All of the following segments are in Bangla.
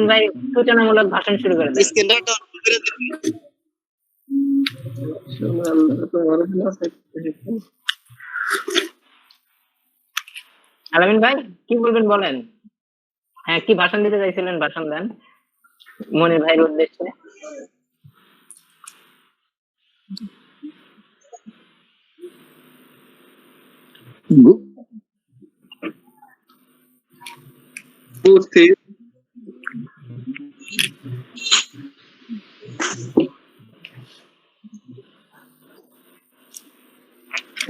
আলামিন ভাই সূচনামূলক ভাষণ শুরু করে দেন। স্ক্রিনটা আলামিন ভাই কি বলবেন বলেন। হ্যাঁ, কি ভাষণ দিতে চাইছিলেন ভাষণ দেন মনির ভাইয়ের উদ্দেশ্যে।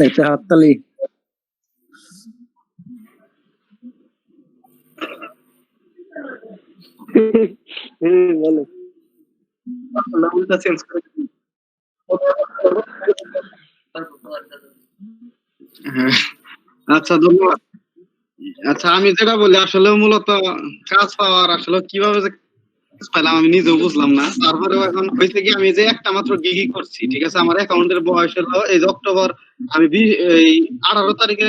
একটা হাততালি। বলো নামটা চেঞ্জ করে আচ্ছা ধন্যবাদ। আচ্ছা আমি যেটা বলি আসলে মূলত কাজ পাওয়ার আসলে কিভাবে যে পেলাম আমি নিজেও বুঝলাম না। তারপরেও এখন হয়েছে কি আমি যে একটা মাত্র গিগই করছি, ঠিক আছে। আমার অ্যাকাউন্টের বয়স হলো এই যে অক্টোবর, আমি এই 18 তারিখে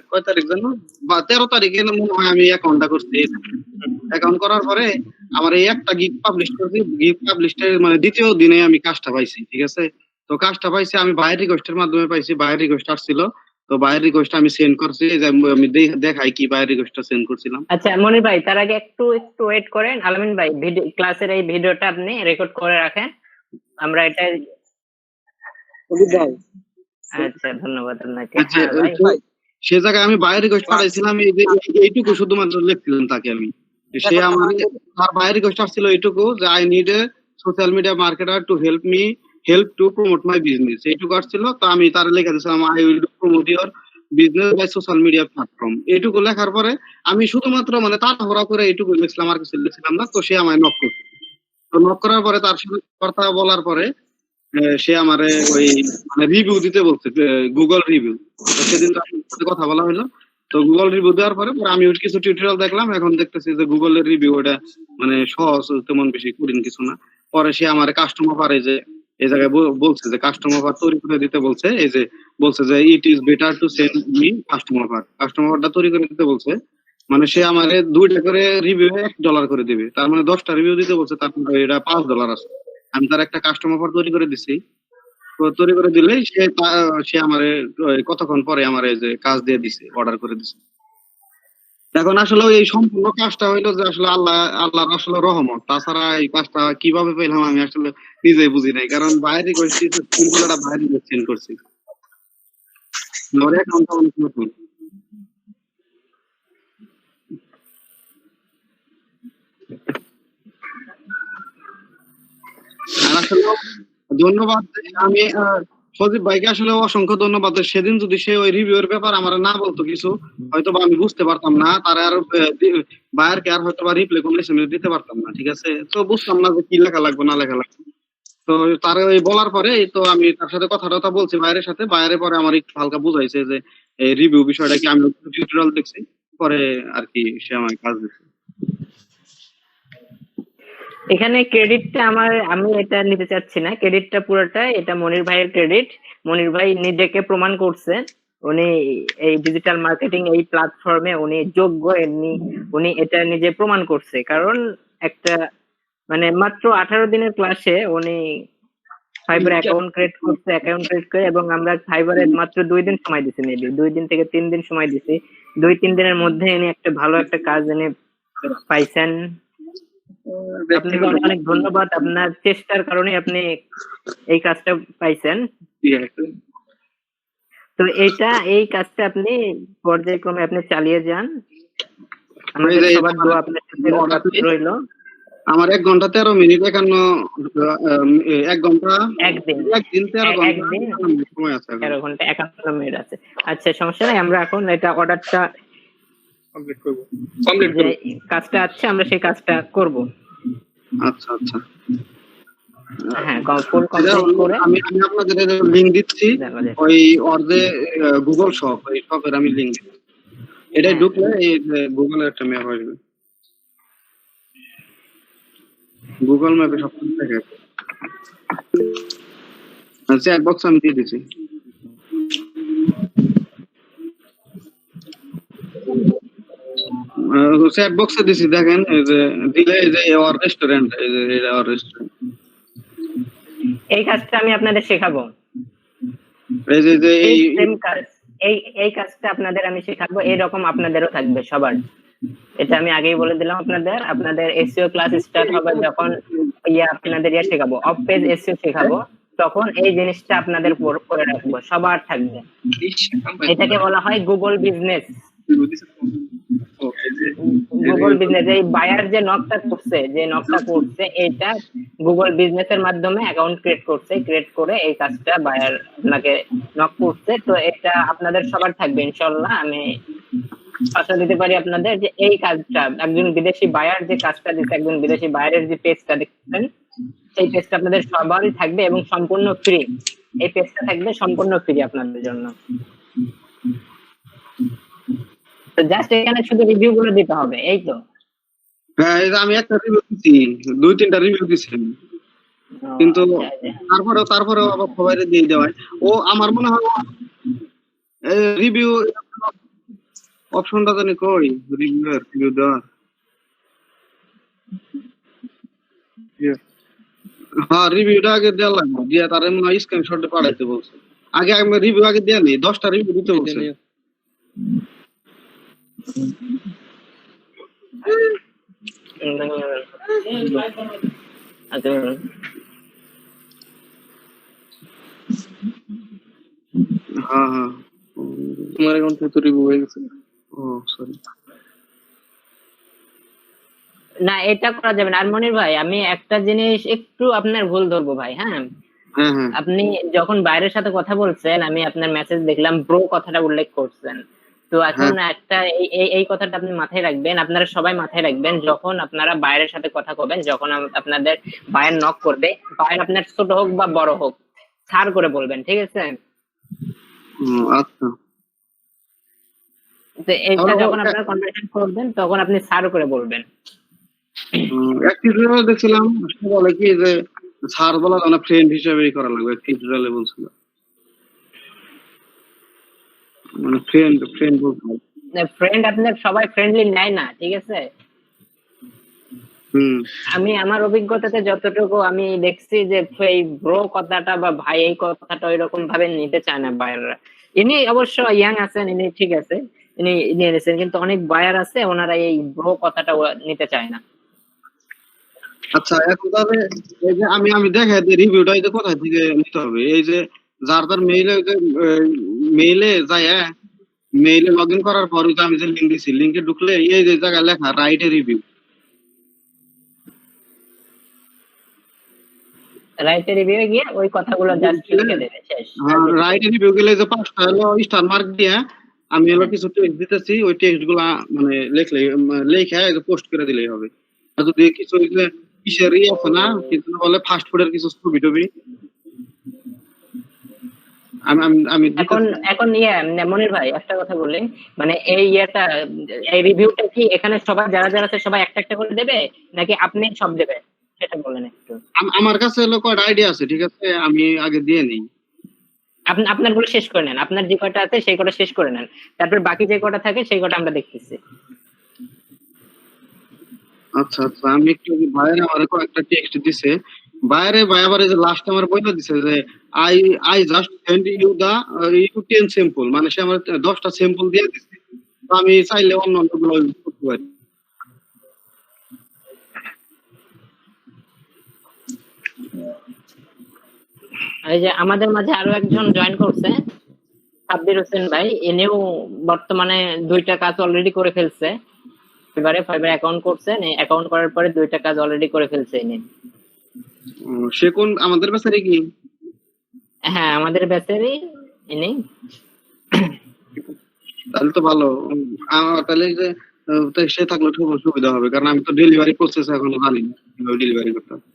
কয় তারিখ জানো বা 13 তারিখে মনে হয় আমি অ্যাকাউন্টটা করছি। অ্যাকাউন্ট করার পরে আমার এই একটা গিগ পাবলিশ করছি, গিগ পাবলিশের মানে দ্বিতীয় দিনে আমি কাজটা পাইছি, ঠিক আছে। তো কাজটা পাইছি আমি বাইরের রিকোয়েস্টের মাধ্যমে পাইছি, বাইরের রিকোয়েস্ট আসছিল। তো বাইরের রিকোয়েস্ট আমি সেন্ড করছি, আমি দেখাই কি বাইরের রিকোয়েস্টটা সেন্ড করছিলাম। আচ্ছা মনির ভাই তার আগে একটু ওয়েট করেন। আলামিন ভাই ভিডিও ক্লাসের এই ভিডিওটা আপনি রেকর্ড করে রাখেন, আমরা এটা। আচ্ছা ধন্যবাদ আপনাকে। আচ্ছা হ্যাঁ ভাই সে জায়গায় আমি বাইরের রিকোয়েস্ট পাঠাইছিলাম এইটুকু শুধুমাত্র লিখছিলাম তাকে আমি। সে আমার তার বাইরের রিকোয়েস্ট আসছিল এইটুকু যে I need a social media marketer to help to promote my business, এইটুকু আসছিল। তো আমি তার লেখা দিয়েছিলাম I will promote your business by social media platform. এইটুকু লেখার পরে আমি শুধুমাত্র মানে তাড়াহুড়া করে এইটুকু লিখছিলাম, আর কিছু লিখছিলাম না। তো সে আমায় নক করছে। তো নক করার পরে তার সাথে কথা বলার পরে সে আমারে ওই মানে রিভিউ দিতে বলছে, গুগল রিভিউ। সেদিন তো আপনার সাথে কথা বলা হলো। তো গুগল রিভিউ দেওয়ার পরে আমি কিছু টিউটোরিয়াল দেখলাম, এখন দেখতেছি যে গুগলের রিভিউ ওটা মানে সহজ, তেমন বেশি কঠিন কিছু না। পরে সে আমার কাস্টমার পারে যে এই জায়গায় বলছে যে কাস্টমার তৈরি করে দিতে বলছে, এই যে বলছে যে it is better to send me কাস্টমারটা তৈরি করে দিতে বলছে। মানে সে আমার 2টা করে রিভিউ $1 করে দিবে, তার মানে 10টা রিভিউ দিতে বলছে, তার মানে এটা $5 আছে। আমি তার একটা কাস্টমার তৈরি করে দিছি। তো তৈরি করে দিলেই সে আমারে কতক্ষণ পরে আমার যে কাজ দিয়ে দিছে, অর্ডার করে দিছে। এখন আসলে এই সম্পূর্ণ কাজটা হইলো যে আসলে আল্লাহর আসলে রহমত। তাছাড়া এই কাজটা কিভাবে পেলাম আমি আসলে নিজেই বুঝি নাই, কারণ বাইরে করছি সিম্পল একটা বাইরে চেঞ্জ করছি। ধরে অ্যাকাউন্টটা অনেক নতুন। আর আসলে ধন্যবাদ আমি সজীব ভাইকে আসলে অসংখ্য ধন্যবাদ। সেদিন যদি সে ওই রিভিউর ব্যাপার আমার না বলতো কিছু, হয়তো বা আমি বুঝতে পারতাম না, তার আর বায়ারকে আর হয়তো বা রিপ্লাই কোনো এসএমএস দিতে পারতাম না, ঠিক আছে। তো বুঝতাম না যে কি লেখা লাগবে না লেখা লাগবে। তো তার ওই বলার পরে তো আমি তার সাথে কথা বলছি বাইরের সাথে, বাইরে পরে আমার একটু হালকা বুঝাইছে যে এই রিভিউ বিষয়টা কি, আমি টিউটোরিয়াল দেখছি পরে আর কি সে আমাকে কাজ দিচ্ছে। এখানে ক্রেডিটটা আমি এটা নিতে চাচ্ছি না, ক্রেডিটটা পুরোটা এটা মনির ভাইয়ের ক্রেডিট। মনির ভাই নিজেকে প্রমাণ করছে, উনি এই ডিজিটাল মার্কেটিং এই প্ল্যাটফর্মে উনি যোগ্য, এমনি উনি এটা নিজে প্রমাণ করছে। কারণ একটা মানে মাত্র 18 দিনের ক্লাসে উনি ফাইবার অ্যাকাউন্ট ক্রিয়েট করছে, এবং আমরা ফাইবারে মাত্র 2 দিন সময় দিছি, মেবি 2 দিন থেকে 3 দিন সময় দিছি। 2-3 দিনের মধ্যে উনি একটা ভালো একটা কাজ এনে পাইছেন। আপনাকে অনেক অনেক ধন্যবাদ, আপনার চেষ্টার কারণে আপনি এই কাজটা পাইছেন। তো এই কাজটা আপনি পর্যায়ক্রমে আপনি চালিয়ে যান, আমাদের সবার দোয়া আপনার সাথে রইল। আমার 1 ঘন্টা 13 মিনিট 1 ঘন্টা একদিন 13 ঘন্টা 51 মিনিট আছে। আচ্ছা সমস্যা নাই, আমরা এখন এটা অর্ডারটা কমপ্লিট করব, কাজটা আছে আমরা সেই কাজটা করব। আচ্ছা আচ্ছা হ্যাঁ ফুল কমপ্লিট করে আমি আপনাদের লিংক দিচ্ছি, ওই অর্ধে গুগল শপ, এই শপের আমি লিংক দিচ্ছি। এটা ঢুকলে এই গুগলের একটা ম্যাপ আসবে, গুগল ম্যাপে সব কিছু দেখে। চ্যাট বক্স আমি দিয়ে দিচ্ছি। চ্যাট বক্সে দিছি দেখেন, এই যে দিলে এই যে আওয়ার রেস্টুরেন্ট, এই যে আওয়ার রেস্টুরেন্ট, এই কাজটা আমি আপনাদের শেখাবো। এই যে এই এই সেম কাজ, এই কাজটা আপনাদের আমি শেখাবো, এইরকম আপনাদেরও থাকবে সবার। এটা আমি আগেই বলে দিলাম আপনাদের এসইও ক্লাস স্টার্ট হবে যখন আপনাদের শেখাবো, অফ পেজ এসইও শেখাবো, তখন এই জিনিসটা আপনাদের করে রাখবো, সবার থাকবে। এটাকে বলা হয় গুগল বিজনেস। গুগল বিজনেস, এই বায়ার যে নকটা করছে এটা গুগল বিজনেস এর মাধ্যমে অ্যাকাউন্ট ক্রিয়েট করে এই কাজটা বায়ার আপনাকে নক করছে। তো এটা আপনাদের সবার থাকবে ইনশাআল্লাহ। আমি আশা দিতে পারি আপনাদের যে এই কাজটা একজন বিদেশি বায়ার যে কাজটা দিচ্ছে, একজন বিদেশি বায়ারের যে পেজটা দেখছেন, এই পেজটা আপনাদের সবারই থাকবে এবং সম্পূর্ণ ফ্রি। এই পেজটা থাকবে সম্পূর্ণ ফ্রি আপনাদের জন্য। তো জাস্ট এখানে শুধু রিভিউ গুলো দিতে হবে, এই তো। হ্যাঁ, এই যে আমি একটা রিভিউ দিছি, 2-3টা রিভিউ দিছি, কিন্তু তারপরেও আবার সবাই দিয়ে দেওয়া হয়। ও আমার মনে হয় রিভিউ অপশনটা জানি কই, রিভিউ দেওয়ার। হ্যাঁ, রিভিউটা আগে দেওয়া লাগবে, দিয়ে তার স্ক্রিনশট পাঠাইতে বলছে। আগে আমি রিভিউ আগে দেওয়া নেই, 10টা রিভিউ দিতে বলছে। হ্যাঁ হ্যাঁ, তোমার অ্যাকাউন্ট তো রিভিউ হয়ে গেছে। ও সরি, না এটা করা যাবে না। আর মনির ভাই, আমি একটা জিনিস একটু আপনার ভুল ধরবো ভাই। হ্যাঁ, আপনি যখন বাইরের সাথে কথা বলছেন, আমি আপনার মেসেজ দেখলাম, ব্রো কথাটা উল্লেখ করছেন। তো এখন একটা এই কথাটা আপনি মাথায় রাখবেন, আপনারা সবাই মাথায় রাখবেন, যখন আপনারা বাইরের সাথে কথা বলবেন, যখন আপনাদের বায়ার নক করবে, বায়ার আপনার ছোট হোক বা বড় হোক, স্যার করে বলবেন, ঠিক আছে? আচ্ছা, তো এইটা যখন আপনারা কনভারসেশন করবেন, তখন আপনি স্যার করে বলবেন। এক টিউটোরিয়ালে দেখছিলাম সে বলে কি যে স্যার বলা না, ফ্রেন্ড হিসেবেই করা লাগবে। এক টিউটোরিয়ালে বলছিল মানে ফ্রেন্ড বলতে ফ্রেন্ড আপনার সবাই ফ্রেন্ডলি নেয় না, ঠিক আছে? আমি আমার অভিজ্ঞতাতে যতটুকু আমি দেখছি যে এই ব্রো কথাটা বা ভাই এই কথাটা ওইরকম ভাবে নিতে চায় না বায়াররা। ইনি অবশ্য ইয়াং আছেন, ইনি ঠিক আছে, ইনি নিয়ে নিয়েছেন, কিন্তু অনেক বায়ার আছে ওনারা এই ব্রো কথাটা নিতে চায় না। আচ্ছা, এখন তবে এই যে আমি দেখাই যে রিভিউটা এই যে কোথায় থেকে নিতে হবে, এই যে যার মেইলে যায়, মেইলে লগ ইন করার পর আমি যে লিঙ্ক দিছি, লিঙ্কে ঢুকলে এই যে জায়গায় লেখা write a review, right review গিয়ে ওই কথাগুলো জাস্ট লিখে দেবে, শেষ। রাইট এ রিভিউ গেলে যে 5টা হলো স্টার মার্ক দিয়ে আমি হলো কিছু টেক্সট দিতেছি, ওই টেক্সট গুলা মানে লেখা পোস্ট করে দিলেই হবে। আর যদি কিছু কিসের আছে না, কিছু বলে ফাস্ট ফুডের কিছু ছবি টবি, আমি এখন মনির ভাই একটা কথা বলি, মানে এই রিভিউটা কি এখানে সবাই যারা যারা আছে সবাই একটা একটা করে দেবে, নাকি আপনি সব দেবেন, সেটা বলেন একটু। আমার কাছে হলো কয়টা আইডিয়া আছে, ঠিক আছে, আমি আগে দিয়ে নিই। আপনার গুলো শেষ করে নেন, আপনার যে কটা আছে সেই কটা শেষ করে নেন, তারপর বাকি যে কটা থাকে সেই কটা আমরা দেখতেছি। আচ্ছা আচ্ছা, আমি একটু বাইরে আমার কয়েকটা টেক্সট দিছে, বাইরে আবার যে লাস্ট আমার বইটা দিছে যে I just send you the 10 sample, মানে সে আমার 10টা স্যাম্পল দিয়ে দিছে। তো আমি চাইলে অন্য গুলো করতে পারি। এই যে আমাদের মাঝে আরো একজন জয়েন করছে, সাব্বির হোসেন ভাই, এনেও বর্তমানে 2টা কাজ অলরেডি করে ফেলছে। এবারে ফাইবার অ্যাকাউন্ট করছেন, অ্যাকাউন্ট করার পরে 2টা কাজ অলরেডি করে ফেলছে ইনি। সে কোন আমাদের ব্যাচেরই কি? হ্যাঁ, আমাদের ব্যাচেরই ইনি। তাহলে তো ভালো, তাহলে যে সে থাকলে খুব সুবিধা হবে, কারণ আমি তো ডেলিভারি প্রসেস এখনো জানি না কিভাবে ডেলিভারি করতে হবে।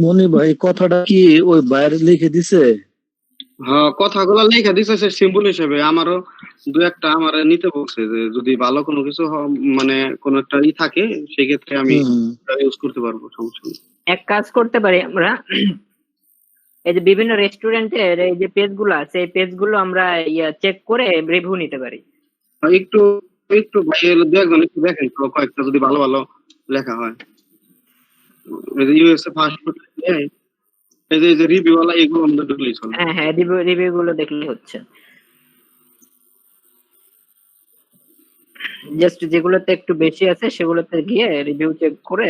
মনি ভাই কথাটা কি ওই বাইরে লিখে দিছে? হ্যাঁ, কথাগুলো লেখা দিছে সে সিম্বল হিসেবে। আমারও দু একটা আমার নিতে বলছে যে যদি ভালো কোনো কিছু মানে কোনো একটা থাকে সেক্ষেত্রে আমি ইউজ করতে পারবো, সমস্যা নেই। এক কাজ করতে পারি আমরা, এই যে বিভিন্ন রেস্টুরেন্টের এই যে পেজগুলো আছে, এই পেজগুলো আমরা চেক করে রিভিউ নিতে পারি। একটু একটু ভাই দু একজন একটু দেখেন তো, কয়েকটা যদি ভালো ভালো লেখা হয়। ইউএসএ ফাস্ট ফুড, এই যে রিভিউ ওয়ালা, এগুলো আমাদের ঢুকলেই চলে। হ্যাঁ হ্যাঁ, রিভিউ গুলো দেখলেই হচ্ছে। জাস্ট যেগুলোতে একটু বেশি আছে সেগুলোতে গিয়ে রিভিউ চেক করে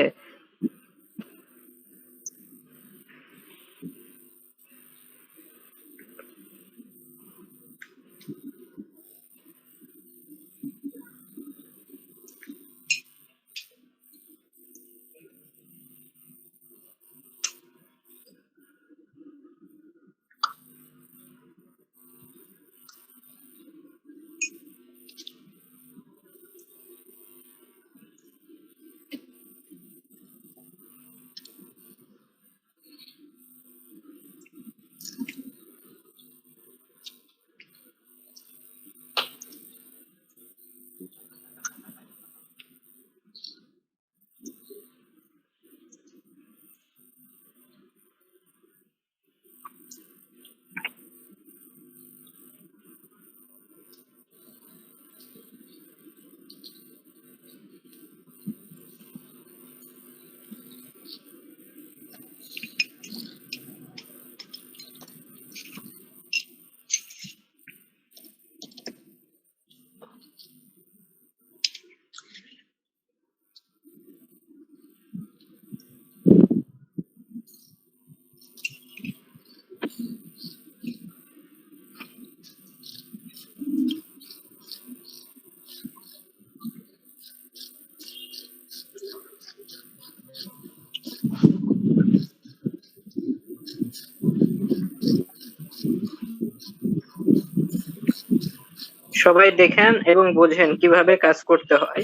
সবাই দেখেন এবং বোঝেন কিভাবে কাজ করতে হয়,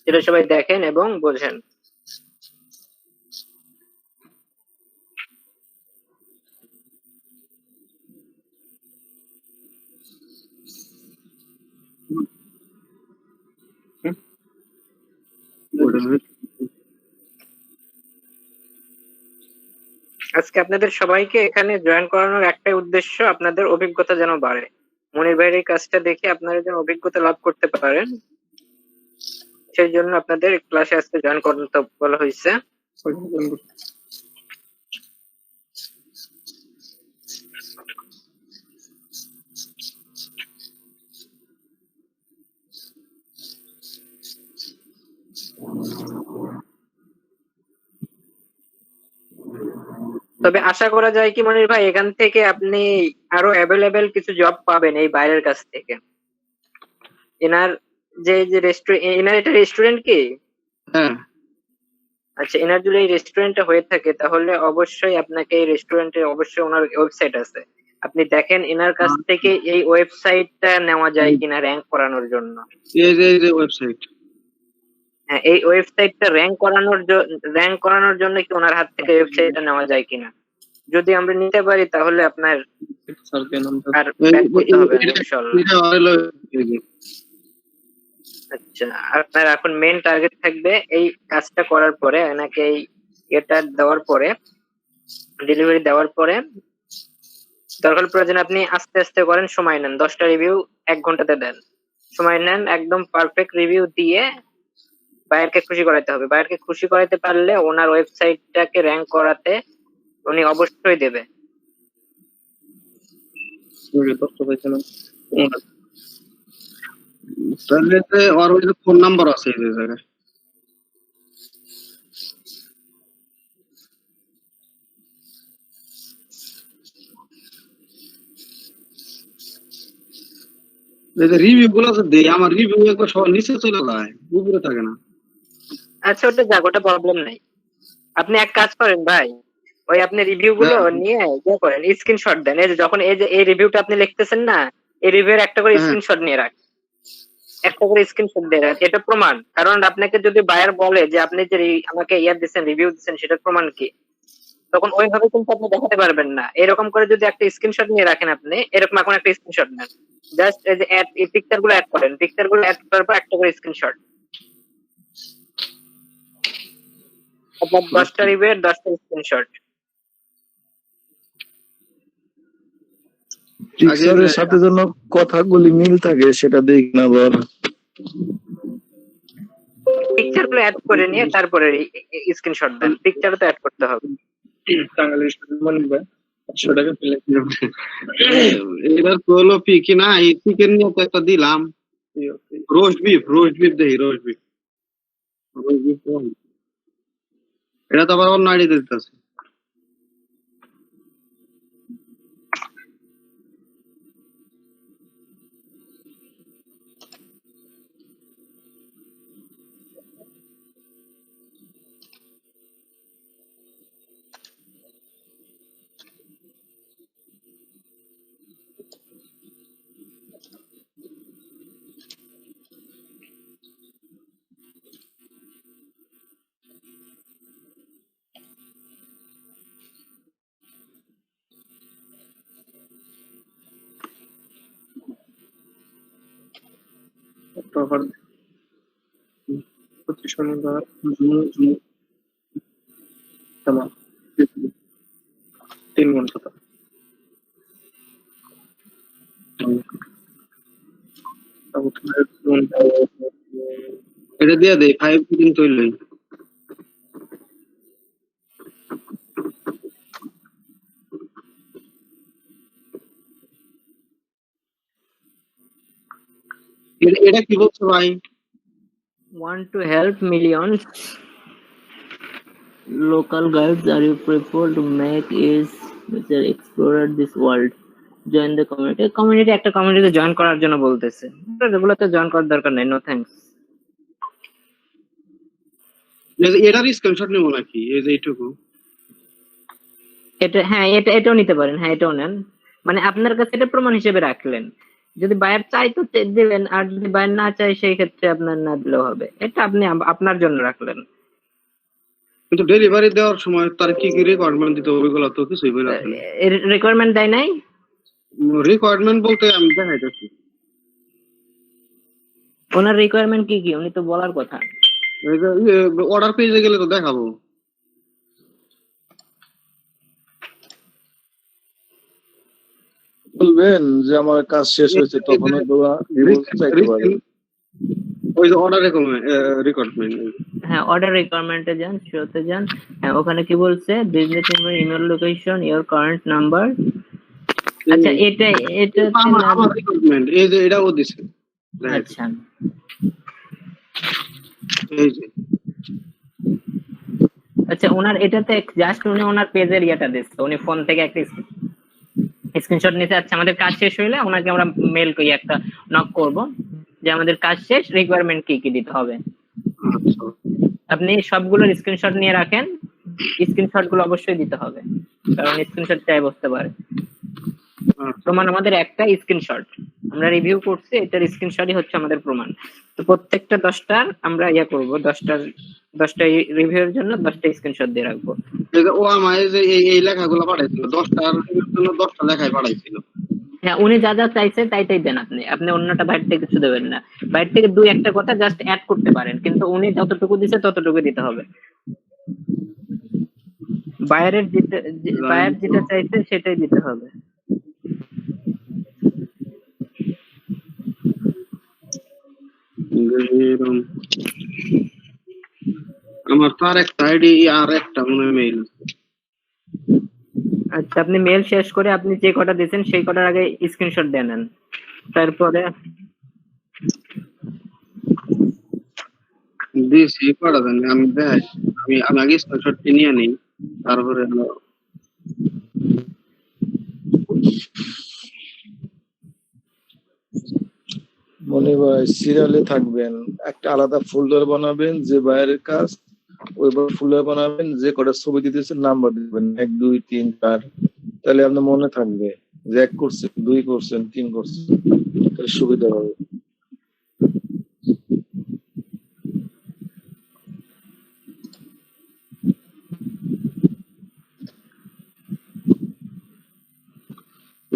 এটা সবাই দেখেন এবং বোঝেন। আজকে আপনাদের সবাইকে এখানে জয়েন করানোর একটাই উদ্দেশ্য, আপনাদের অভিজ্ঞতা যেন বাড়ে। মনির ভাইয়ের এই কাজটা দেখে আপনারা যেন অভিজ্ঞতা লাভ করতে পারেন, সেই জন্য আপনাদের ক্লাসে আজকে জয়েন করতে বলা হয়েছে। তবে আশা করা যায় কি মনির ভাই, এখান থেকে আপনি আরো অ্যাভেলেবেল কিছু জব পাবেন এই বাইরের কাছ থেকে। এনার যে রেস্টুরেন্ট, এনার এটা রেস্টুরেন্ট কি? হ্যাঁ, আচ্ছা, এনার যদি এই রেস্টুরেন্টটা হয়ে থাকে তাহলে অবশ্যই আপনাকে এই রেস্টুরেন্টে অবশ্যই ওনার ওয়েবসাইট আছে, আপনি দেখেন এনার কাছ থেকে এই ওয়েবসাইটটা নেওয়া যায় কিনা র্যাঙ্ক করানোর জন্য। এই যে ওয়েবসাইট, হ্যাঁ, এই ওয়েবসাইটটা র্যাঙ্ক করানোর জন্য কি ওনার হাত থেকে ওয়েবসাইটটা নেওয়া যায় কিনা, যদি আমরা নিতে পারি তাহলে আপনার আর ব্যাক করতে হবে না ইনশাআল্লাহ। আচ্ছা, আপনার এখন মেন টার্গেট থাকবে এই কাজটা করার পরে, এনাকে এই এটা দেওয়ার পরে, ডেলিভারি দেওয়ার পরে দরকার প্রয়োজন আপনি আস্তে আস্তে করেন, সময় নেন, 10টা রিভিউ 1 ঘন্টাতে দেন, সময় নেন, একদম পারফেক্ট রিভিউ দিয়ে বায়ারকে খুশি করাতে হবে। বায়ারকে খুশি করাতে পারলে ওনার ওয়েবসাইটটাকে র্যাঙ্ক করাতে উনি অবশ্যই দেবে। তাহলে ওর ওই ফোন নাম্বার আছে এই জায়গায়। রিভিউ গুলো দেই, আমার রিভিউ একবার সবার নিচে চলে যায়, উপরে থাকে না। আচ্ছা, ওটা যাক, ওটা প্রবলেম নাই। আপনি এক কাজ করেন ভাই, ওই আপনি রিভিউ গুলো নিয়ে ইয়ে করেন, স্ক্রিনশট দেন। এই যে যখন এই যে এই রিভিউটা আপনি লিখতেছেন না, এই রিভিউর একটা করে স্ক্রিনশট নিয়ে রাখ, একটা করে স্ক্রিনশট দিয়ে রাখ, এটা প্রমাণ। কারণ আপনাকে যদি বায়ার বলে যে আপনি যে আমাকে রিভিউ দিচ্ছেন সেটার প্রমাণ কি, তখন ওইভাবে কিন্তু আপনি দেখাতে পারবেন না। এরকম করে যদি একটা স্ক্রিনশট নিয়ে রাখেন আপনি, এরকম এখন একটা স্ক্রিনশট নেন, জাস্ট এই যে অ্যাড এই পিকচার গুলো অ্যাড করেন, পিকচার গুলো অ্যাড করার পর একটা করে স্ক্রিনশট, আপনার 10টা রিভিউ 10টা স্ক্রিনশট। পিকচারের সাথে যেন কথাগুলি মিল থাকে সেটা দেখ না আবার। পিকচার গুলো অ্যাড করে নিয়ে তারপরে স্ক্রিনশট দেন, পিকচার তো অ্যাড করতে হবে। এবার তো হলো কি না, এই চিকেন নিয়ে তো একটা দিলাম, রোস্ট বিফ দেই, রোস্ট বিফ এটা তো আবার অন্য আইডি দিতেছে। এটা দিয়ে দেই 5 চিকেন তৈরি। এটা কি বলছো ভাই? Want to help millions local guides, are you prepared to make is explore this world, join the community একটা কমিউনিটিতে জয়েন করার জন্য বলতেছে, এগুলোতে জয়েন করার দরকার নেই, নো থ্যাঙ্কস। এটার স্ক্রিনশট নেবো নাকি? এই যে এইটুকু এটা হ্যাঁ, এটাও নিতে পারেন, হ্যাঁ এটাও নেন, মানে আপনার কাছে এটা প্রমাণ হিসেবে রাখলেন, যদি বায়ার চাই তো দিবেন, আর যদি বায়ার না চাই সেই ক্ষেত্রে আপনার না দিলেও হবে, এটা আপনি আপনার জন্য রাখলেন। কিন্তু ডেলিভারি দেওয়ার সময় তার কি কি রিকোয়ারমেন্ট দিতে হবে ওগুলো তো কিছুই বলে রাখেন। রিকোয়ারমেন্ট দেয় নাই? রিকোয়ারমেন্ট বলতে আমি দেখাইতেছি। ওনার রিকোয়ারমেন্ট কি কি উনি তো বলার কথা। এই যে অর্ডার পেজে গেলে তো দেখাবো। বলবেন যে আমার কাজ শেষ হয়েছে, তখন চাইতে পারে। ওই যে অর্ডার রিকোয়ারমেন্ট, হ্যাঁ অর্ডার রিকোয়ারমেন্টে যান, শোতে যান, হ্যাঁ ওখানে কি বলছে, business email location, your current number. আচ্ছা এটা আমার রিকোয়ারমেন্ট এই যে এটাও দিছে। আচ্ছা এই যে আচ্ছা ওনার এটাতে জাস্ট উনি ওনার পেজের ইয়েটা দিচ্ছে, উনি ফোন থেকে একটা স্ক্রিনশট নিতে। আচ্ছা আমাদের কাজ শেষ হইলে ওনাকে আমরা মেল করি, একটা নক করব যে আমাদের কাজ শেষ, রিকোয়ারমেন্ট কি কি দিতে হবে। আপনি সবগুলোর স্ক্রিনশট নিয়ে রাখেন, স্ক্রিনশট গুলো অবশ্যই দিতে হবে, কারণ স্ক্রিনশট চাই বসতে পারে। প্রমাণ আমাদের একটা স্ক্রিনশট, আমরা রিভিউ করছি, এটার স্ক্রিনশটই হচ্ছে আমাদের প্রমাণ। তো প্রত্যেকটা 10টার আমরা ইয়া করব, 10টা রিভিউর জন্য 10টা স্ক্রিনশট দিয়ে রাখবো। ও আমায় যে এই লেখাগুলো পাঠাইছিল 10টার জন্য 10টা লেখাই পাঠাইছিল। হ্যাঁ উনি যা যা চাইছে তাই দেন, আপনি অন্যটা বাইরে থেকে কিছু দেবেন না, বাইরে থেকে 2-1টা কথা জাস্ট অ্যাড করতে পারেন, কিন্তু উনি যতটুকু দিছে ততটুকু দিতে হবে। বায়ার যেটা চাইছে সেটাই দিতে হবে। আমার তার একটা আইডি আর একটা মনে মেইল। আচ্ছা আপনি মেল শেষ করে আপনি যে কটা দিয়েছেন সেই কটার আগে স্ক্রিনশট দিয়ে নেন, তারপরে দিয়েছি কটা জানি আমি দেখ, আমি আগে স্ক্রিনশট নিয়ে নিই, তারপরে মনে ভাই সিরিয়ালে থাকবেন, একটা আলাদা ফোল্ডার বানাবেন যে বাইরের কাজ, ওই ফোল্ডার বানাবেন, যে কটা ছবি দিতেছেন নাম্বার দিবেন 1 2 3 4, তাহলে আপনার মনে থাকবে যে 1 করছেন 2 করছেন 3 করছেন, তাহলে সুবিধা হবে।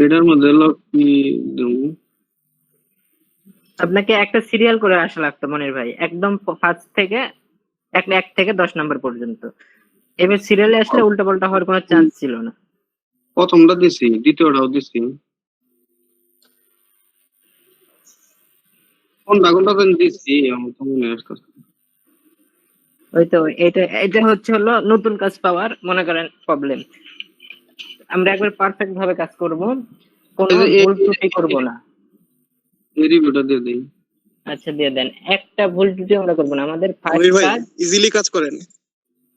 এটার মধ্যে লোক কি দেবো? আপনাকে একটা সিরিয়াল করে আসা লাগতো মনির ভাই, একদম ফার্স্ট থেকে এক থেকে 10 নম্বর পর্যন্ত। এবার সিরিয়ালে আসলে উল্টা পাল্টা হওয়ার কোনো চান্স ছিল না। প্রথমটা দিছি, দ্বিতীয়টাও দিছি। কোনটা দিছি আমার তো মনে আসতেছে। ওই তো এটা হচ্ছে হলো নতুন কাজ পাওয়ার মনে করেন প্রবলেম। আমরা একবার পারফেক্ট ভাবে কাজ করব, কোনো ভুল ত্রুটি করব না। এই রিভিউটা দিয়ে দেই। আচ্ছা দিয়ে দেন, একটা ভুল ত্রুটি আমরা করব না। আমাদের ফার্স্ট কাজ, ইজিলি কাজ করেন,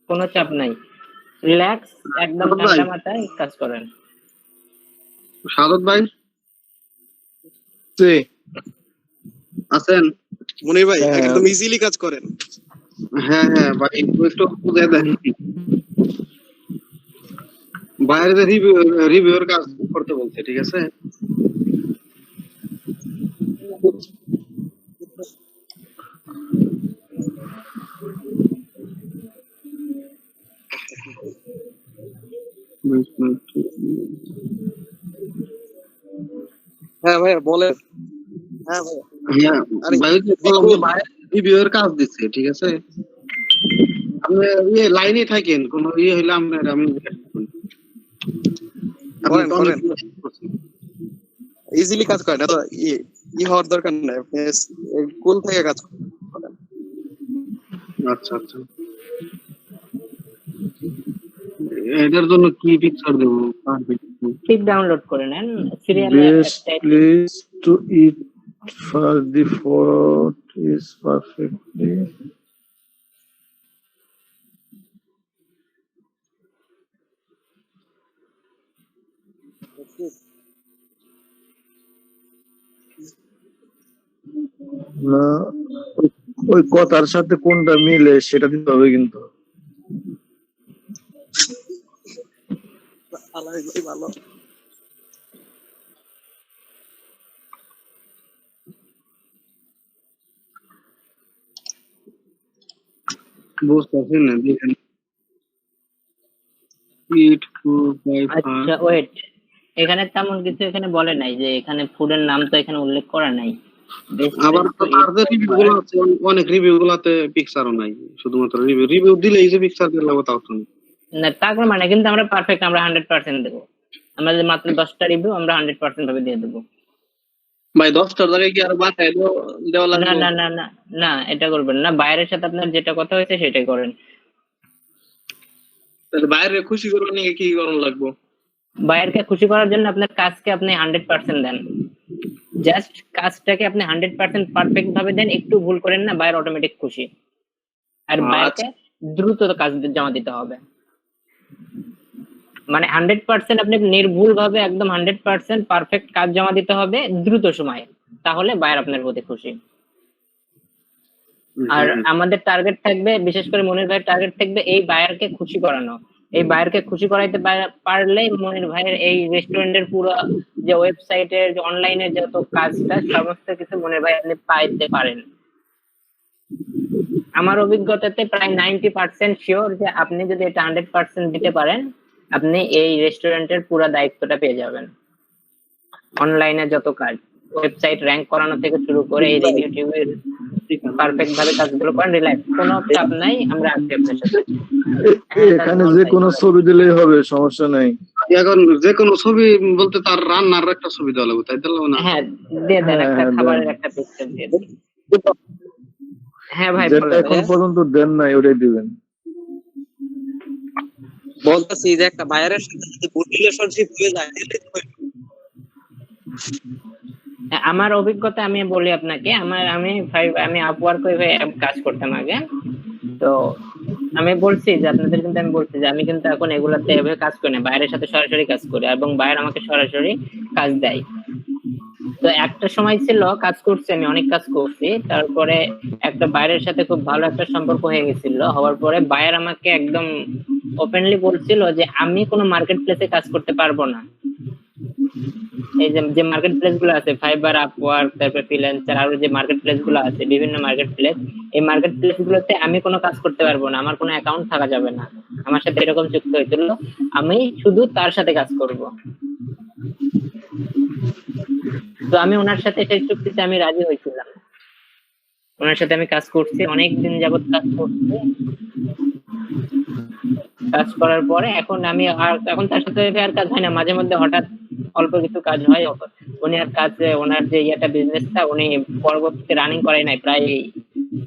কোনো চাপ নাই, রিল্যাক্স, একদম ঠান্ডা মাথায় কাজ করেন। সাদত ভাই জি আছেন? মনির ভাই হ্যাঁ। একদম ইজিলি কাজ করেন। হ্যাঁ ভাই একটু বুঝে দেন। বাইরে রিভিউর কাজ করতে বলছে, ঠিক আছে? হ্যাঁ ভাই বলেন। হ্যাঁ ভাই হ্যাঁ ভাই রিভিউর কাজ দিচ্ছে, ঠিক আছে? আপনি লাইনে থাকেন, কোন হইলে আমি করেন ইজিলি কাজ করেন, এত হওয়ার দরকার নাই, আপনি কুল থেকে কাজ করেন। আচ্ছা এটার জন্য কি পিকচার দেবো? ঠিক ডাউনলোড করে নেন সিরিয়ালে। Best place to eat for the food is perfectly. না ওই কথার সাথে কোনটা মিলে সেটা দিতে হবে কিন্তু। ভালো বুঝতে পারছি না, দেখেন। আচ্ছা ওয়েট, এখানে তেমন কিছু এখানে বলে নাই যে এখানে ফুডের নাম তো এখানে উল্লেখ করা নাই। আবার তাদের রিভিউগুলো আছে, অনেক রিভিউগুলোতে পিকচারও নাই, শুধুমাত্র রিভিউ দিলেই যে পিকচার দিলে তাও তো না, তার মানে কিন্তু আমরা পারফেক্ট, আমরা 100% দেব। আমরা যে মাত্র 10টা রিভিউ আমরা 100% ভাবে দিয়ে দেব ভাই। 10টার জায়গায় কি আর বাড়ায় দেওয়া লাগবে? না না না না না, এটা করবেন না। বাইরের সাথে আপনার যেটা কথা হয়েছে সেটাই করেন। বাইরে খুশি করবেন নাকি কি করার লাগবে? বাইরকে খুশি করার জন্য আপনার কাজকে আপনি 100% দেন। জাস্ট কাজটাকে আপনি 100% পারফেক্ট ভাবে দেন, একটু ভুল করেন না, বাইরে অটোমেটিক খুশি। আর বাইরকে দ্রুত কাজ জমা দিতে হবে, মানে 100% আপনি নির্ভুল ভাবে একদম 100% পারফেক্ট কাজ জমা দিতে হবে দ্রুত সময়ে, তাহলে বায়ার আপনার প্রতি খুশি। আর আমাদের টার্গেট থাকবে, বিশেষ করে মনির ভাইয়ের টার্গেট থাকবে এই বায়ারকে খুশি করানো। এই বায়ারকে খুশি করাইতে পারলেই মনির ভাইয়ের এই রেস্টুরেন্টের পুরো যে ওয়েবসাইটের যে অনলাইনের যত কাজটা সমস্ত কিছু মনির ভাই আপনি পাইতে পারেন। আমার অভিজ্ঞতাতে প্রায় 90% শিওর যে আপনি যদি এটা 100% দিতে পারেন, আপনি এই রেস্টুরেন্টের পুরো দায়িত্বটা পেয়ে যাবেন। অনলাইনে যত কাজ, ওয়েবসাইট র‍্যাঙ্ক করানো থেকে শুরু করে এই রিভিউ টিভির পারফেক্ট ভাবে কাজগুলো করেন, রিল্যাক্স, কোনো চাপ নাই, আমরা আছি আপনার সাথে। এখানে যে কোনো ছবি দিলেই হবে, সমস্যা নাই। এখন যে কোনো ছবি বলতে তার রান্নার একটা ছবি দেওয়া লাগবে, তাই দিলাম না? হ্যাঁ দিয়ে দেন, একটা খাবারের একটা পিকচার দিয়ে দেন। হ্যাঁ ভাই যেটা এখন পর্যন্ত দেন নাই ওটাই দিবেন। বলতেছি যে একটা বায়ারের সাথে যদি গুড রিলেশনশিপ হয়ে যায়, আমার অভিজ্ঞতা আমি বলি আপনাকে, আমি আপওয়ার্ক কাজ করতাম আগে, তো আমি বলছি যে আপনাদের কিন্তু আমি বলছি যে আমি কিন্তু এখন এগুলাতে এভাবে কাজ করি না, বাইরের সাথে সরাসরি কাজ করি এবং বাইরে আমাকে সরাসরি কাজ দেয়। তো একটা সময় ছিল কাজ করছি, আমি অনেক কাজ করছি, তারপরে একটা বাইরের সাথে খুব ভালো একটা সম্পর্ক হয়ে গেছিল। হওয়ার পরে বায়ার আমাকে একদম ওপেনলি বলছিল যে আমি কোনো মার্কেট প্লেসে কাজ করতে পারবো না। এই যে মার্কেট প্লেস গুলো আছে, ফাইবার, আপওয়ার্ক, তারপর ফ্রিল্যান্সার, আরো যে মার্কেট প্লেস গুলো আছে, বিভিন্ন মার্কেট প্লেস, এই মার্কেট প্লেস গুলোতে আমি কোনো কাজ করতে পারবো না, আমার কোনো অ্যাকাউন্ট থাকা যাবে না। আমার সাথে এরকম চুক্তি হয়েছিল, আমি শুধু তার সাথে কাজ করব। তো আমি ওনার সাথে সেই চুক্তিতে আমি রাজি হয়েছিলাম। ওনার সাথে আমি কাজ করছি, অনেক দিন যাবত কাজ করছি। কাজ করার পরে এখন আমি আর এখন তার সাথে আর কাজ হয় না, মাঝে মধ্যে হঠাৎ অল্প কিছু কাজ হয়। উনি আর কাজে ওনার যে ইয়েটা বিজনেসটা উনি পরবর্তীতে রানিং করাই নাই, প্রায়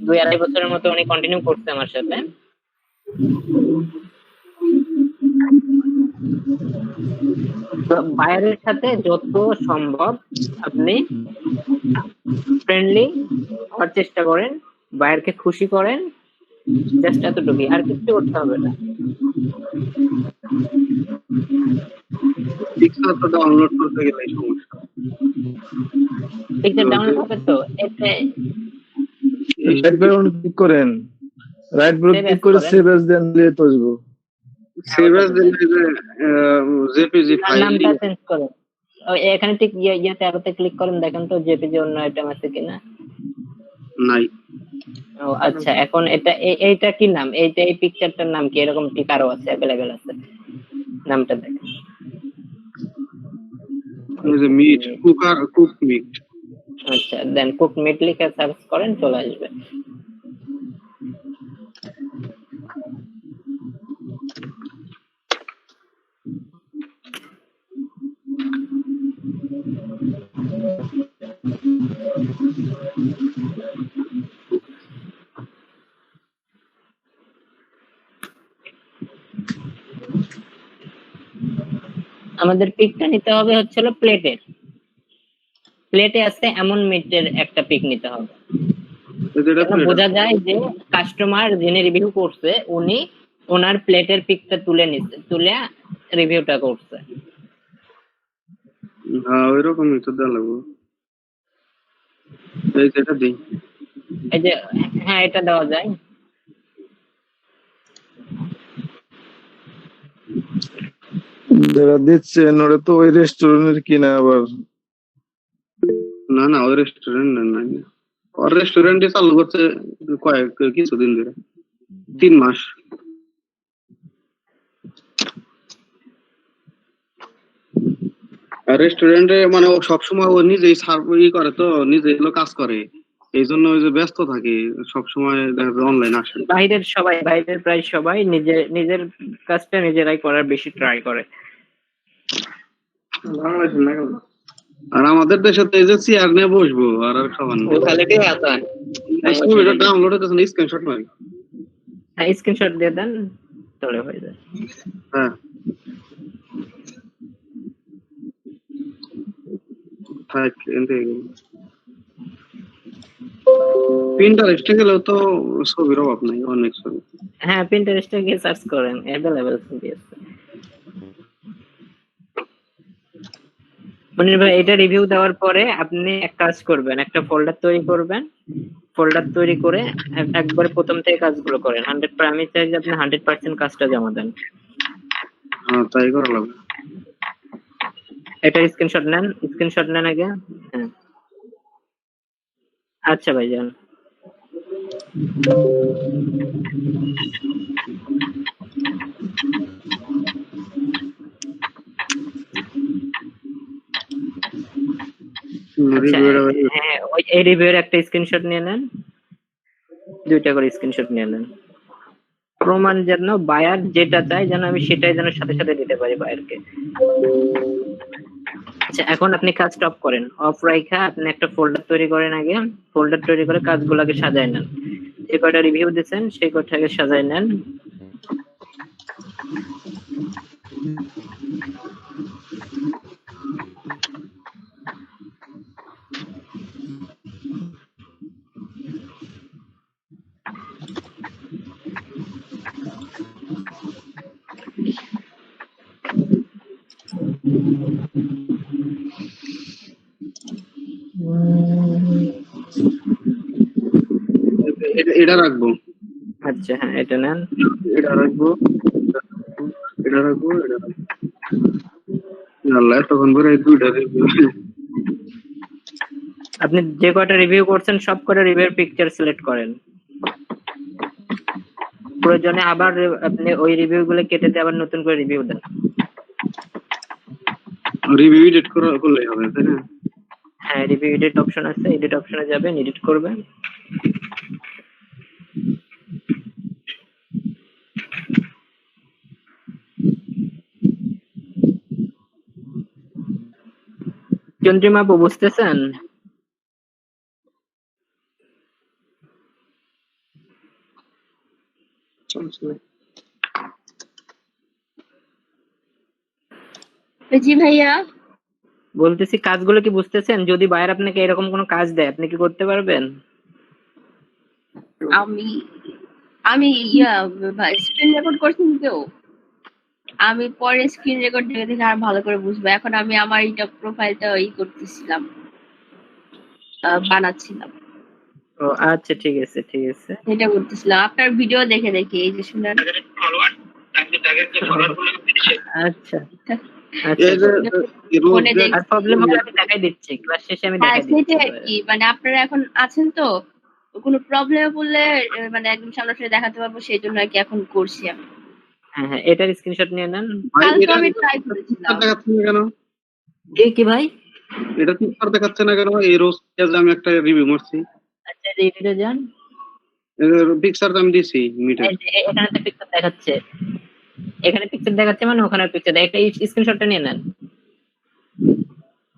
2-2.5 বছরের মতো উনি কন্টিনিউ করছে আমার সাথে। তো বায়ারের সাথে যত সম্ভব আপনি ফ্রেন্ডলি হওয়ার চেষ্টা করেন, বায়ারকে খুশি করেন, জাস্ট এতটুকুই, আর কিছু করতে হবে না। পিকচার তো ডাউনলোড করতে গেলে সমস্যা। পিকচার ডাউনলোড হবে তো এতে রাইট বাটন ক্লিক করেন, right button Save click as করে করেন। সেভ অ্যাজ দেন দিয়ে তসবো। সেভ অ্যাজ দিলে যে জেপিজি ফাইল নামটা চেঞ্জ করেন। এখানে ঠিক ইয়াতে আরোতে ক্লিক করেন, দেখেন তো জেপিজি অন্য আইটেম আছে কিনা। নাই। ও আচ্ছা, এখন এইটা কি নাম? এই পিকচারটার নাম কি? এরকম ঠিক আরো আছে, अवेलेबल আছে, নামটা দেখেন। ওই যে মিট কুক মিট। আচ্ছা, দেন কুক মিট লিখে সার্চ করেন, চলে আসবে। আমাদের পিকটা নিতে হবে হচ্ছিল প্লেটে আছে এমন মিটের একটা পিক নিতে হবে, যেটা যেন বোঝা যায় যে কাস্টমার যিনি রিভিউ করছে উনি ওনার প্লেটের পিকটা তুলে রিভিউটা করছে। হ্যাঁ ওইরকমই তো দেওয়া লাগবে। এই যেটা দিই, এই যে হ্যাঁ, এটা দেওয়া যায়। যারা দিচ্ছেন ওরা তো ওই রেস্টুরেন্টের কিনা আবার। না ওই রেস্টুরেন্ট নাই, ওর রেস্টুরেন্টে চালু করছে কিছুদিন ধরে, 3 মাস। আর রেস্টুরেন্টে মানে ও সবসময় ও নিজেই সার্ভ করে, তো নিজে এগুলো কাজ করে, এই জন্য ওই যে ব্যস্ত থাকে সবসময়, অনলাইন আসে। বাইরের প্রায় সবাই নিজের কাজটা নিজেরাই করার বেশি ট্রাই করে। আর আমাদের দেশে তো এই যে চেয়ার নিয়ে বসবো আর খাবার না, লোকালিটি আছে। ছবিটা ডাউনলোড হতেছে না, স্ক্রিনশট মারি। হ্যাঁ, স্ক্রিনশট দিয়ে দেন, চলে হয়ে যায়। হ্যাঁ থাক, পিন্টারেস্টে গেলেও তো ছবির অভাব নাই, অনেক ছবি। হ্যাঁ, পিন্টারেস্টে গিয়ে সার্চ করেন, अवेलेबल ছবি আছে। মনির ভাই, এটা রিভিউ দেওয়ার পরে আপনি এক কাজ করবেন, একটা ফোল্ডার তৈরি করবেন। ফোল্ডার তৈরি করে একবার প্রথম থেকে কাজগুলো করেন। আমি চাই যে আপনি 100% কাজটা জমা দেন। হ্যাঁ তাই করা লাগবে। এটা স্ক্রিনশট নেন আগে। হ্যাঁ আচ্ছা ভাইজান। আচ্ছা, হ্যাঁ ওই এই রিভিউয়ের একটা স্ক্রিনশট নিয়ে নেন, 2টা করে স্ক্রিনশট নিয়ে নেন। প্রমাণ যেন বায়ার যেটা চায় যেন আমি সেটাই যেন সাথে সাথে দিতে পারি বায়ারকে। আচ্ছা, এখন আপনি কাজ স্টপ করেন, অফ রাইখা আপনি একটা ফোল্ডার তৈরি করেন। আগে ফোল্ডার তৈরি করে কাজগুলোকে সাজায় নেন। যে কয়টা রিভিউ দিয়েছেন সেই কয়টাকে সাজায় নেন। এটা রাখবো। আচ্ছা হ্যাঁ, এটা নেন। এটা রাখবো। আল্লাহ, তখন পরে 2টা রিভিউ। আপনি যে কয়টা রিভিউ করছেন সব কয়টা রিভিউর পিকচার সিলেক্ট করেন। প্রয়োজনে আবার আপনি ওই রিভিউ গুলো কেটে দিয়ে আবার নতুন করে রিভিউ দেন। রিভিউ এডিট করলেই হবে তাই না? হ্যাঁ, রিভিউ এডিট অপশন আছে, এডিট অপশনে যাবেন, এডিট করবেন। চন্দ্রিমা আপু বুঝতেছেন? জি ভাইয়া। বলতেছি কাজগুলো কি বুঝতেছেন? যদি বায়ার আপনাকে এরকম কোনো কাজ দেয় আপনি কি করতে পারবেন? আমি আমি স্ক্রিন রেকর্ড করছেন কেউ? আমি পরে স্ক্রিন রেকর্ড দেখে দেখে আর ভালো করে বুঝবো। এখন আমি আমার এইটা প্রোফাইলটা করতেছিলাম, বানাচ্ছিলাম, ও আচ্ছা, ঠিক আছে ঠিক আছে। এটা করতেছিলাম আপনার ভিডিও দেখে দেখে। এই যে শুনেন। আচ্ছা আচ্ছা, এই যে রোজ ফোনে দেখ আর প্রবলেম হলে আমি দেখাই দিচ্ছি, ক্লাস শেষে আমি হ্যাঁ দেখাই দিচ্ছি। সেটাই আর কি, মানে আপনারা এখন আছেন তো, কোনো প্রবলেমে পড়লে মানে একদম সামনাসামনি দেখাতে পারবো, সেই জন্য আর কি এখন করছি আমি। হ্যাঁ হ্যাঁ, এটার স্ক্রিনশট নিয়ে নেন। ভাই কালকে এটা আমি ট্রাই করেছিলাম। দেখাচ্ছে না কেন? কি ভাই? এটা পিকচার দেখাচ্ছে না কেন? এই রোজ পেজে আমি একটা রিভিউ মারছি, আচ্ছা, এডিটে যান। পিকচার আমি দিছি মিটার। এই যে এখানে তো পিকচার দেখাচ্ছে, এখানে পিকচার দেখাচ্ছে মানে ওখানে পিকচার, একটা স্ক্রিনশটটা নিয়ে নেন।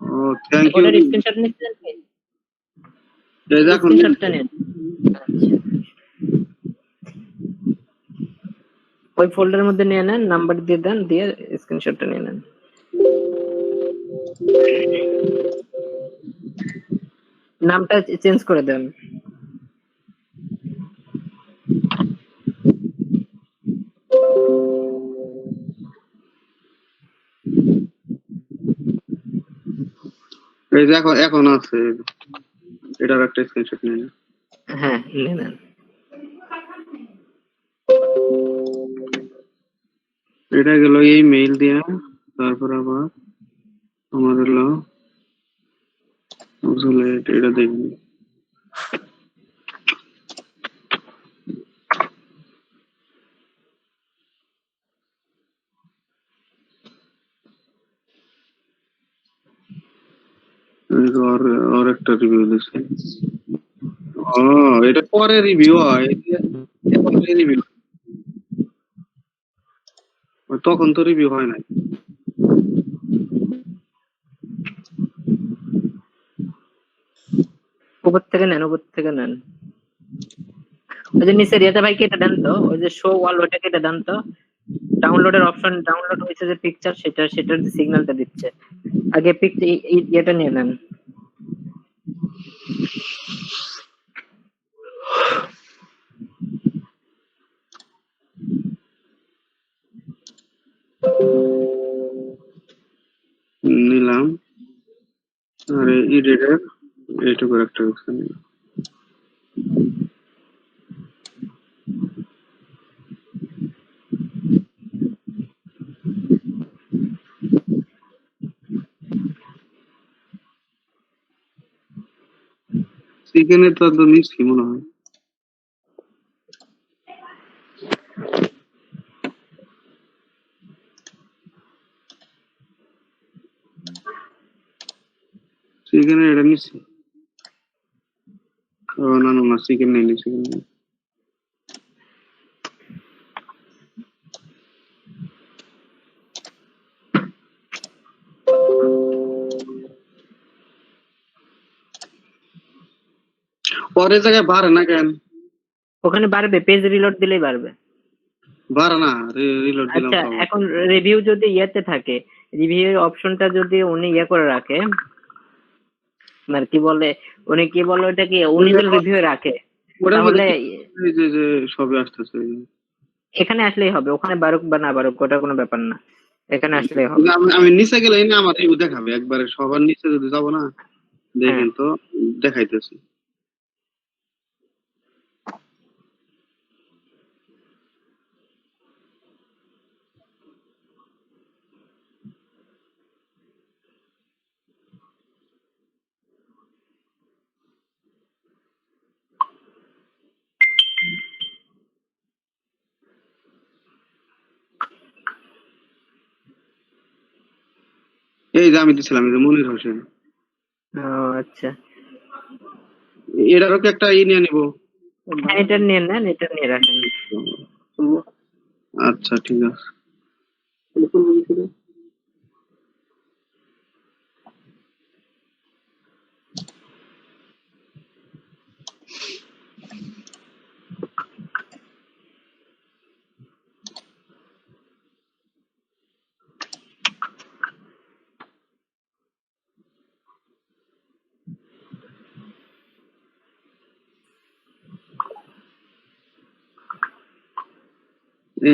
ও থ্যাংক ইউ। ওটার স্ক্রিনশট নিচ্ছেন কি? এই যে এখন স্ক্রিনশটটা নেন। আচ্ছা, ওই ফোল্ডারের মধ্যে নিয়ে নেন, নাম্বার দিয়ে দেন, দিয়ে স্ক্রিনশটটা নিয়ে নেন। নামটা চেঞ্জ করে দেন। এই যে এখন আছে, এটার একটা স্ক্রিনশট নিয়ে নিন। হ্যাঁ, নিয়ে নেন। এটা গেল এই মেইল দিয়া, তারপর আবার আমার হলো আসলে এটা দেখবি। আর একটা রিভিউ দিছে। ও এটা পরে রিভিউ হয়, রিভিউ তখন তো রিভিউ হয় নাই। উপর থেকে নেন, উপর থেকে নেন। ওই যে নিচে রিয়াতে ভাই কেটে দেন তো, ওই যে শো ওয়াল ওটা কেটে দেন তো। ডাউনলোডের অপশন, ডাউনলোড হয়েছে যে পিকচার, সেটার যে সিগন্যালটা দিচ্ছে, আগে পিকচার এটা নিয়ে নেন। নিলাম, আর এডিটর এইটুকু একটা অপশন নিলাম। চিকেনের তো নিচ্ছি মনে হয়। চিকেনের এটা নিচ্ছি। ও না না না, চিকেন নেই, চিকেন নেই। পরের জায়গায় বাড়ে না কেন? ওখানে বাড়বে, পেজ রিলোড দিলেই বাড়বে। বাড়ে না, রিলোড দিলাম আচ্ছা, তাও। এখন রিভিউ যদি ইয়েতে থাকে, রিভিউ অপশনটা যদি উনি ইয়ে করে রাখে, মানে কি বলে, উনি কি বলে ওটাকে, উনি যদি রিভিউ রাখে ওটার মধ্যে তাহলে এই যে সবে আসতেছে। এখানে আসলেই হবে, ওখানে বারুক বা না বারুক ওটা কোনো ব্যাপার না, এখানে আসলেই হবে। আমি নিচে গেলে না আমার রিভিউ দেখাবে, একবারে সবার নিচে যদি যাবো না, হ্যাঁ, দেখেন তো দেখাইতেছি। এই যে আমি দিছিলাম, এই যে মনির হোসেন। ও আচ্ছা, এটারও কি একটা নিয়ে নিবো? হ্যাঁ এটা নিয়ে নেন, এটা নিয়ে রাখেন। আচ্ছা ঠিক আছে।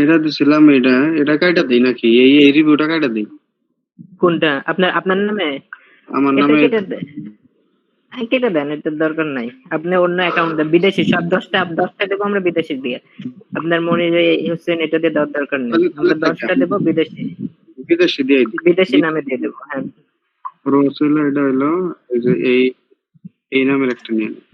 এটা দিছিলাম, এটা কাইটা দিই নাকি? এই রিভিউটা কাইটা দিই কোনটা আপনার আপনার নামে? আমার এটা নামে? কেটে দেন, এটার দরকার নাই। আপনি অন্য অ্যাকাউন্ট দেন, বিদেশি সব 10টা দেবো আমরা বিদেশি দিয়ে। আপনার মনির হোসেন এটা দিয়ে দেওয়ার দরকার নেই, আমরা 10টা দেবো বিদেশি, বিদেশি দিয়ে দিই। বিদেশি নামে দিয়ে দেবো। হ্যাঁ রোজ হলো, এটা হলো এই যে এই নামের একটা নিয়ে নিই।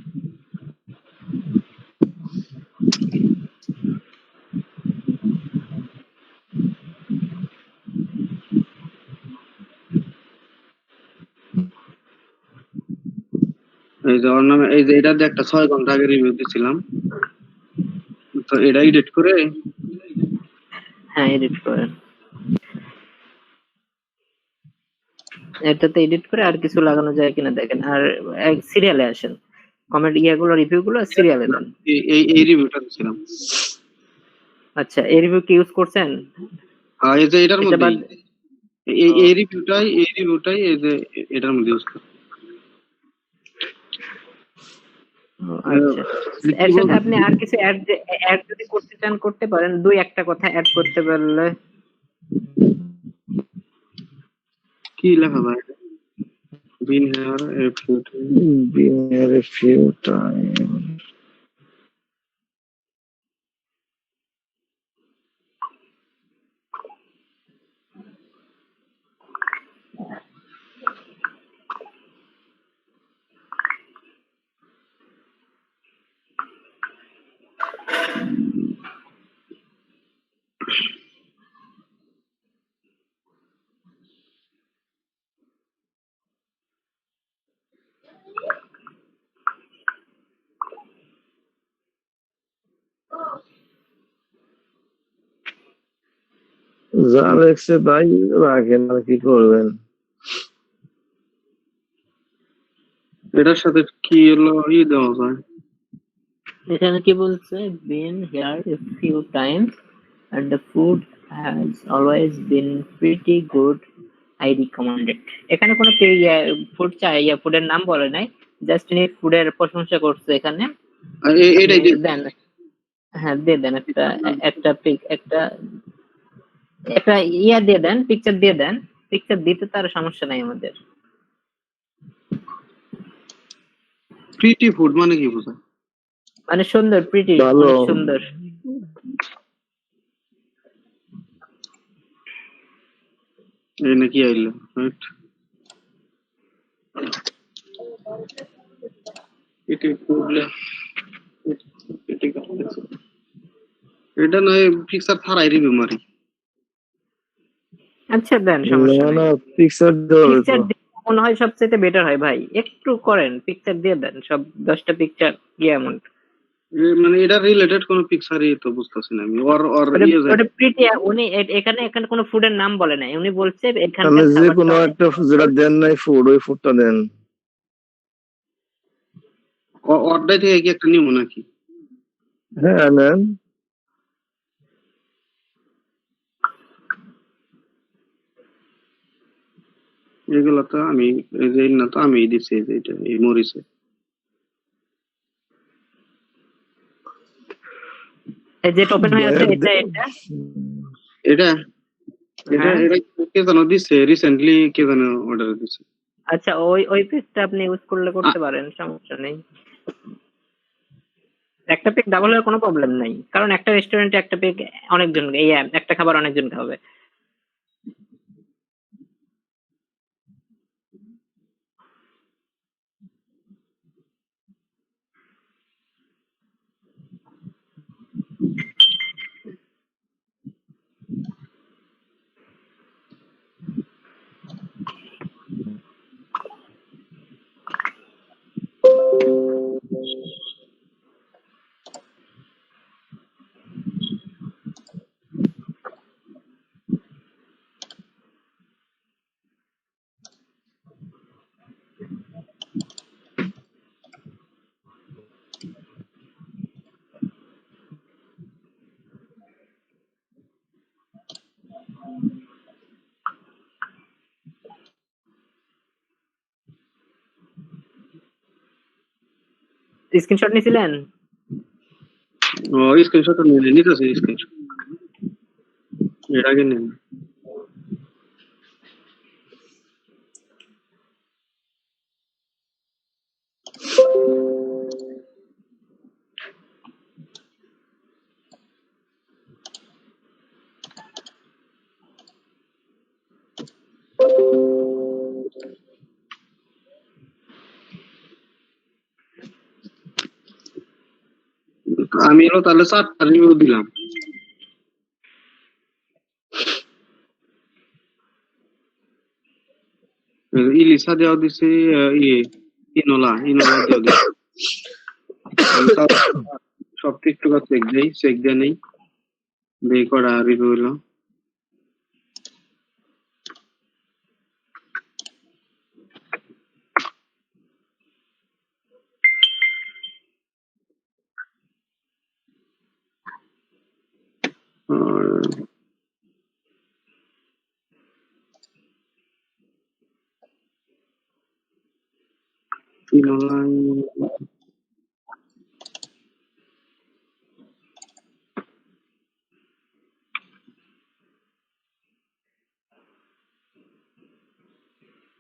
এই যে ওর নামে, এই যে এটা দিয়ে একটা 6 ঘন্টা আগে রিভিউ দিছিলাম, তো এটা এডিট করে হ্যাঁ এডিট করেন, এটাতে এডিট করে আর কিছু লাগানো যায় কিনা দেখেন। আর সিরিয়ালে আসেন, কমেন্ট ইয়াগুলো রিভিউ গুলো সিরিয়ালে দেন। এই রিভিউটা দিছিলাম। আচ্ছা এই রিভিউ কি ইউজ করছেন? হ্যাঁ এই যে এটার এটা মধ্যে বাদ। এই রিভিউটাই এই যে এটার মধ্যে ইউজ করি। আচ্ছা এর সাথে আপনি আর কিছু অ্যাড যদি করতে চান করতে পারেন, দুই একটা কথা অ্যাড করতে পারলে। কি লেখা ভাই? Been here a few Been here a few times. যা লেখছে তাই রাখেন, আর কি করবেন? এটার সাথে কি হলো দেওয়া যায়? এখানে কি বলছে, বিন here a few Times and the food has always been pretty good, I recommend it. এখানে কোনো ফুড চাই, ফুডের নাম বলে নাই, জাস্ট উনি ফুডের প্রশংসা করছে এখানে। আর আপনি এটাই দেন, হ্যাঁ দিয়ে দেন একটা একটা পিক একটা একটা ইয়া দিয়ে দেন, পিকচার দিয়ে দেন। পিকচার দিতে তার সমস্যা নাই আমাদের। প্রিটি ফুড মানে কি বোঝায়? মানে সুন্দর, প্রিটি, ভালো। অনেক সুন্দর। এই নাকি আইলো রাইট? প্রিটি ফুড এটা নয়, পিকচার ছাড়াই রিভিউ মারি। আচ্ছা দেন, সমস্যা না নাই। না, পিকচার দেওয়া হবে তো। পিকচার মনে হয় সবচেয়ে বেটার হয় ভাই, একটু করেন, পিকচার দিয়ে দেন সব 10টা পিকচার কি এমন। মানে এটা রিলেটেড কোন পিকচারই তো বুঝতেছি না আমি। ওর ওটা প্রিটি, উনি এখানে এখানে কোনো ফুডের নাম বলে নাই, উনি বলছে তাহলে এখানকার যে কোনো খাবারটা একটা যেটা দেন নাই ফুড, ওই ফুডটা দেন। অর্ডার থেকে কি একটা নিব নাকি? হ্যাঁ নেন। এগুলো তো আমি, এই যে না তো আমি দিছি, এই যে এটা এই মরিচে। এই যে ওপেন হয়ে আছে, এটা এটা এটা হ্যাঁ। এটা কে জানো দিছে রিসেন্টলি, কে জানো অর্ডার দিছে। আচ্ছা ওই পেজটা আপনি ইউজ করলে করতে পারেন, সমস্যা নেই। একটা পেক ডাবল হওয়ার কোনো প্রবলেম নাই, কারণ একটা রেস্টুরেন্টে একটা পেক অনেকজন, এই একটা খাবার অনেকজন খাবে। স্ক্রিনশট নিছিলেন? ও স্ক্রিনশট নিতেছি স্ক্রিনশট এর আগে নেন আমি হলো তাহলে 4টা রিভিউ দিলাম ইলিশা দেওয়া দিছি ইনোলা দেওয়া দিছি আমি সব টিকটক চেক দিয়ে নেই দেখি করা রিভিউ হলো ইনোলা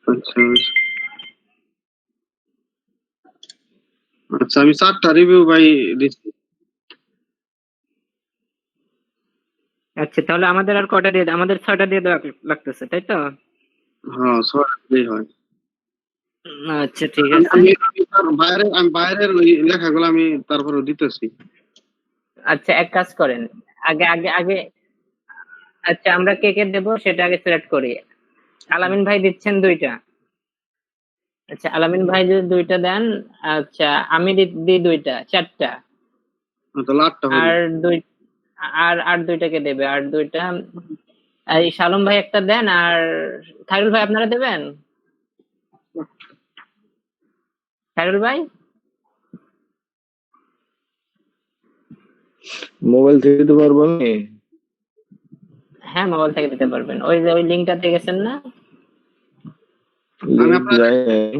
আচ্ছা আচ্ছা আমি 4টা রিভিউ ভাই দিচ্ছি আচ্ছা তাহলে আমাদের আর কয়টা দিয়ে আমাদের 6টা দিয়ে দেওয়া লাগতেছে তাই তো? হ্যাঁ 6টাই হয় আচ্ছা ঠিক আছে। আমি বাইরের ওই লেখাগুলো আমি তারপরে দিতেছি আচ্ছা এক কাজ করেন, আগে আগে আগে আচ্ছা আমরা কে কে দেবো সেটা আগে সিলেক্ট করি। আলামিন ভাই দিচ্ছেন 2টা। আচ্ছা আলামিন ভাই যদি 2টা দেন, আচ্ছা আমি দিই 2টা, 4টা। তাহলে 8টা হবে আর দুই আর 2টাকে দেবে, আর 2টা এই শালম ভাই একটা দেন, আর খায়রুল ভাই আপনারা দেবেন? খায়রুল ভাই মোবাইল থেকে দিতে পারবো আমি? হ্যাঁ মোবাইল থেকে দিতে পারবেন, ওই যে ওই লিঙ্কটাতে গেছেন না? লিংক যাই নাই।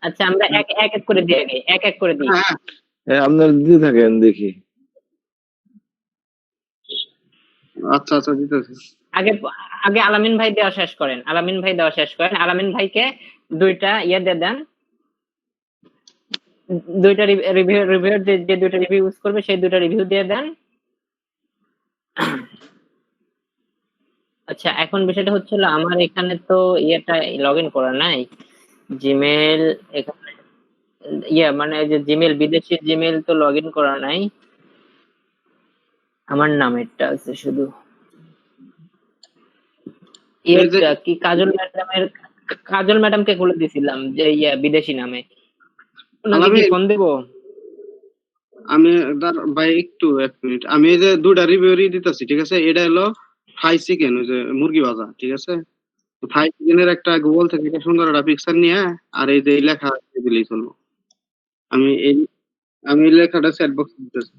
আচ্ছা আমরা এক এক করে দিই, আগে এক করে দিই। হ্যাঁ আপনারা দিতে থাকেন দেখি। আচ্ছা আচ্ছা দিতেছি আগে আগে আলামিন ভাই দেওয়া শেষ করেন, আলামিন ভাই দেওয়া শেষ করেন। আলামিন ভাইকে 2টা ইয়ে দিয়ে দেন, 2টা রিভিউ যে 2টা রিভিউ ইউজ করবে সেই 2টা রিভিউ দিয়ে দেন। আচ্ছা এখন বিষয়টা হচ্ছিল আমার এখানে তো ইয়েটা লগ ইন করা নাই, জিমেল এখানে মানে যে জিমেল, বিদেশি জিমেল তো লগ ইন করা নাই, আমার নামেরটা আছে শুধু। ইয়েটা কি কাজল ম্যাডামকে খুলে দিছিলাম যে বিদেশি নামে, ওনাকে কি ফোন দেবো? আমি ভাই একটু 1 মিনিট, আমি এই যে 2টা রিভিউ দিতেছি ঠিক আছে। এটা হলো ফ্রাই চিকেন, ওই যে মুরগি ভাজা ঠিক আছে। ফ্রাই চিকেনের একটা গুগল থেকে একটা সুন্দর একটা পিকচার নিয়ে আর এই যে লেখা দিলেই চলবো। আমি এই লেখাটা চ্যাট বক্সে দিতেছি,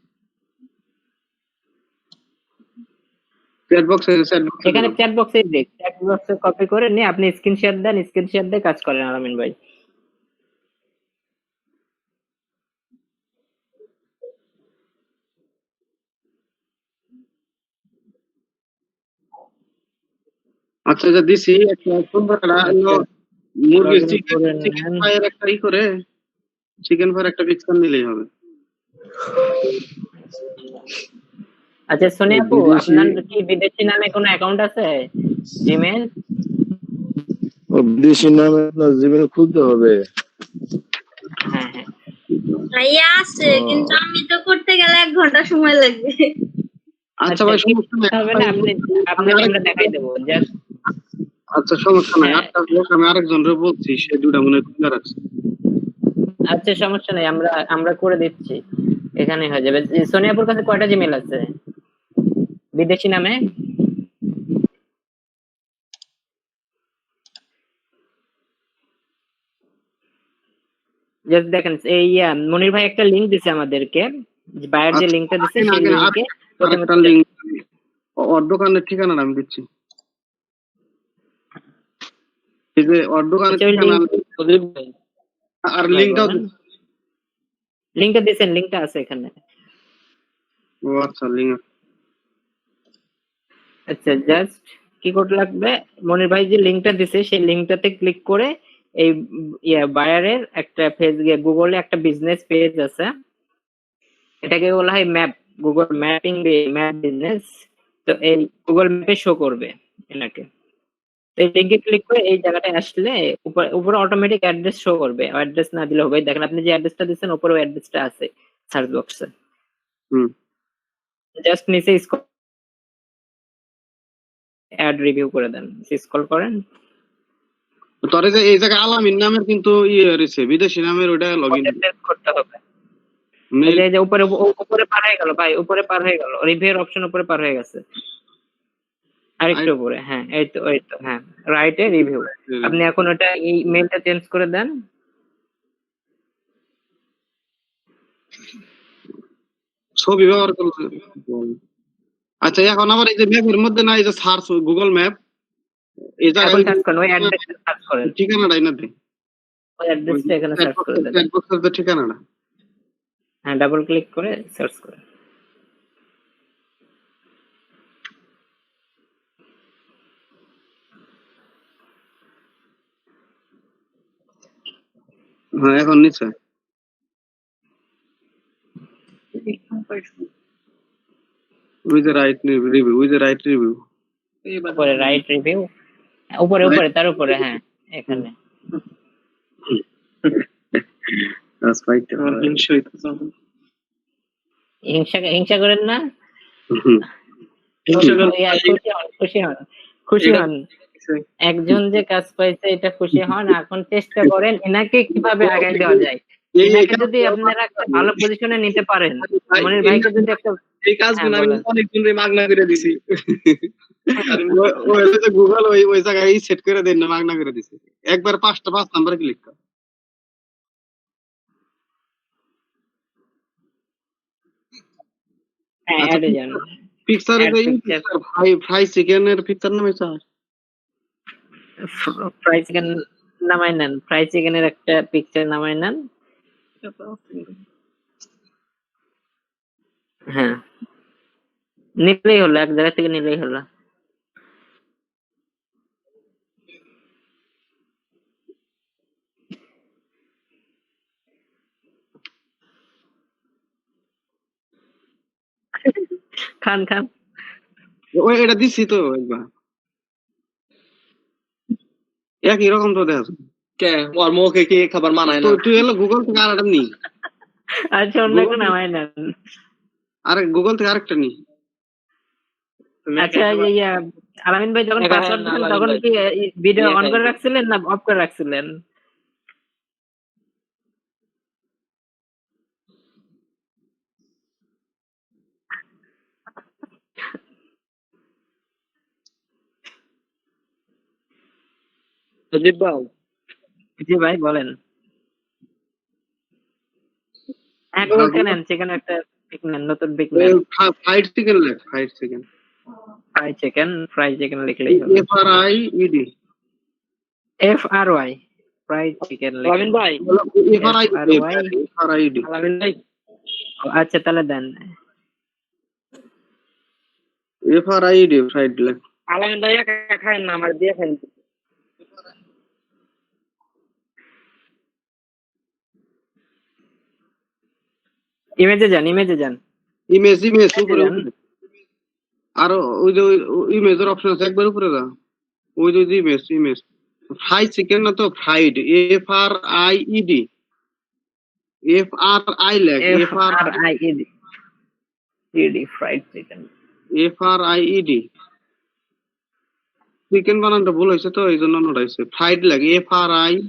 এখানে চ্যাট বক্সে দেখ, চ্যাট বক্সে কপি করে নিয়ে আপনি স্ক্রিনশট দেন, স্ক্রিনশট দিয়ে কাজ করেন আলামিন ভাই। আচ্ছা যা দিছি একটা সুন্দর একটা মুরগি চিকেন ফ্রাইয়ের একটা করে চিকেন ফ্রাইয়ের একটা পিকচার নিলেই হবে। আচ্ছা সোনিয়া আপু, আপনার কি বিদেশি নামে কোনো অ্যাকাউন্ট আছে জিমেল? বিদেশি নামে আপনার জিমেল খুলতে হবে? হ্যাঁ হ্যাঁ ভাইয়া আছে, কিন্তু আমি তো করতে গেলে 1 ঘন্টা সময় লাগবে। আচ্ছা ভাই সমস্যা নাই, হবে না, আপনাকে আমরা দেখাই দেবো জাস্ট। আচ্ছা সমস্যা নাই, আমি আরেকজনরে বলছি, সে 2টা মনে খুলে রাখছে। আচ্ছা সমস্যা নাই, আমরা করে দিচ্ছি, এখানে হয়ে যাবে। সোনিয়াপুর কাছে কয়টা জিমেল আছে বিদেশি নামে? জাস্ট দেখেন এই মনির ভাই একটা লিংক দিছে আমাদেরকে, বায়ার যে লিংকটা দিছে সেই লিংকে একটা লিংক ওর দোকানের ঠিকানা আমি দিচ্ছি, এই যে ওর দোকানের ঠিকানা আর লিংকটাও লিংকটা দিছেন, লিংকটা আছে এখানে। ও আচ্ছা, লিঙ্ক। আচ্ছা, জাস্ট কি করতে লাগবে, মনির ভাই যে লিংকটা দিছে সেই লিংকটাতে ক্লিক করে এই বায়ারের একটা পেজ, গুগলে একটা বিজনেস পেজ আছে, এটাকে বলা হয় map, Google mapping, map business. তো এই গুগল ম্যাপে শো করবে এনাকে। তো এই লিংকে ক্লিক করে এই জায়গাটায় আসলে উপরে অটোমেটিক অ্যাড্রেস শো করবে, অ্যাড্রেস না দিলে হবে। দেখেন আপনি যে অ্যাড্রেসটা দিচ্ছেন উপরে ওই অ্যাড্রেসটা আছে সার্চ বক্সে। হুম। জাস্ট নিচে অ্যাড রিভিউ করে দেন, স্ক্রল করেন। তোর যে এই জায়গায় আলামিন নামের কিন্তু ইয়ে রয়েছে, বিদেশি নামের, ওটা লগইন ওটা চেঞ্জ করতে হবে। এই যে উপরে উপরে পার হয়ে গেল ভাই, উপরে পার হয়ে গেল, রিভিউর অপশন উপরে পার হয়ে গেছে, আরেকটু উপরে। হ্যাঁ, এই তো হ্যাঁ, রাইটে রিভিউ। আপনি এখন ওটা এই মেলটা চেঞ্জ করে দেন। ছবি ব্যবহার করতে। আচ্ছা, এখন আবার এই যে ম্যাপের মধ্যে না, এই যে সার্চ গুগল ম্যাপ, এই এখন জায়গায় সার্চ করেন, ওই অ্যাড্রেসটা সার্চ করেন, ঠিকানাটা না দে, ওই অ্যাড্রেসটা এখানে সার্চ করে দেন। ঠিকানাটা। হ্যাঁ, ডাবল ক্লিক করে সার্চ করেন। হ্যাঁ, এখন নিচে ওই যে রাইট রিভিউ, ওই যে রাইট রিভিউ, উপরে রাইট রিভিউ, উপরে উপরে তার উপরে, হ্যাঁ এখানে। হিংসা করেন না, খুশি হন, খুশি হন। একজন যে কাজ পাইছে এটা খুশি হন। এখন চেষ্টা করেন এনাকে কিভাবে আগায় দেওয়া যায়। এনাকে যদি আপনারা একটা ভালো পজিশনে নিতে পারেন, মনির ভাইকে যদি একটা, এই কাজগুলো আমি অনেকদিন ধরে মাগনা করে দিছি। গুগল ওই জায়গায় সেট করে দেন না, মাগনা করে দিছে একবার 5 নাম্বার ক্লিক কর। হ্যাঁ, অ্যাডে যান। পিকচারে Add যাই, picture. ফ্রাই চিকেনের পিকচার নামে স্যার, ফ্রাই চিকেন নামাই নেন, ফ্রাই চিকেনের একটা পিকচার নামাই নেন। হ্যাঁ, নিলেই হলো, এক জায়গা থেকে নিলেই হলো। খান খান। ওই এটা দিছি তো একবার, একই রকম তো দেখা যায়। কে ওর মুখে কি খাবার মানায় না? তুই হলো গুগল থেকে আরেকটা নি, আচ্ছা, অন্য একটা নামাই নেন। গুগল থেকে আরেকটা নি। আচ্ছা, আলামিন ভাই যখন পাসওয়ার্ড দিলেন তখন কি ভিডিও অন করে রাখছিলেন না অফ করে রাখছিলেন? সজীব ভাই, জি ভাই বলেন। হ্যাঁ, গুগল থেকে নেন, সেখানে একটা পিক নেন, নতুন পিক নেন। ফ্রাইড চিকেন লেখ, ফ্রাইড চিকেন, ফ্রাই চিকেন লিখলেই হলো। FRIED, FRY, ফ্রাইড চিকেন লিখেন। আলামিন ভাই, FRID। আলামিন ভাই, আচ্ছা তাহলে দেন। FRID ফ্রাইড লেখ। আলামিন ভাই একা খায় না, আমার দিয়ে খান। ইমেজে যান, ইমেজ উপরে যান। আর ওই যে ইমেজের অপশন আছে, একবার উপরে যা, ওই যে ইমেজ ফ্রাই চিকেন না তো, ফ্রাইড, FRIED, FRI লেখ, FRIED, fried chicken. FRIED। Chicken বানানটা ভুল হয়েছে তো, এই জন্য নোট হয়েছে, ফ্রাইড লাগে FRIED।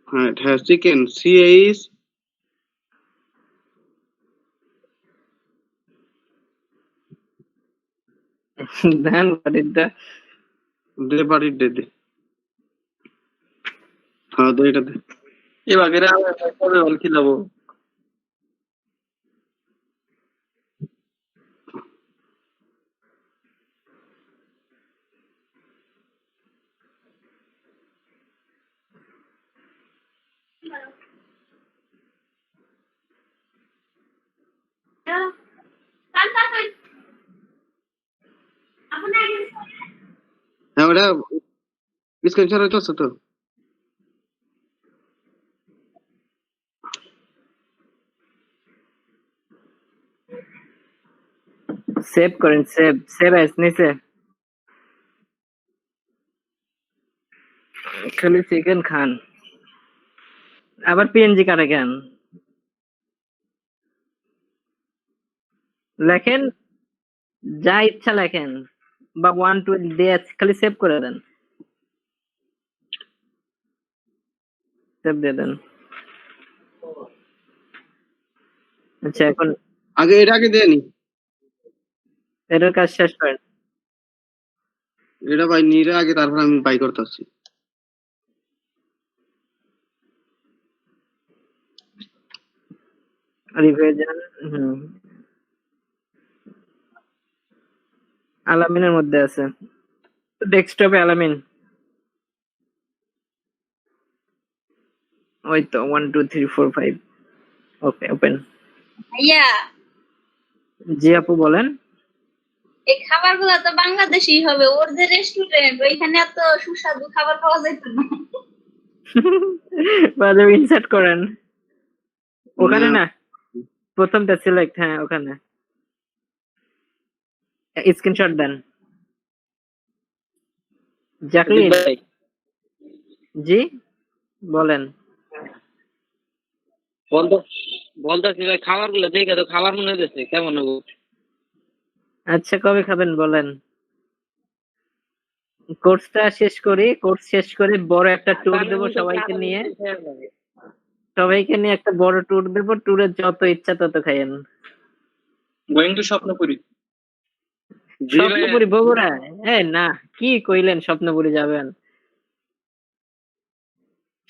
হ্যাঁ, চিকেন CH দেন বাড়িটা। দে বাড়ির দে। হ্যাঁ, দে এটা দে। এবার কবে বল কি যাবো? ওটা স্ক্রিনশট হইতেছে তো সেভ করেন, সেভ অ্যাজ নিচে খালি চিকেন খান, আবার পিএনজি কাটে কেন? লেখেন যা ইচ্ছা লেখেন, বা 1 2 দিয়ে খালি সেভ করে দেন, সেভ দিয়ে দেন। আচ্ছা এখন আগে এটা আগে দেয়নি এটার কাজ শেষ করেন। এটা ভাই নিরে আগে তারপর আমি বাই করতেছি রিভিশন আলামিনের মধ্যে আছে, ডেস্কটপে আলামিন, ওই তো 1 2 3 4 5। ওকে ওপেন। ভাইয়া জি আপু বলেন। এই খাবারগুলো তো বাংলাদেশি হবে, ওর যে রেস্টুরেন্ট ওইখানে এত সুস্বাদু খাবার পাওয়া যেত না। বাজে ইনসার্ট করেন ওখানে না, প্রথমটা সিলেক্ট, হ্যাঁ ওখানে স্ক্রিনশট দেন। জ্যাকলিন জি বলেন। বলতেছি ভাই খাবার গুলো দেখে তো খাবার মনে হচ্ছে কেমন হবো। আচ্ছা কবে খাবেন বলেন? কোর্সটা শেষ করি, কোর্স শেষ করে বড় একটা ট্যুর দেব সবাইকে নিয়ে, একটা বড় ট্যুর দেব, ট্যুরে যত ইচ্ছা তত খাইয়েন। গোয়িং টু স্বপ্নপুরী। স্বপ্নপুরী বগুড়া? না কি কইলেন স্বপ্নপুরী যাবেন?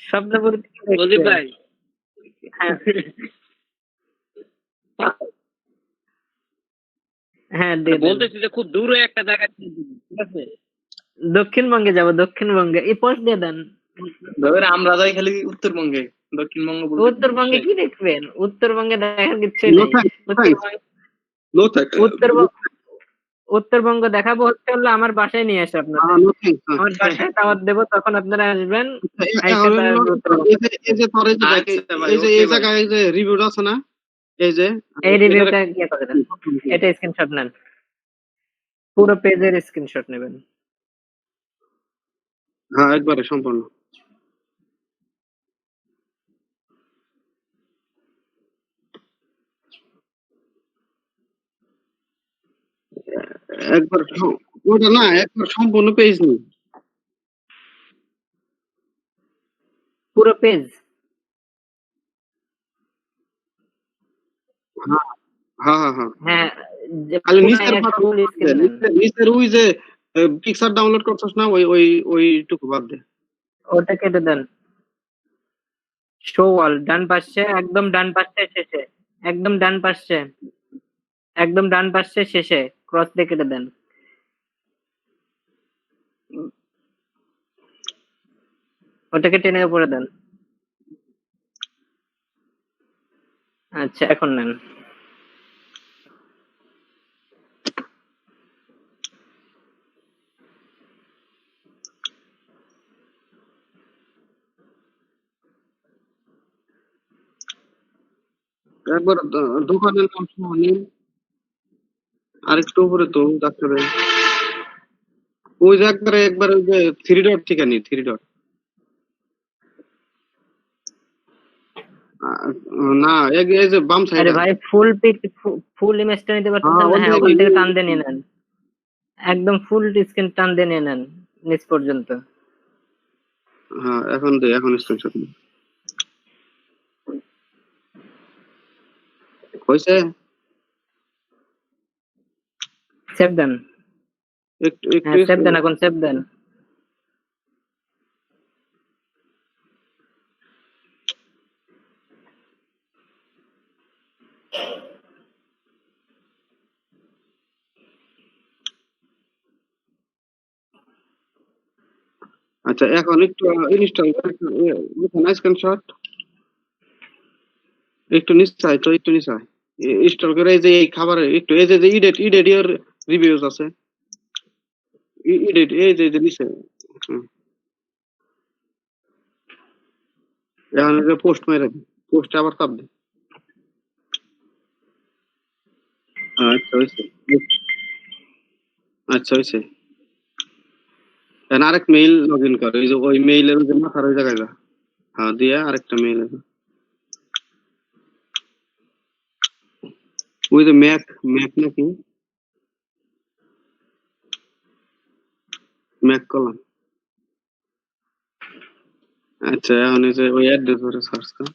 স্বপ্নপুরী প্রদীপ ভাই হ্যাঁ বলতেছি যে খুব দূরে একটা জায়গা, ঠিক আছে দক্ষিণবঙ্গে যাব, দক্ষিণবঙ্গে এই পোস্ট দিয়ে দেন। আমরা যাই খালি উত্তরবঙ্গে, দক্ষিণবঙ্গ উত্তরবঙ্গে কি দেখবেন? উত্তরবঙ্গে দেখার কিছুই নেই। উত্তরবঙ্গ দেখাবো হচ্ছে হলো আমার বাসায় নিয়ে আসে আপনাদের, আমার বাসায় দাওয়াত দেবো, তখন আপনারা আসবেন। এই জায়গায় যে রিভিউ আছে না, এই যে এই রিভিউটা ইয়ে করে দেন, এটা স্ক্রিনশট নেন, পুরো পেজের স্ক্রিনশট নেবেন। হ্যাঁ একবারে সম্পূর্ণ। একবার ওটা না, একবার সম্পূর্ণ পেজ নেই, পুরো পেজ। হ্যাঁ হ্যাঁ হ্যাঁ হ্যাঁ খালি নিচের ওই যে পিকচার ডাউনলোড করছস না, ওইটুকু বাদ দে, ওটা কেটে দেন। শো অল ডান পাশে, একদম ডান পাশে শেষে, একদম ডান পাশে, একদম ডান পাশে শেষে ক্রস দিয়ে কেটে দেন। ওটাকে টেনে উপরে দেন। আচ্ছা এখন নেন। একবার দোকানের নাম শুনি, আরেকটু উপরে তো ডাক্তারে ওই যে একবার ওই যে 3 ডট থেকে নি, 3 ডট না, এই যে বাম আরে সাইডে। ভাই ফুল ইমেজটা নিতে পারতেছেন না? হ্যাঁ ওখান থেকে টান দিয়ে নিয়ে নেন, একদম ফুল স্ক্রিন টান দিয়ে নিয়ে নেন নিচ পর্যন্ত। হ্যাঁ এখন স্ক্রিনশট নি হইছে, সেভ দেন। একটু হ্যাঁ সেভ দেন, এখন সেভ দেন। আচ্ছা এখন একটু ইনস্টল স্ক্রিনশট একটু নিশ্চয় তো, একটু নিশ্চয় ইনস্টল করে এই যে এই খাবারের একটু এই যে ইডেট ইডেট ইয়ার রিভিউজ আছে, এডিট এই যে নিচে এখন পোস্ট মেরে পোস্ট আবার চাপ দে আচ্ছা হয়েছে আচ্ছা হয়েছে এখন আরেক মেইল লগ ইন কর ওই যে ওই মেইলের যে মাথার ওই জায়গায় যা হ্যাঁ দিয়া আরেকটা মেইল আছে ওই যে ম্যাক নাকি ম্যাক কলাম আচ্ছা এখন এই যে ওই অ্যাড্রেস ধরে সার্চ কর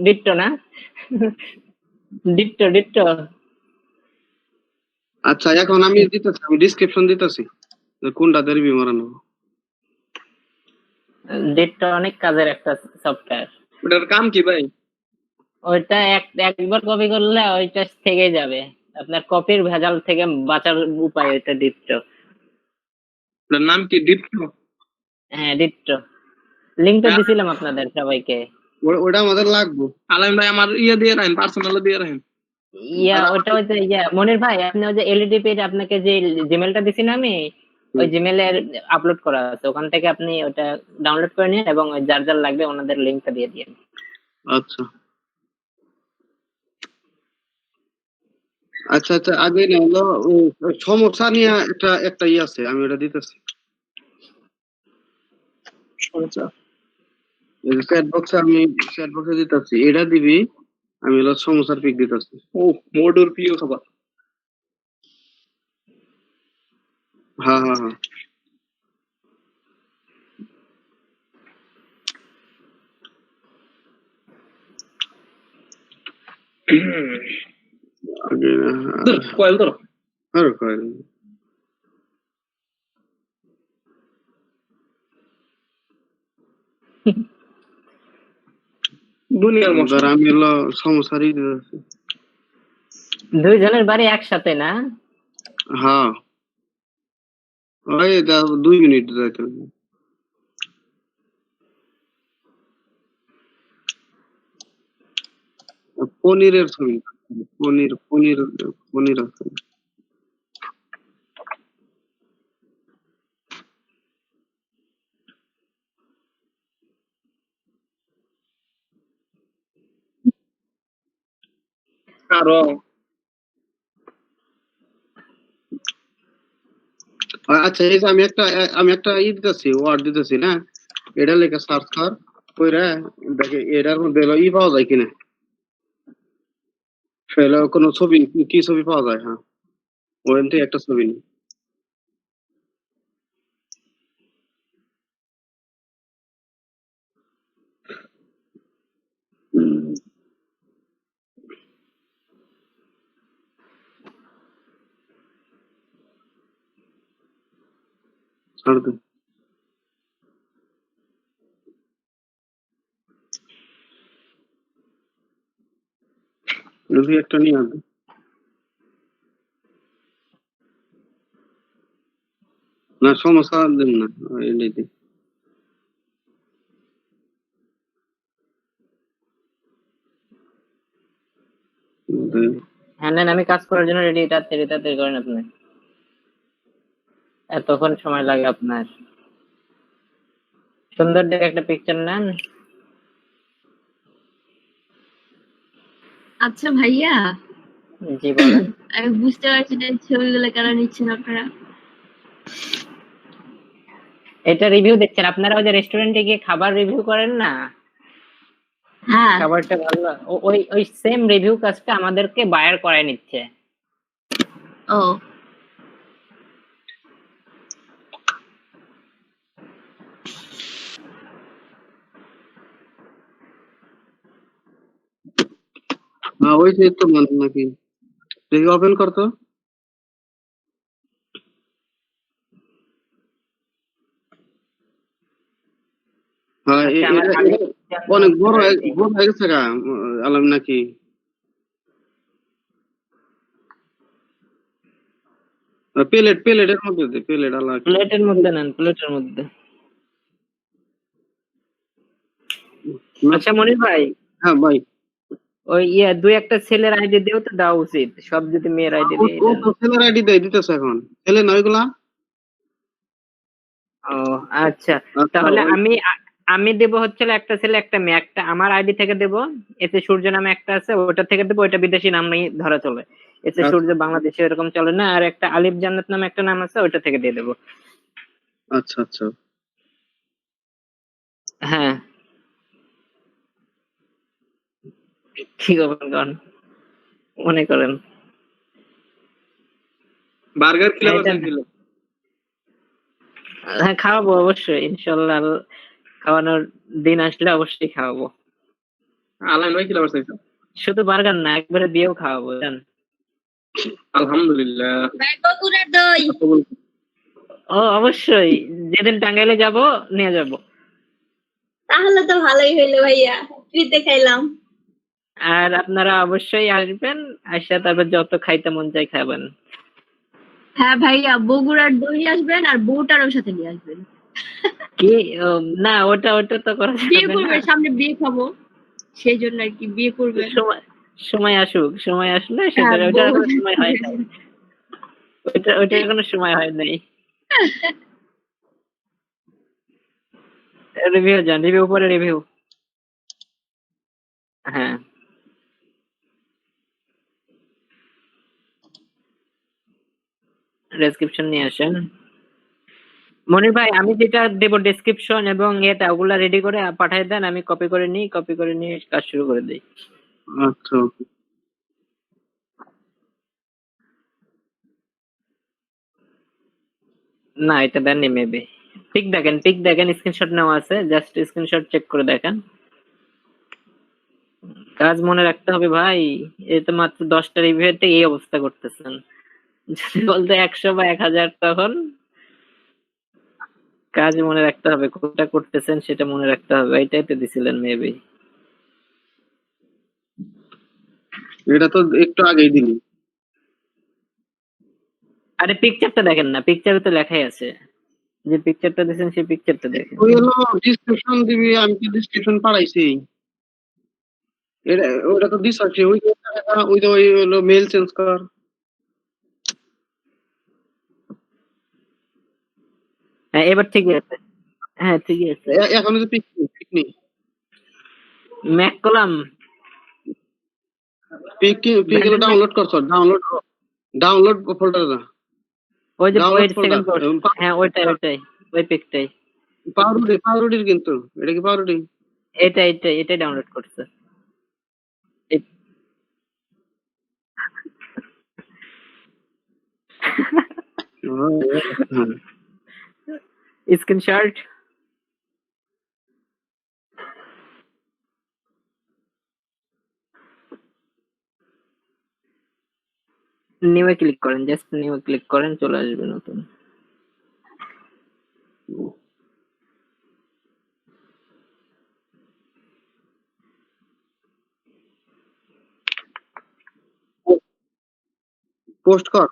ডিট্টো না ডিট্টো আচ্ছা এখন আমি দিতেছি আমি ডেসক্রিপশন দিতেছি কোনটা দিয়ে রিভিউ মারানো ডিট্টো অনেক কাজের একটা সফটওয়্যার ওটার কাম কি ভাই? ওইটা একবার কপি করলে ওইটা থেকে যাবে আপনার কপির ভেজাল থেকে বাঁচার উপায় ওইটা ডিট্টো ওটার নাম কি? ডিপটো? হ্যাঁ ডিট্টো লিংকটা দিছিলাম আপনাদের সবাইকে ওটা আমাদের লাগবে আলামিন ভাই আমার দিয়ে রাখেন, পার্সোনাল দিয়ে রাখেন। ওটা হচ্ছে মনির ভাই আপনি ওই যে এলইডি পেজ আপনাকে যে জিমেলটা দিছি না আমি ওই জিমেলে আপলোড করা আছে ওখান থেকে আপনি ওটা ডাউনলোড করে নিন এবং ওই যার যার লাগবে ওনাদের লিংকটা দিয়ে দিন আচ্ছা আচ্ছা আচ্ছা আগে না হলো সমস্যা নিয়ে একটা ই আছে আমি ওটা দিতেছি চ্যাট বক্সে দিতেছি এটা দিবি আমি হলো সমস্যার পিক দিতেছি ও মোডুর প্রিয় খাবার। হ্যাঁ আগে কয়েল ধরো। আর কয়েল দুনিয়ার মশলা। ধর আমি হলো সমস্যারই দিতেছি দুইজনের বাড়ি একসাথে না হ্যাঁ ওই 2 মিনিট যাইতে হবে। পনিরের ছবি পনির আছে আরো আচ্ছা এই যে আমি একটা ই দিতেছি ওয়ার্ড দিতেছি না এটা লেখা সার্চ কর কইরা দেখে এটার মধ্যে ই পাওয়া যায় কিনা ফেলে কোনো ছবি কি ছবি পাওয়া যায় হ্যাঁ ওখান থেকে একটা ছবি নি ছাড় দে যদি একটা নিয়ে আসবে না সমস্যা দেন না এটাই হ্যাঁ নেন আমি কাজ করার জন্য রেডি তাড়াতাড়ি করেন আপনি এতক্ষণ সময় লাগে আপনার সুন্দর দেখে একটা পিকচার নেন আচ্ছা ভাইয়া জি বলেন আমি বুঝতে পারছি না ছবিগুলো কেন নিচ্ছেন আপনারা। এটা রিভিউ দেখছেন আপনারা ওই যে রেস্টুরেন্টে গিয়ে খাবার রিভিউ করেন না হ্যাঁ খাবারটা ভালো ওই সেম রিভিউ কাজটা আমাদেরকে বায়ার করায় নিচ্ছে ও হ্যাঁ ওই যে তো মানে নাকি দেখি ওপেন করতো হ্যাঁ অনেক বড় হয়ে গেছে গা আলাম নাকি প্লেটের মধ্যে দে, প্লেট আলাদা। প্লেটের মধ্যে নেন, প্লেটের মধ্যে। আচ্ছা মনির ভাই, হ্যাঁ ভাই, ওই দুই একটা ছেলের আইডি দিয়েও তো দেওয়া উচিত, সব যদি মেয়ের আইডি ও দিয়ে ও দেন। তো ছেলের আইডি দিতেছে এখন, ছেলে নয় এগুলা। ও আচ্ছা, আচ্ছা, তাহলে আমি দেব হচ্ছে একটা ছেলে একটা মেয়ে, একটা আমার আইডি থেকে দেব, এতে সূর্য নামে একটা আছে ওটা থেকে দেবো, ওটা বিদেশি নাম নেই ধরা চলে, এতে সূর্য বাংলাদেশে এরকম চলে না। আর একটা আলিফ জান্নাত নামে একটা নাম আছে ওটা থেকে দিয়ে দেবো। আচ্ছা আচ্ছা। হ্যাঁ, কি করবেন মনে করেন? বার্গার খেলে হ্যাঁ খাওয়াবো অবশ্যই, ইনশাল্লাহ খাওয়ানোর দিন আসলে অবশ্যই খাওয়াবো। আলাইন ভাই খেলে পারছে। শুধু বার্গার না, একবারে দিয়েও খাওয়াবো জান। আলহামদুলিল্লাহ। ভাই বগুড়ার দই। ও অবশ্যই, যেদিন টাঙ্গাইলে যাব নিয়ে যাব। তাহলে তো ভালোই হইলো ভাইয়া, ফ্রিতে খাইলাম। আর আপনারা অবশ্যই আসবেন, আসা তারপর যত খাইতে মন চাই খাবেন। হ্যাঁ ভাইয়া, বগুড়ার দই আসবেন আর বউটারও সাথে নিয়ে আসবেন। কি না, ওটা তো করা বিয়ে যাবে না। করবেন, সামনে বিয়ে খাবো, সেই জন্য আর কি বিয়ে করবেন। সময় আসুক, সময় আসলে সেটা, হ্যাঁ, ওটার বউ কোনো সময় হয় নাই, ওইটার কোনো সময় হয় নাই। রিভিউ যান, রিভিউ পরে রিভিউ। হ্যাঁ, ডেসক্রিপশন নিয়ে আসেন। মনির ভাই, আমি যেটা দেব ডেসক্রিপশন এবং এটা ওগুলা রেডি করে পাঠিয়ে দেন, আমি কপি করে নিই, কপি করে নিয়ে কাজ শুরু করে দিই। আচ্ছা, না এটা দেননি মেবি। পিক দেখেন, স্ক্রিনশট নেওয়া আছে, জাস্ট স্ক্রিনশট চেক করে দেখেন। কাজ মনে রাখতে হবে ভাই, এই তো মাত্র 10টা রিভিউতে এই অবস্থা করতেছেন, যদি বলতে 100 বা 1000 তখন কাজ মনে রাখতে হবে, কোনটা করতেছেন সেটা মনে রাখতে হবে, এইটাই তো দিছিলেন মেবি। এটা তো একটু আগেই দিলি। আরে পিকচারটা দেখেন না, পিকচারে তো লেখাই আছে, যে পিকচারটা দিয়েছেন সেই পিকচারটা দেখেন। ওই হলো ডিসক্রিপশন দিবি, আমি তো ডিসক্রিপশন পাঠাইছি। এটা ওটা তো দিস আছে, ওই যে ওই হলো মেল চেঞ্জ কর। হ্যাঁ এবার ঠিকই আছে, হ্যাঁ ঠিকই আছে। এখন যে পিকনি ম্যাক কলাম, পিক হলো ডাউনলোড করছ, ডাউনলোড ফোল্ডারে যা। ওই যে ডাউনলোড সেকেন্ড ফোল্ডার। হ্যাঁ ওইটাই ওই পিকটাই। পাউরুটির কিন্তু এটা কি পাউরুটি? এটাই ডাউনলোড করছে। স্ক্রিনশট নিউয়ে ক্লিক করেন, জাস্ট নিউয়ে ক্লিক করেন, চলে আসবে নতুন। পোস্ট কর।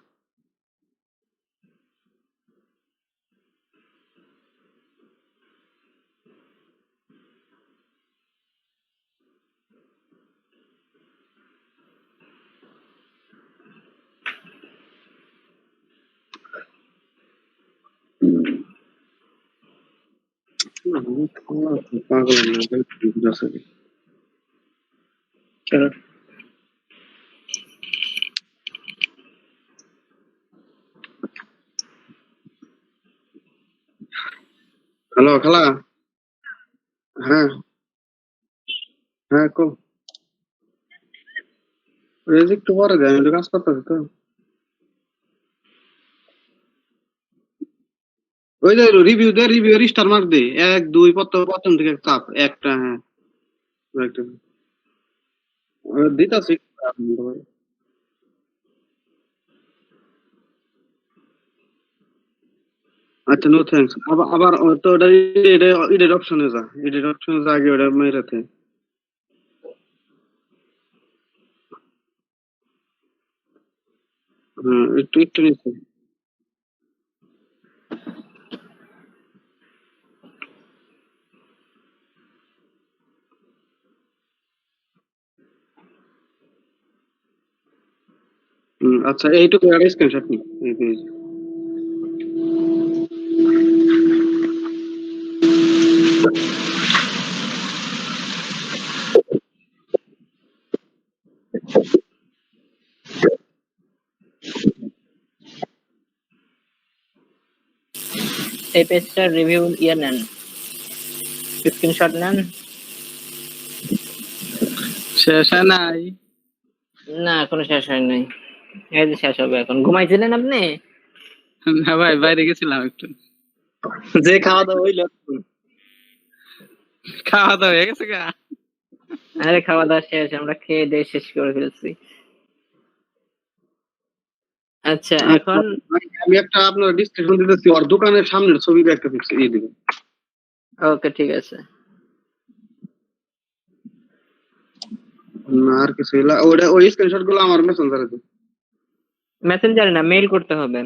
পাগল না, হ্যালো খালা। হ্যাঁ হ্যাঁ, কো একটু পরে দেয়, আমি কাজ করতেছি তো। ওই যে রিভিউ স্টার মার্ক দে, 1 2 প্রথম থেকে চাপ একটা। হ্যাঁ একটা দিতাছি। আচ্ছা, নো থ্যাঙ্কস। আবার তো ওটা এডিট অপশনে যা, এডিট অপশনে যা, আগে ওটা মেরাতে। হ্যাঁ একটু একটু নিচে। আচ্ছা এইটুকু একটা স্ক্রিনশট নি এই পেজ। এই পেজটার রিভিউ নেন, স্ক্রিনশট নেন। শেষ হয় নাই। না এখনো শেষ হয় নাই, এই যে শেষ হবে এখন। ঘুমাইছিলেন আপনি? না ভাই বাইরে গেছিলাম একটু। যে খাওয়া দাওয়া হইলো, খাওয়া দাওয়া হয়ে গেছে গা। আরে খাওয়া দাওয়া শেষ, আমরা খেয়ে দিয়ে শেষ করে ফেলছি। আচ্ছা এখন আমি একটা আপনার ডিসক্রিপশন দিতেছি, ওর দোকানের সামনের ছবি একটা পিকচার দিয়ে দিবেন। ওকে ঠিক আছে। না আর কিছু হইলা, ওটা ওই স্ক্রিনশট গুলো আমার মেসেঞ্জারে দিন। মেসেঞ্জারে না, মেইল করতে হবে।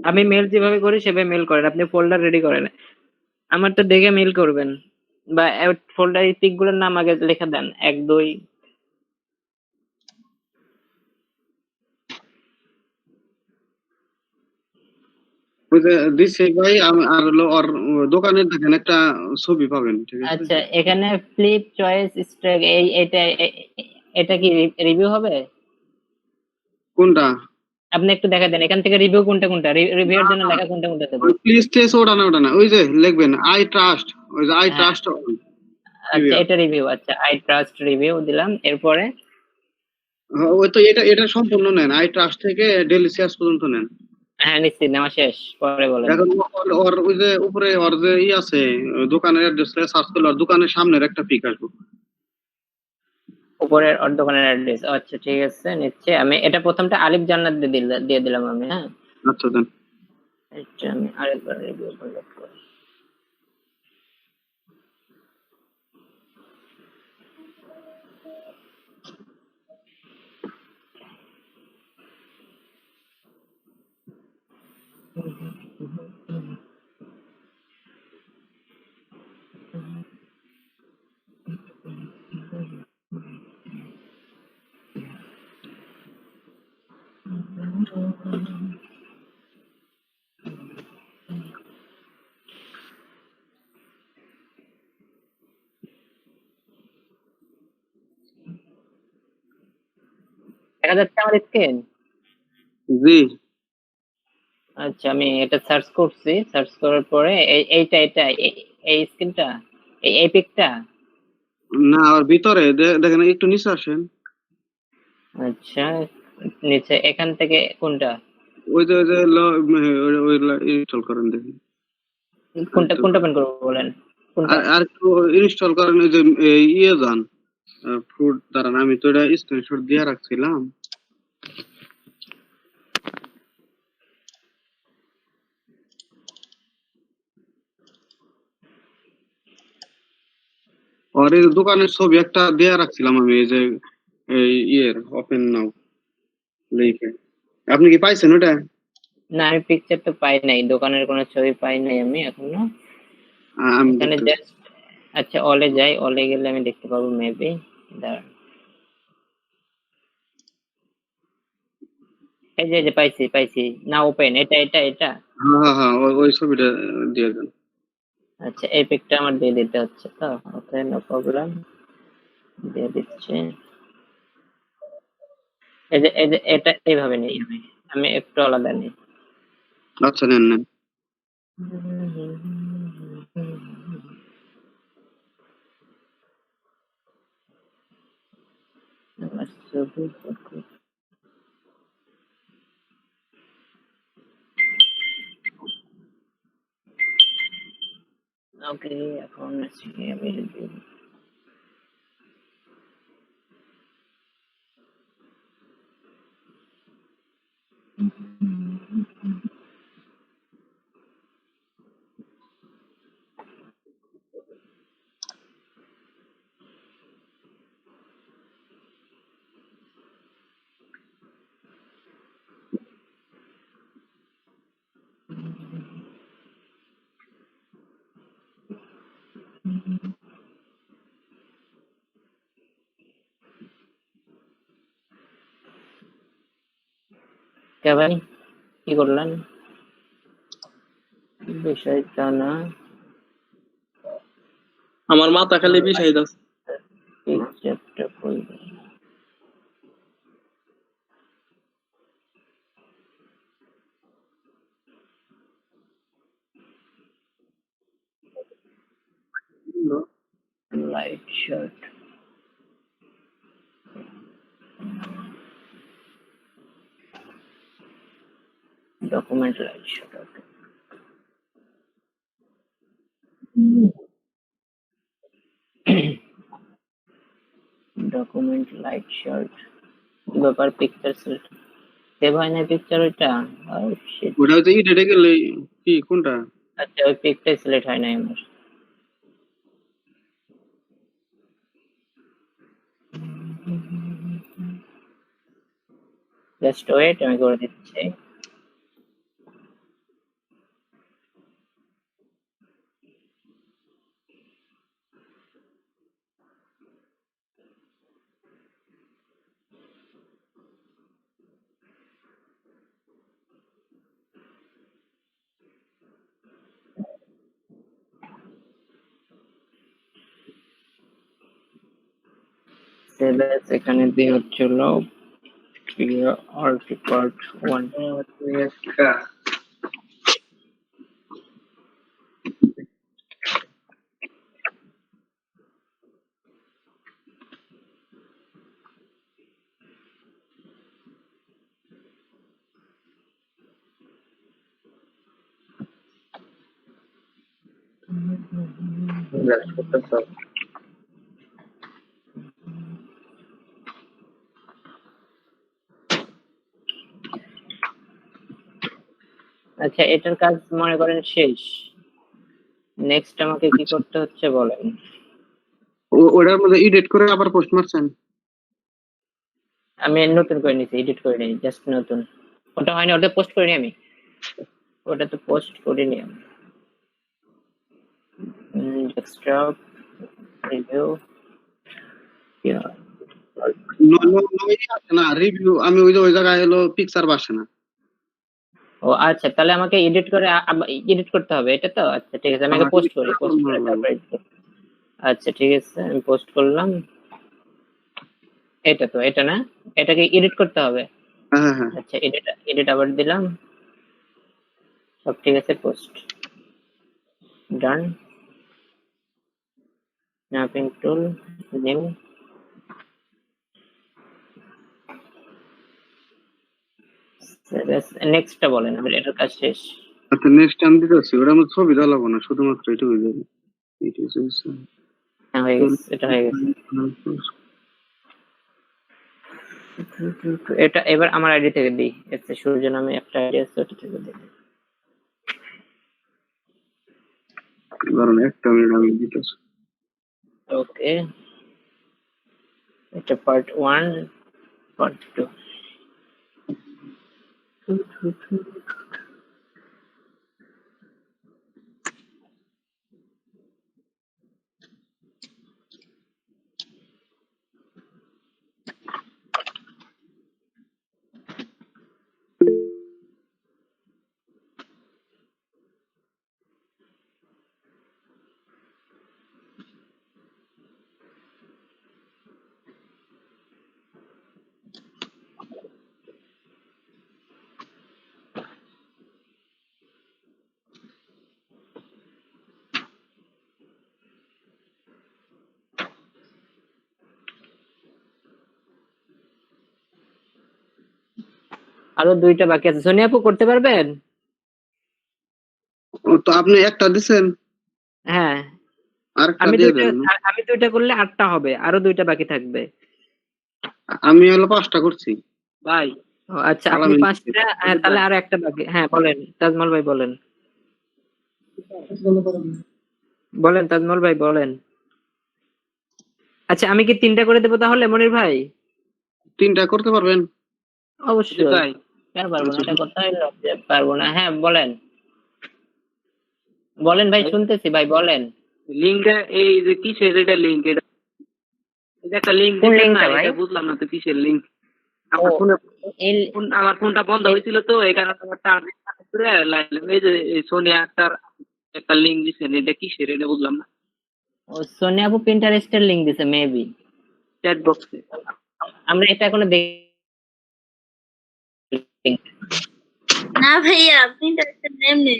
আমি মেইল যেভাবে করি সেভাবে মেইল করেন, আপনি ফোল্ডার রেডি করেন, আমারটা দেখে মেইল করবেন। বা ফোল্ডার পিক গুলোর নাম আগে লিখে দেন, 1 2। ওই যে দিছে ভাই, আর হলো ওর দোকানের দেখেন একটা ছবি পাবেন, ঠিক আছে? আচ্ছা এখানে ফ্লিপ চয়েস স্ট্রাইক, এটা কি রিভিউ হবে? কোনটা? আপনি একটু দেখা দেন এখান থেকে রিভিউ কোনটা কোনটা, রিভিউর জন্য লেখা কোনটা কোনটা দেব? ওই প্লিজ টেস্ট ওটা না, ওটা না, ওই যে লিখবেন আই ট্রাস্ট, ওই যে আই হ্যাঁ ট্রাস্ট। আচ্ছা এটা রিভিউ, আচ্ছা আই ট্রাস্ট রিভিউ দিলাম, এরপরে ওই তো এটা এটা সম্পূর্ণ নেন, আই ট্রাস্ট থেকে ডেলি শেয়ার পর্যন্ত নেন। হ্যাঁ নিশ্চিত নেওয়া শেষ, পরে বলেন। এখন ওর ওই যে উপরে ওর যে ই আছে, দোকানের অ্যাড্রেস সার্চ করলে ওর দোকানের সামনের একটা পিক আসবে। উপরের ওর দোকানের অ্যাড্রেস, আচ্ছা ঠিক আছে নিচ্ছে আমি। এটা প্রথমটা আলিফ জান্নাত দিয়ে দিলাম আমি। হ্যাঁ আচ্ছা দেন। এটা আমি আরেকবার রিভিউ করব। দেখা যাচ্ছে আমার স্ক্রিন? জি আচ্ছা আমি এটা সার্চ করছি, সার্চ করার পরে এই স্ক্রিনটা, এই পিকটা। না, ওর ভিতরে দেখেন, একটু নিচে আসেন। আচ্ছা নিচে এখান থেকে কোনটা? ওই যে ইনস্টল করেন দেখেন। কোনটা কোনটা ওপেন করবো বলেন, কোনটা? আর একটু ইনস্টল করেন, ওই যে ইয়ে যান ফ্রুট, দাঁড়ান আমি তো এটা স্ক্রিনশট দিয়ে রাখছিলাম। আর এই দোকানের ছবি একটা দিয়ে রাখছিলাম আমি, এই যে এই ইয়ের ওপেন নাও লিখে। আপনি কি পাইছেন ওটা? না আমি পিকচার তো পাই নাই, দোকানের কোনো ছবি পাই নাই আমি এখনো। আমি এখানে দেখতে জাস্ট, আচ্ছা অলে যাই, অলে গেলে আমি দেখতে পাবো মেবি। দাঁড়ান, এই যে পাইছি পাইছি, না ওপেন, এটা। হ্যাঁ হ্যাঁ হ্যাঁ, ওই ছবিটা দিয়ে দেন। আচ্ছা এই পিকটা আমার দিয়ে দিতে হচ্ছে তো, ওকে নো প্রবলেম, দিয়ে দিচ্ছি। এই যে এটা এইভাবে নেই আমি, আমি একটু আলাদা নেই। আচ্ছা নেন নেন। আমার ছবি ওকে, এখন আছি আমি যদি কে ভাই কি করলেন? বিষয়টা না আমার মাথা খালি বিষাই দাও। পিকচারটা করবে light shirt document light shirt document light shirt ব্যাপার পিকচার সিলেক্ট সেভ হয় না পিকচার ওইটা শিট ওটা হচ্ছে ইডেটে গেলে কি কোনটা? আচ্ছা ওই পিকটাই সিলেক্ট হয় না আমার জাস্ট ওয়েট আমি করে দিচ্ছি সেভ এস এখানে দিয়ে হচ্ছিল ক্লিয়ার আর্ট পার্ট 1 আচ্ছা এটার কাজ মনে করেন শেষ নেক্সট আমাকে কি করতে হচ্ছে বলেন ওটার মধ্যে এডিট করে আবার পোস্ট মারছেন? আমি নতুন করে নিছি এডিট করে নিই জাস্ট নতুন ওটা হয়নি ওটা পোস্ট করিনি আমি ওটা তো পোস্ট করিনি আমি ডেস্কটপ রিভিউ না রিভিউ আমি ওই জায়গায় হলো পিকচার আসে না। ও আচ্ছা তাহলে আমাকে এডিট করে এডিট করতে হবে এটা তো আচ্ছা ঠিক আছে আমি আগে পোস্ট করি পোস্ট করে তারপর edit করি। আচ্ছা ঠিক আছে আমি পোস্ট করলাম এটা তো এটা না এটাকে এডিট করতে হবে হ্যাঁ হ্যাঁ আচ্ছা এডিট এডিট আবার দিলাম সব ঠিক আছে পোস্ট ডান স্ন্যাপিং টুল নিউ নেক্সটটা বলেন আমার এটার কাজ শেষ আচ্ছা নেক্সট টাইম দিতেছি ওটা আমার ছবি দেওয়া লাগবে না শুধুমাত্র এটা হয়ে যাবে। হ্যাঁ হয়ে গেছে এটা হয়ে গেছে এটা এবার আমার আইডি থেকে দিই এতে সূর্য নামে একটা আইডি আছে ওটা থেকে দিই কারণ একটা মিনিট আমি দিতেছি। ওকে এটা পার্ট 1 পার্ট 2 আরো দুইটা বাকি আছে সোনিয়া আপু করতে পারবেন ও তো আপনি একটা দিছেন হ্যাঁ আরেকটা আমি দিয়ে দুইটা দেন। আমি দুইটা করলে 8টা হবে আরো দুইটা বাকি থাকবে আমি হলো 5টা করছি। ভাই ও আচ্ছা আপনি 5টা তাহলে আরো একটা বাকি হ্যাঁ বলেন তাজমল ভাই বলেন বলেন তাজমল ভাই বলেন আচ্ছা আমি কি 3টা করে দেবো তাহলে মনির ভাই 3টা করতে পারবেন? অবশ্যই ভাই কেন পারবো না এটা কথা হইলো যে পারবো না হ্যাঁ বলেন বলেন ভাই শুনতেছি ভাই বলেন লিংকটা এই যে কিসের এটা লিংক এটা এটা একটা লিংক কোন দিলেন লিংকটা না ভাই? এটা বুঝলাম না তো কিসের লিংক আমার ফোনে এই- আমার ফোনটা বন্ধ হয়েছিল তো এই কারণে আমার চার্জ করে লাইলাম। এই যে সোনিয়া একটা লিঙ্ক দিছেন, এটা কিসের এটা বুঝলাম না। সোনিয়া আপু পিন্টারেস্টের লিংক দিছে মেবি। চ্যাট বক্সে আমরা এটা এখনো দেখি। না ভাইয়া পিন্টারেস্টের এমনি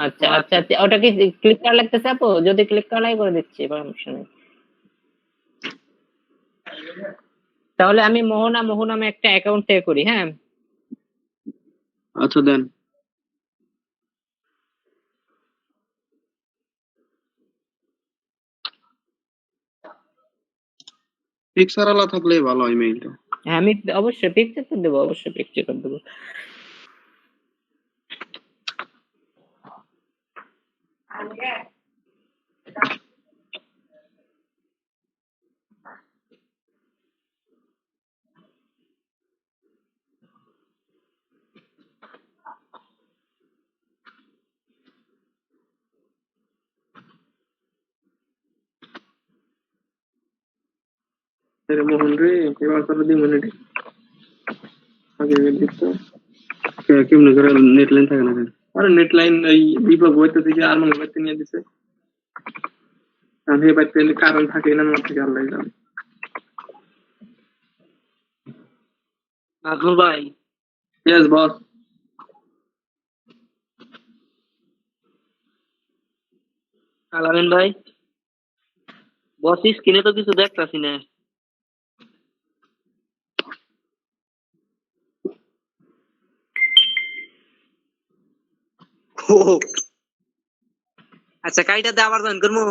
আচ্ছা আচ্ছা আচ্ছা, ওটা কি ক্লিক করা লাগতেছে আপু? যদি ক্লিক করাই করে দিচ্ছি, সমস্যা নেই। তাহলে আমি মোহন নামে একটা অ্যাকাউন্ট থেকে করি। হ্যাঁ, আচ্ছা দেন। পিকচার আলা থাকলে ভালো হয় মেইলটা। হ্যাঁ আমি অবশ্যই পিকচার তো দেবো, অবশ্যই পিকচার করে দেবো। মোহন রে এবার করে দিই মিনিট আগে দিতে। কেমনে করে নেট লাইন থাকে না কেন? আরে নেট লাইন এই বিপ্লব বইতে থেকে আর মনে বাইতে নিয়ে দিছে। আমি বাইতে কারণ থাকে না না থাকে আল্লাহ জানে। নাজমুল ভাই। Yes boss. আলামিন ভাই, বস স্ক্রিনে তো কিছু দেখতাছি না। আচ্ছা কাইটাতে আবার জয়েন করবো।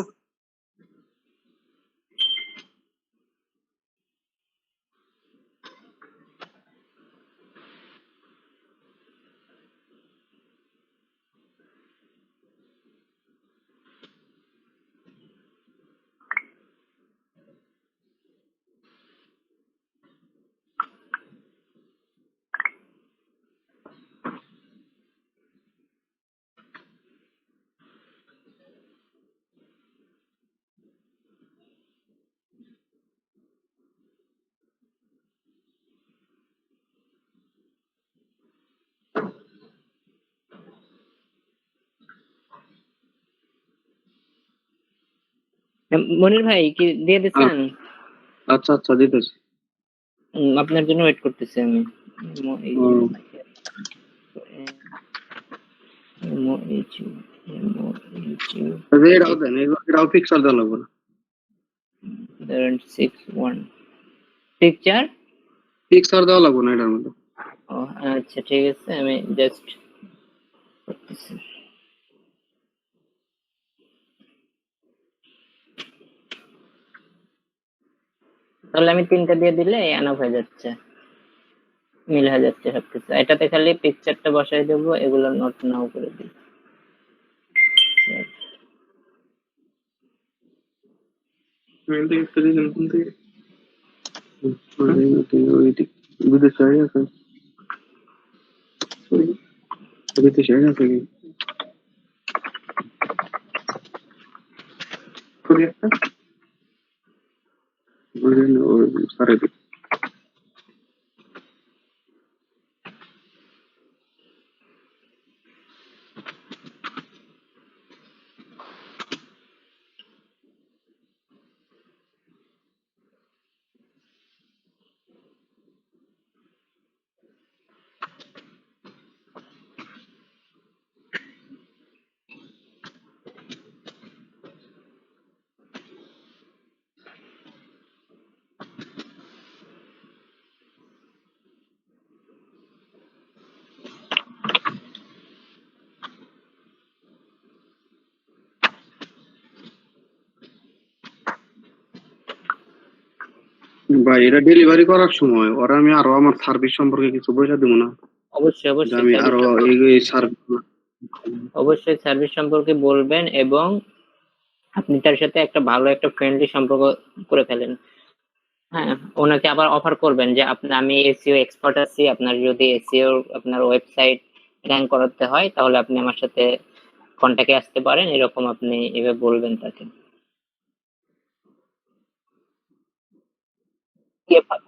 মনির ভাই কি দিয়ে দিচ্ছেন? আচ্ছা আচ্ছা দিতেছি। আপনার জন্য ওয়েট করতেছি আমি। এটাও দেন, এটাও পিকচার দেওয়া লাগবে না। 61 পিকচার। পিকচার দেওয়া লাগবে না এটার মধ্যে। ও আচ্ছা ঠিক আছে, আমি জাস্ট করতেছি। তাহলে আমি 3টা দিয়ে দিলে এনাফ হয়ে যাচ্ছে, মিল হয়ে যাচ্ছে সবকিছু। এটাতে খালি পিকচারটা বসাই দেবো, এগুলো নোট নাও করে দিই। বিদেশে আছে, বিদেশে আছে কি? সারে ভাই, এটা ডেলিভারি করার সময় ওরা আমি আরো আমার সার্ভিস সম্পর্কে কিছু বোঝা দেবো না? অবশ্যই যে অবশ্যই আমি আরো এই সার্ভিস অবশ্যই সার্ভিস সম্পর্কে বলবেন, এবং আপনি তার সাথে একটা ভালো একটা ফ্রেন্ডলি সম্পর্ক করে ফেলেন। হ্যাঁ, ওনাকে আবার অফার করবেন যে আমি এসইও এক্সপার্ট আছি, আপনার যদি এসইও আপনার ওয়েবসাইট র্যাঙ্ক করাতে হয় তাহলে আপনি আমার সাথে কন্ট্যাক্টে আসতে পারেন, এরকম আপনি এভাবে বলবেন তাকে।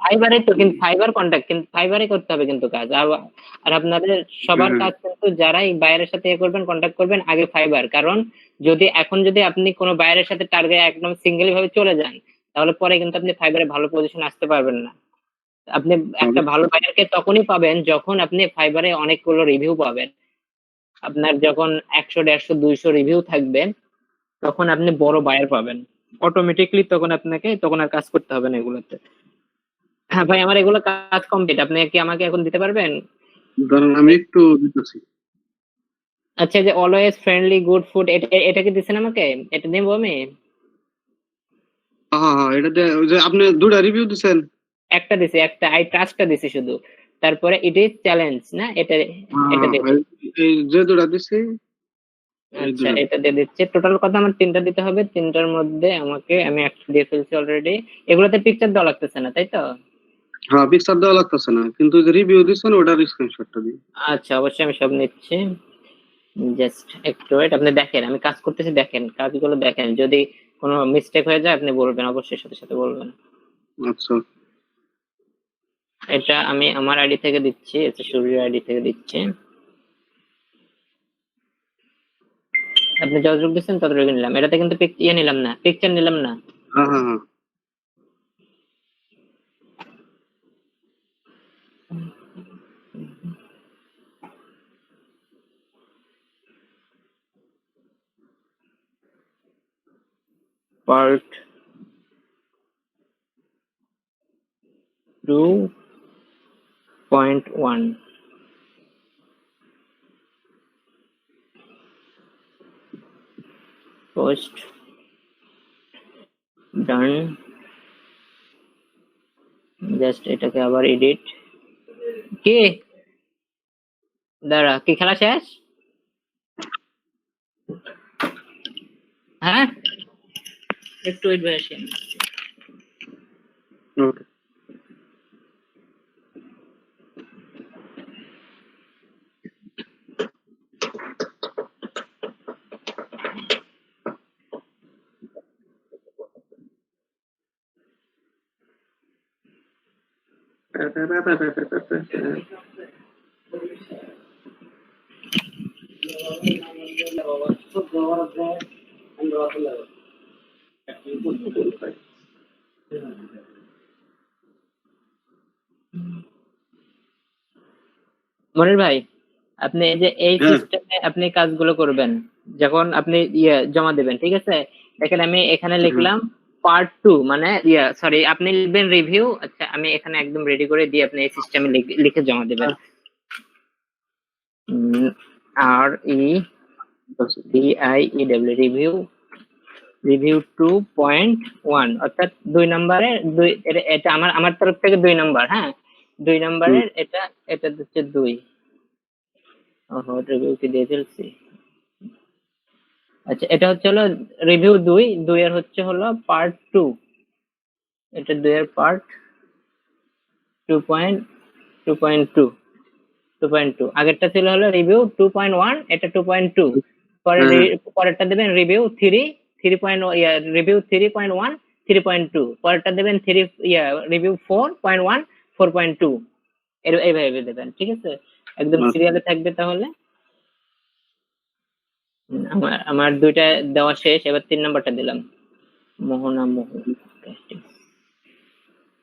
ফাইবারে তো, কিন্তু ফাইবার কন্টাক্ট, কিন্তু ফাইবারে করতে হবে কিন্তু কাজ। আর আপনাদের সবার হ্যাঁ। কাজ কিন্তু যারাই বাইরের সাথে করবেন, কন্টাক্ট করবেন আগে ফাইবার। কারণ যদি আপনি কোনো বাইরের সাথে টার্গেট একদম সিঙ্গেল ভাবে চলে যান, তাহলে পরে কিন্তু আপনি ফাইবারে ভালো পজিশন আসতে পারবেন না। আপনি একটা ভালো বায়ারকে তখনই পাবেন যখন আপনি ফাইবারে অনেকগুলো রিভিউ পাবেন। আপনার যখন 100, 150, 200 রিভিউ থাকবে, তখন আপনি বড় বায়ার পাবেন অটোমেটিকলি। তখন আর কাজ করতে হবে না এগুলোতে। হ্যাঁ ভাই, আমার এগুলো কাজ কমপ্লিট। আপনি কি আমাকে এখন দিতে পারবেন? ধরেন আমি একটু দিতেছি। আচ্ছা, যে অলওয়েজ ফ্রেন্ডলি গুড ফুড, এটা কি দিচ্ছেন আমাকে? এটা নেবো আমি? হ্যাঁ, এটাতে ওই যে আপনি 2টা রিভিউ দিছেন। একটা দিছি, একটা আই ট্রাস্টটা দিছি শুধু। তারপরে ইট ইজ চ্যালেঞ্জ না, এটা দিয়ে হ্যাঁ, এই যে 2টা দিছি। আচ্ছা, এটা দিয়ে দিচ্ছি। টোটাল কথা আমার 3টা দিতে হবে। 3টার মধ্যে আমি একটা দিয়ে ফেলছি অলরেডি। এগুলোতে পিকচার দেওয়া লাগতেছে না, তাই তো? হ্যাঁ, পিকচার দেওয়া লাগতেছে না, কিন্তু যে রিভিউ দিছেন ওটার স্ক্রিনশটটা দিন। আচ্ছা, অবশ্যই আমি সব নিচ্ছি। জাস্ট একটু ওয়েট, আপনি দেখেন আমি কাজ করতেছি, দেখেন কাজগুলো দেখেন। যদি কোনো মিস্টেক হয়ে যায় আপনি বলবেন, অবশ্যই সাথে সাথে বলবেন। আচ্ছা। এটা আমি আমার আইডি থেকে দিচ্ছি, এটা সূর্য আইডি থেকে দিচ্ছি। আপনি যতটুকু দিচ্ছেন ততটুকু নিলাম। এটাতে কিন্তু নিলাম না, পিকচার নিলাম না। হ্যাঁ। পার্ট 2.1 পোস্ট ডান। জাস্ট এটাকে আবার এডিট। কি দাঁড়া, কি খেলা শেষ? হ্যাঁ, একটু ওয়েট ভাই, আসেন। ওকে। মনির ভাই, আপনি এই যে এই হ্যাঁ। সিস্টেমে আপনি কাজগুলো করবেন যখন আপনি জমা দেবেন, ঠিক আছে? দেখেন আমি এখানে লিখলাম পার্ট 2, মানে সরি, আপনি লিখবেন রিভিউ। আচ্ছা, আমি এখানে একদম রেডি করে দিয়ে আপনি এই সিস্টেমে লিখে জমা দেবেন। REVIEW রিভিউ 2.1, অর্থাৎ 2 নম্বরের এটা আমার তরফ থেকে 2 নম্বর। হ্যাঁ, 2 নম্বরের এটা হচ্ছে 2। ওহো, রিভিউ কি দিয়ে ফেলছি? আচ্ছা, এটা হচ্ছে হলো রিভিউ 2 এর হচ্ছে হলো পার্ট 2। এটা 2 এর পার্ট 2.2 আগেরটা ছিল হলো রিভিউ 2.1, এটা 2.2। পরেরটা দেবেন রিভিউ 3 রিভিউ 3.1 3.2। পরেরটা দেবেন রিভিউ 4.1 4.2। এইভাবে দেবেন, ঠিক আছে? একদম সিরিয়ালে থাকবে। তাহলে আমার 2টা দেওয়া শেষ, এবার 3 নাম্বারটা দিলাম। মোহন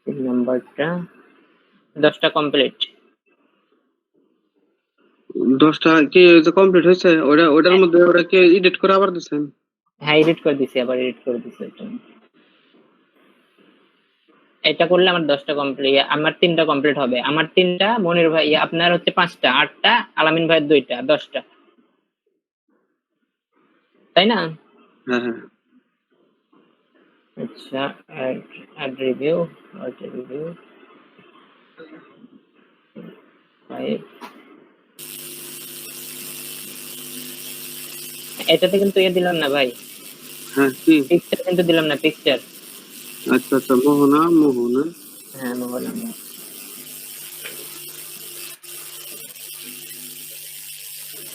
3 নাম্বারটা 10টা কমপ্লিট। 10টা কি কমপ্লিট হয়েছে? ওটার মধ্যে ওরা কি এডিট করে আবার দিছেন? হ্যাঁ, এডিট করে দিছি, আবার এডিট করে দিছি। এটা করলে আমার 10টা কমপ্লিট, আমার 3টা কমপ্লিট হবে। আমার 3টা, মনির ভাই আপনার হচ্ছে 5টা, 8টা, আলামিন ভাইয়ের 2টা, 10টা, তাই না? হ্যাঁ। আচ্ছা, add review 5। এটাতে কিন্তু দিলাম না ভাই, হ্যাঁ, কি? পিকচার কিন্তু দিলাম না, পিকচার। আচ্ছা, মোহনা। হ্যাঁ, মোহনা।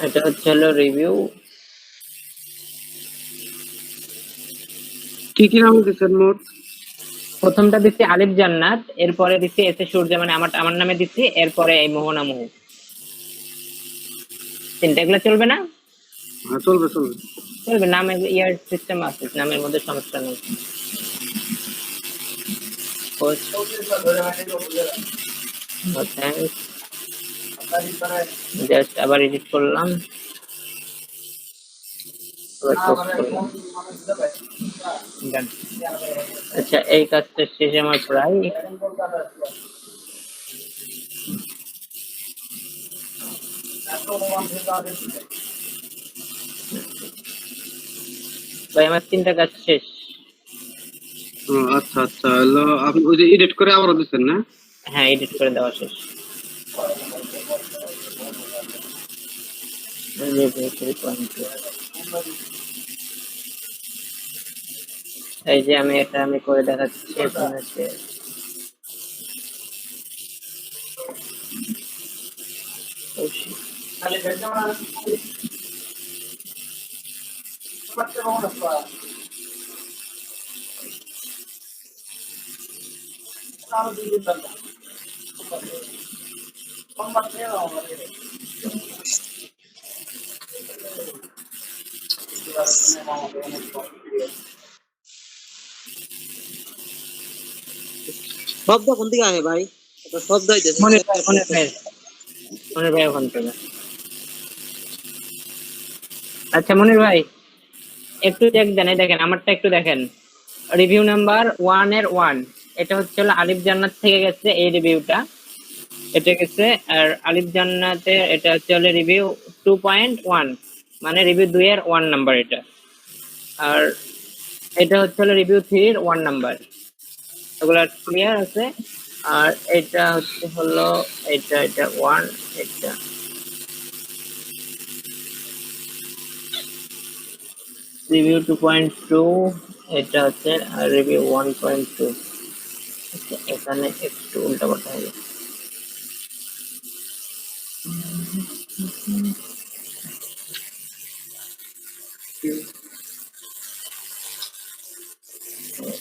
এটা হচ্ছে হলো রিভিউ। কি নাম দিছেন মোট? প্রথমটা দিচ্ছি আলিফ জান্নাত, এরপরে দিচ্ছি এসে সূর্য, মানে আমার নামে দিচ্ছি, এরপরে এই মোহনা মোহ। তিনটা এগুলো চলবে না? হ্যাঁ চলবে চলবে। চলবে, নামে ইয়ার সিস্টেম আছে, নামের মধ্যে সমস্যা নেই। জাস্ট আবার এডিট করলাম, আবার post করলাম। Done. আচ্ছা, এই কাজটা শেষে আমার প্রায় ভাই আমার 3টা কাজ শেষ। ও, আচ্ছা আচ্ছা, হলো আপনি ওই যে এডিট করে আবারও দিচ্ছেন না? হ্যাঁ, এডিট করে দেওয়া শেষ। এই যে আমি এটা করে দেখাচ্ছি আপনাকে। শব্দ কোন দিকে আহে ভাই? এটা শব্দ হইতেছে। মনির ভাই ওখান থেকে। আচ্ছা মনির ভাই, একটু চেক দেন, এই দেখেন আমারটা একটু দেখেন। রিভিউ নাম্বার 1 এর 1, এটা হচ্ছে হলো আলিফ জান্নাত থেকে গেছে এই রিভিউটা, এটা গেছে। আর আলিফ জান্নাতের এটা হচ্ছে হলো রিভিউ 2.1, মানে রিভিউ 2 এর 1 নাম্বার এটা। আর এটা হচ্ছে হলো রিভিউ 3 এর 1 নাম্বার। এগুলো ক্লিয়ার আছে। আর এটা হচ্ছে হলো এটা 1, এটা রিভিউ 2.2, এটা হচ্ছে রিভিউ 1.2। এখানে একটু উল্টাপাল্টা হয়ে গেছে।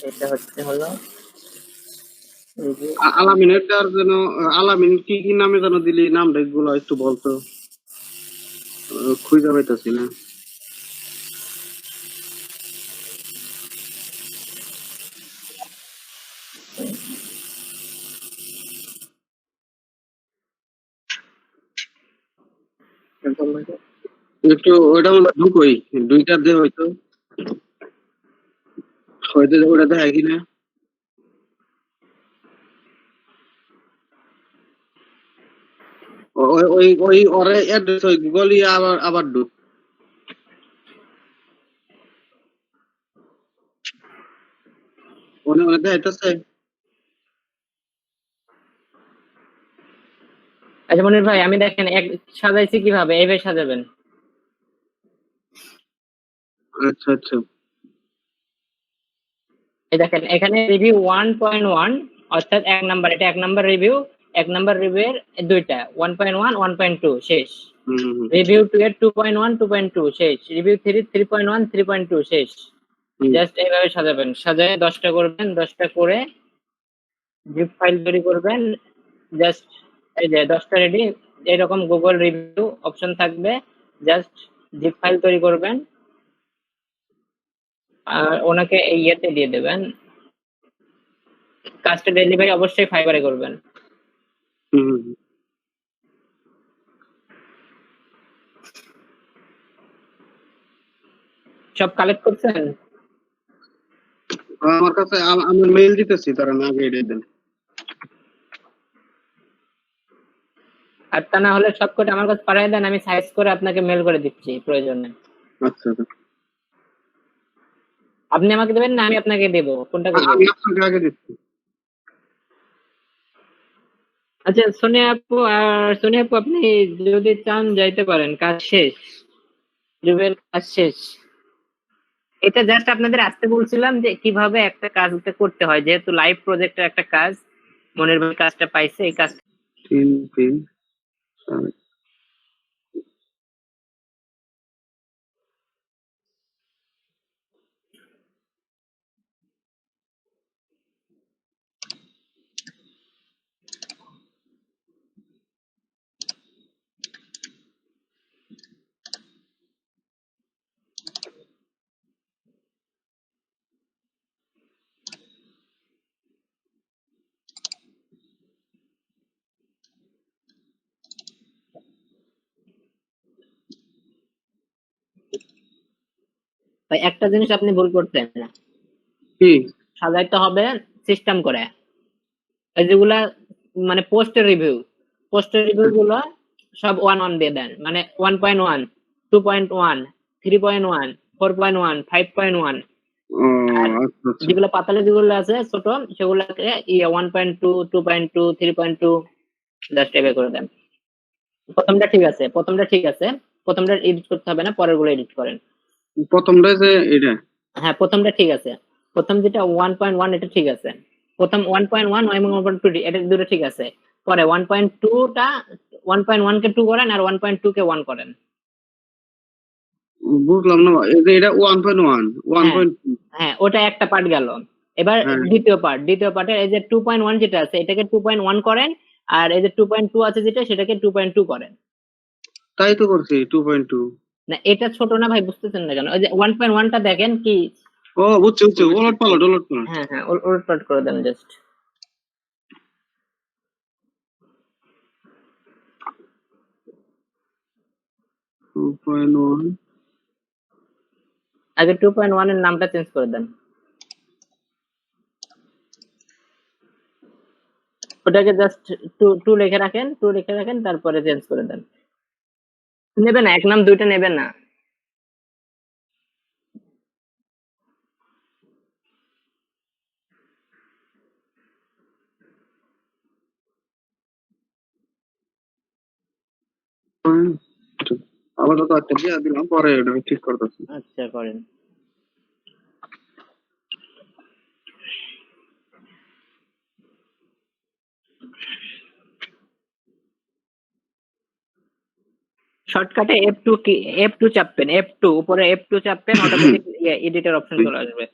এটা হচ্ছে হলো রিভিউ। আলামিনেরটার যেন আলামিন কি কি নামে যেন দিলি, নাম গুলো একটু বলতো, খুঁজে পাইতেছি না। একটু ওইটা বলে ঢুকোই, দুইটা দিয়ে হয়তো হয়তো ওটা দেখা কিনা। ওই ওই ওই ওরে অ্যাড্রেস ওই গুগল ইয়ে আবার আবার ঢুক। ওনে ওনে দেখাইতেছে। আচ্ছা মনির ভাই, আমি দেখেন এক সাজাইছি কিভাবে, এইভাবে সাজাবেন। আচ্ছা আচ্ছা। এই দেখেন এখানে রিভিউ 1.1, অর্থাৎ এক নাম্বার, এটা এক নাম্বার রিভিউ, এক নাম্বার রিভিউ এর দুইটা 1.1 1.2 শেষ। হুম হুম রিভিউ 2 এর 2.1 2.2 শেষ। রিভিউ 3 3.1 3.2 শেষ। হুম। জাস্ট এইভাবে সাজাবেন, সাজায় 10টা করবেন, 10টা করে জিপ ফাইল তৈরি করবেন। জাস্ট এই যে 10টা রেডি, এরকম গুগল রিভিউ অপশন থাকবে, জাস্ট জিপ ফাইল তৈরি করবেন। আর ওনাকে এই ইয়েতে দিয়ে দেবেন। কাজটা ডেলিভারি অবশ্যই ফাইবারে করবেন। হুম হুম। সব কালেক্ট করছেন? আমার কাছে আমি মেইল দিতেছি, তারা না আগে এটা দেন। আর তা না হলে সবকটা আমার কাছে পাঠিয়ে দেন, আমি সাইজ করে আপনাকে মেল করে দিচ্ছি প্রয়োজনে। আচ্ছা আচ্ছা। আপনি আমাকে দেবেন না আমি আপনাকে দেবো, কোনটা করবেন? আমি আপনাকে আগে দিচ্ছি। আচ্ছা সোনিয়া আপু আপনি যদি চান যাইতে পারেন, কাজ শেষ, জুবেল কাজ শেষ। এটা জাস্ট আপনাদের আসতে বলছিলাম যে কিভাবে একটা কাজ করতে হয়, যেহেতু লাইভ প্রজেক্টের একটা কাজ, মনের ভাই কাজটা পাইছে, এই কাজ 3 3 4। ভাই একটা জিনিস আপনি ভুল করছেন, কি সাজাইতে হবে সিস্টেম করে। এই যেগুলা মানে পোস্টের রিভিউ গুলো সব 1 1 দিয়ে দেন, মানে 1.1, 2.1, 3.1, 4.1, 5.1। ও আর আচ্ছা আচ্ছা যেগুলো পাতালে যেগুলো আছে ছোট সেগুলোকে 1.2, 2.2, 3.2 জাস্ট এভাবে করে দেন। প্রথমটা ঠিক আছে, প্রথমটা এডিট করতে হবে না, পরের গুলো এডিট করেন। প্রথমটা যে এটা হ্যাঁ প্রথমটা ঠিক আছে, প্রথম যেটা 1.1 এটা ঠিক আছে, প্রথম 1.1 এবং 1.2 এটা দুটো ঠিক আছে। পরে 1.2টা 1.1 কে 2 করেন আর 1.2 কে 1 করেন। বুঝলাম না, এই যে এটা 1.1 হ্যাঁ 1.2। হ্যাঁ ওটা একটা পার্ট গেল। এবার হ্যাঁ দ্বিতীয় পার্টে এই যে 2.1 যেটা আছে এটাকে 2.1 করেন, আর এই যে 2.2 আছে যেটা সেটাকে 2.2 করেন। তাই তো করছি 2.2। না এটা ছোট না ভাই, বুঝতেছেন না কেন? ওই যে 1.1টা দেখেন কি। ও বুঝছি বুঝছি, ওলট পালট। হ্যাঁ হ্যাঁ ওলট পালট করে দেন জাস্ট। 2.1 আগে 2.1 এর নামটা চেঞ্জ করে দেন, ওটাকে জাস্ট 2 লিখে রাখেন তারপরে চেঞ্জ করে দেন। নেবেন না, এক নাম দুইটা নেবেন না। আপাতত একটা দিয়ে দিলাম, পরে এটা ঠিক করতেছি। আচ্ছা করেন। শর্টকাটে F2 কি, F2 চাপবেন, F2 উপরে F2 চাপবেন, অটোমেটিক এডিটর অপশন চলে আসবে।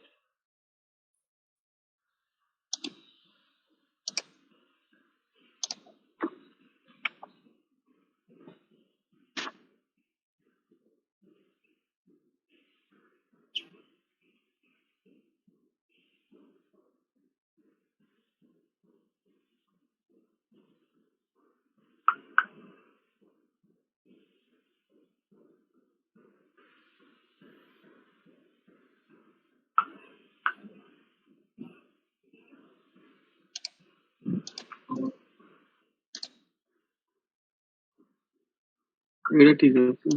এটা ঠিক আছে,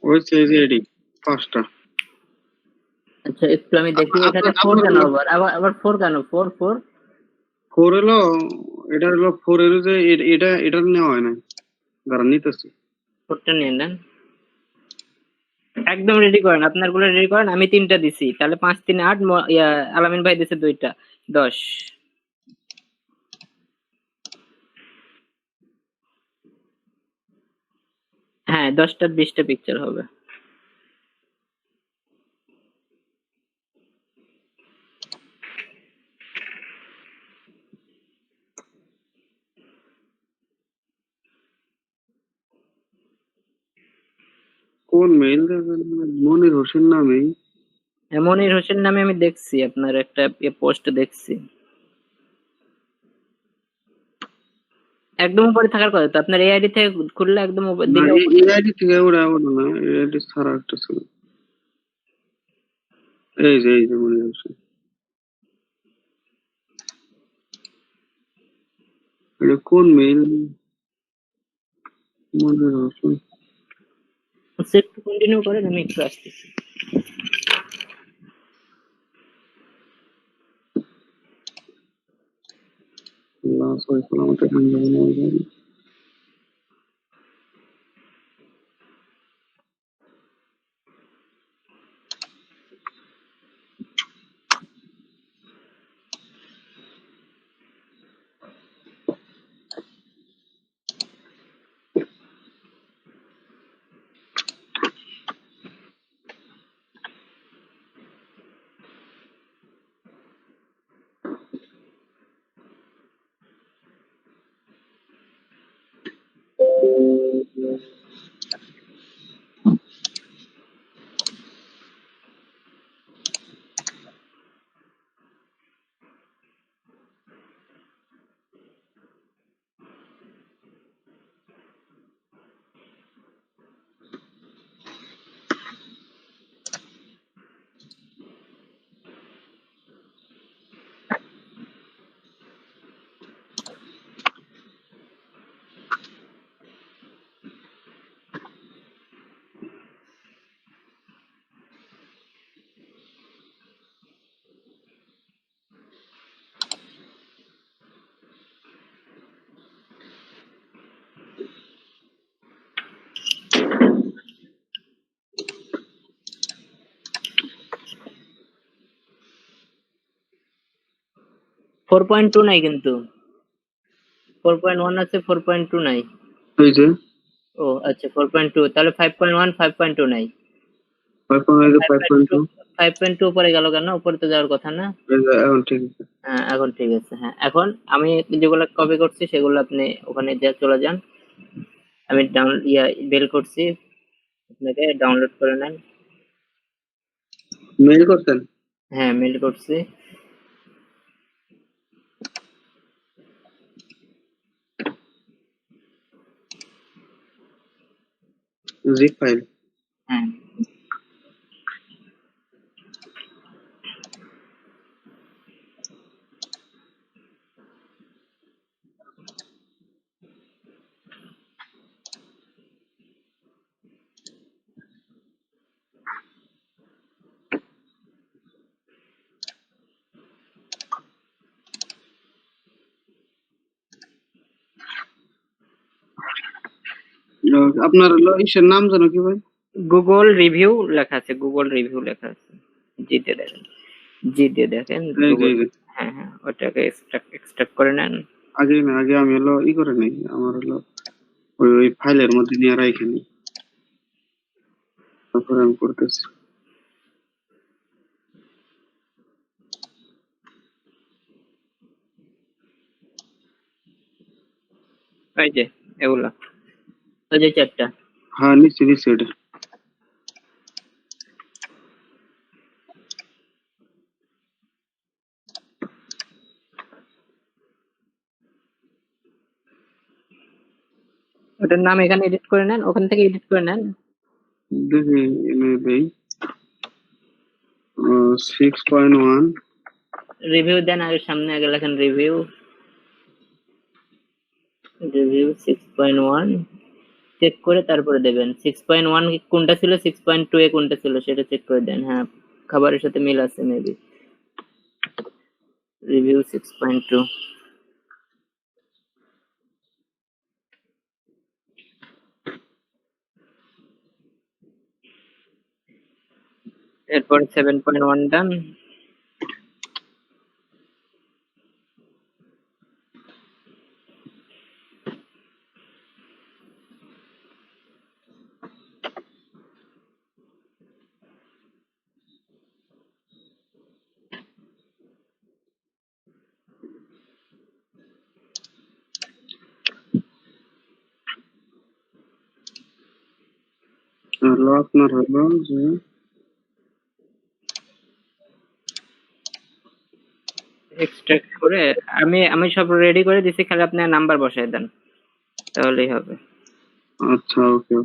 ওই সেই যে এডি পাঁচটা। আচ্ছা একটু আমি দেখি এখানে 4 কেন, আবার 4 কেন, 4 4 হলো, এটা হলো 4 এর যে এটা নেওয়া হয় না, দাঁড়ান নিতেছি। 4টা নিয়ে নেন, একদম রেডি করেন, আপনার গুলো রেডি করেন। আমি 3টা দিছি, তাহলে 5 3 8, আলামিন ভাই দিছে 2টা, 10। হ্যাঁ 10টা 20টা পিকচার হবে। কোন মেইল দেবেন? মনির হোসেন নামেই। মনির হোসেন নামে আমি দেখছি আপনার একটা পোস্ট দেখছি, একদম উপরে থাকার কথা তো, আপনার এআইডি থেকে খুললে একদম না দিকে এই আইডি থেকে ওরা ওটা না, এই আইডি ছাড়া একটা ছিল। এই যে মনির হোসেন, এটা কোন মেইল? মনির হোসেন একটু কন্টিনিউ করেন, আমি একটু আসতেছি। আল্লাহ সয়ফুল আমাকে জানাবেন। 4.2 নাই কিন্তু 4.1 আছে 4.2 নাই। এই যে ও আচ্ছা 4.2 তাহলে 5.1 5.2 নাই। 5.2 5.2 উপরে গেল কেন? উপরে তো যাওয়ার কথা না। এখন ঠিক আছে। হ্যাঁ এখন ঠিক আছে। হ্যাঁ এখন আমি যেগুলো কপি করছি সেগুলো আপনি ওখানে যা চলে যান। আমি বেল করছি, আপনাকে ডাউনলোড করে নেন। মেইল করছেন? হ্যাঁ মেল করছি। Zip file. হ্যাঁ আপনার হলো ইসের নাম জানো কি ভাই? গুগল রিভিউ লেখা আছে, গুগল রিভিউ লেখা আছে। জিতে দেখেন, জিতে দেখেন এই যে, গুগল। এই যে। হ্যাঁ হ্যাঁ ওটাকে এক্সট্রাক্ট করে নেন। আগে না, আগে আমি হলো ই করে নেই, আমার হলো ওই ফাইলের মধ্যে নিয়ে রাখি নি, তারপরে আমি করতেছি। এই যে এগুলা, ওই যে চারটা। হ্যাঁ নিশ্চয় নিশ্চয় এটা। ওটার নাম এখানে এডিট করে নেন, ওখান থেকে এডিট করে নেন। দেখি এনে দেই 6.1 রিভিউ দেন, আর সামনে আগে লেখেন রিভিউ, রিভিউ 6.1 চেক করে তারপরে দেবেন। 6.1 কোনটা ছিল, 6.2 এ কোনটা ছিল সেটা চেক করে দেন। হ্যাঁ খাবারের সাথে মিল আছে মেবি। রিভিউ 6.2। এরপর 7.1 ডান। হলো আপনার হলো যে এক্সট্রাক্ট করে আমি আমি সব রেডি করে দিছি, খালি আপনি নাম্বার বসায় দেন তাহলেই হবে। আচ্ছা ওকে।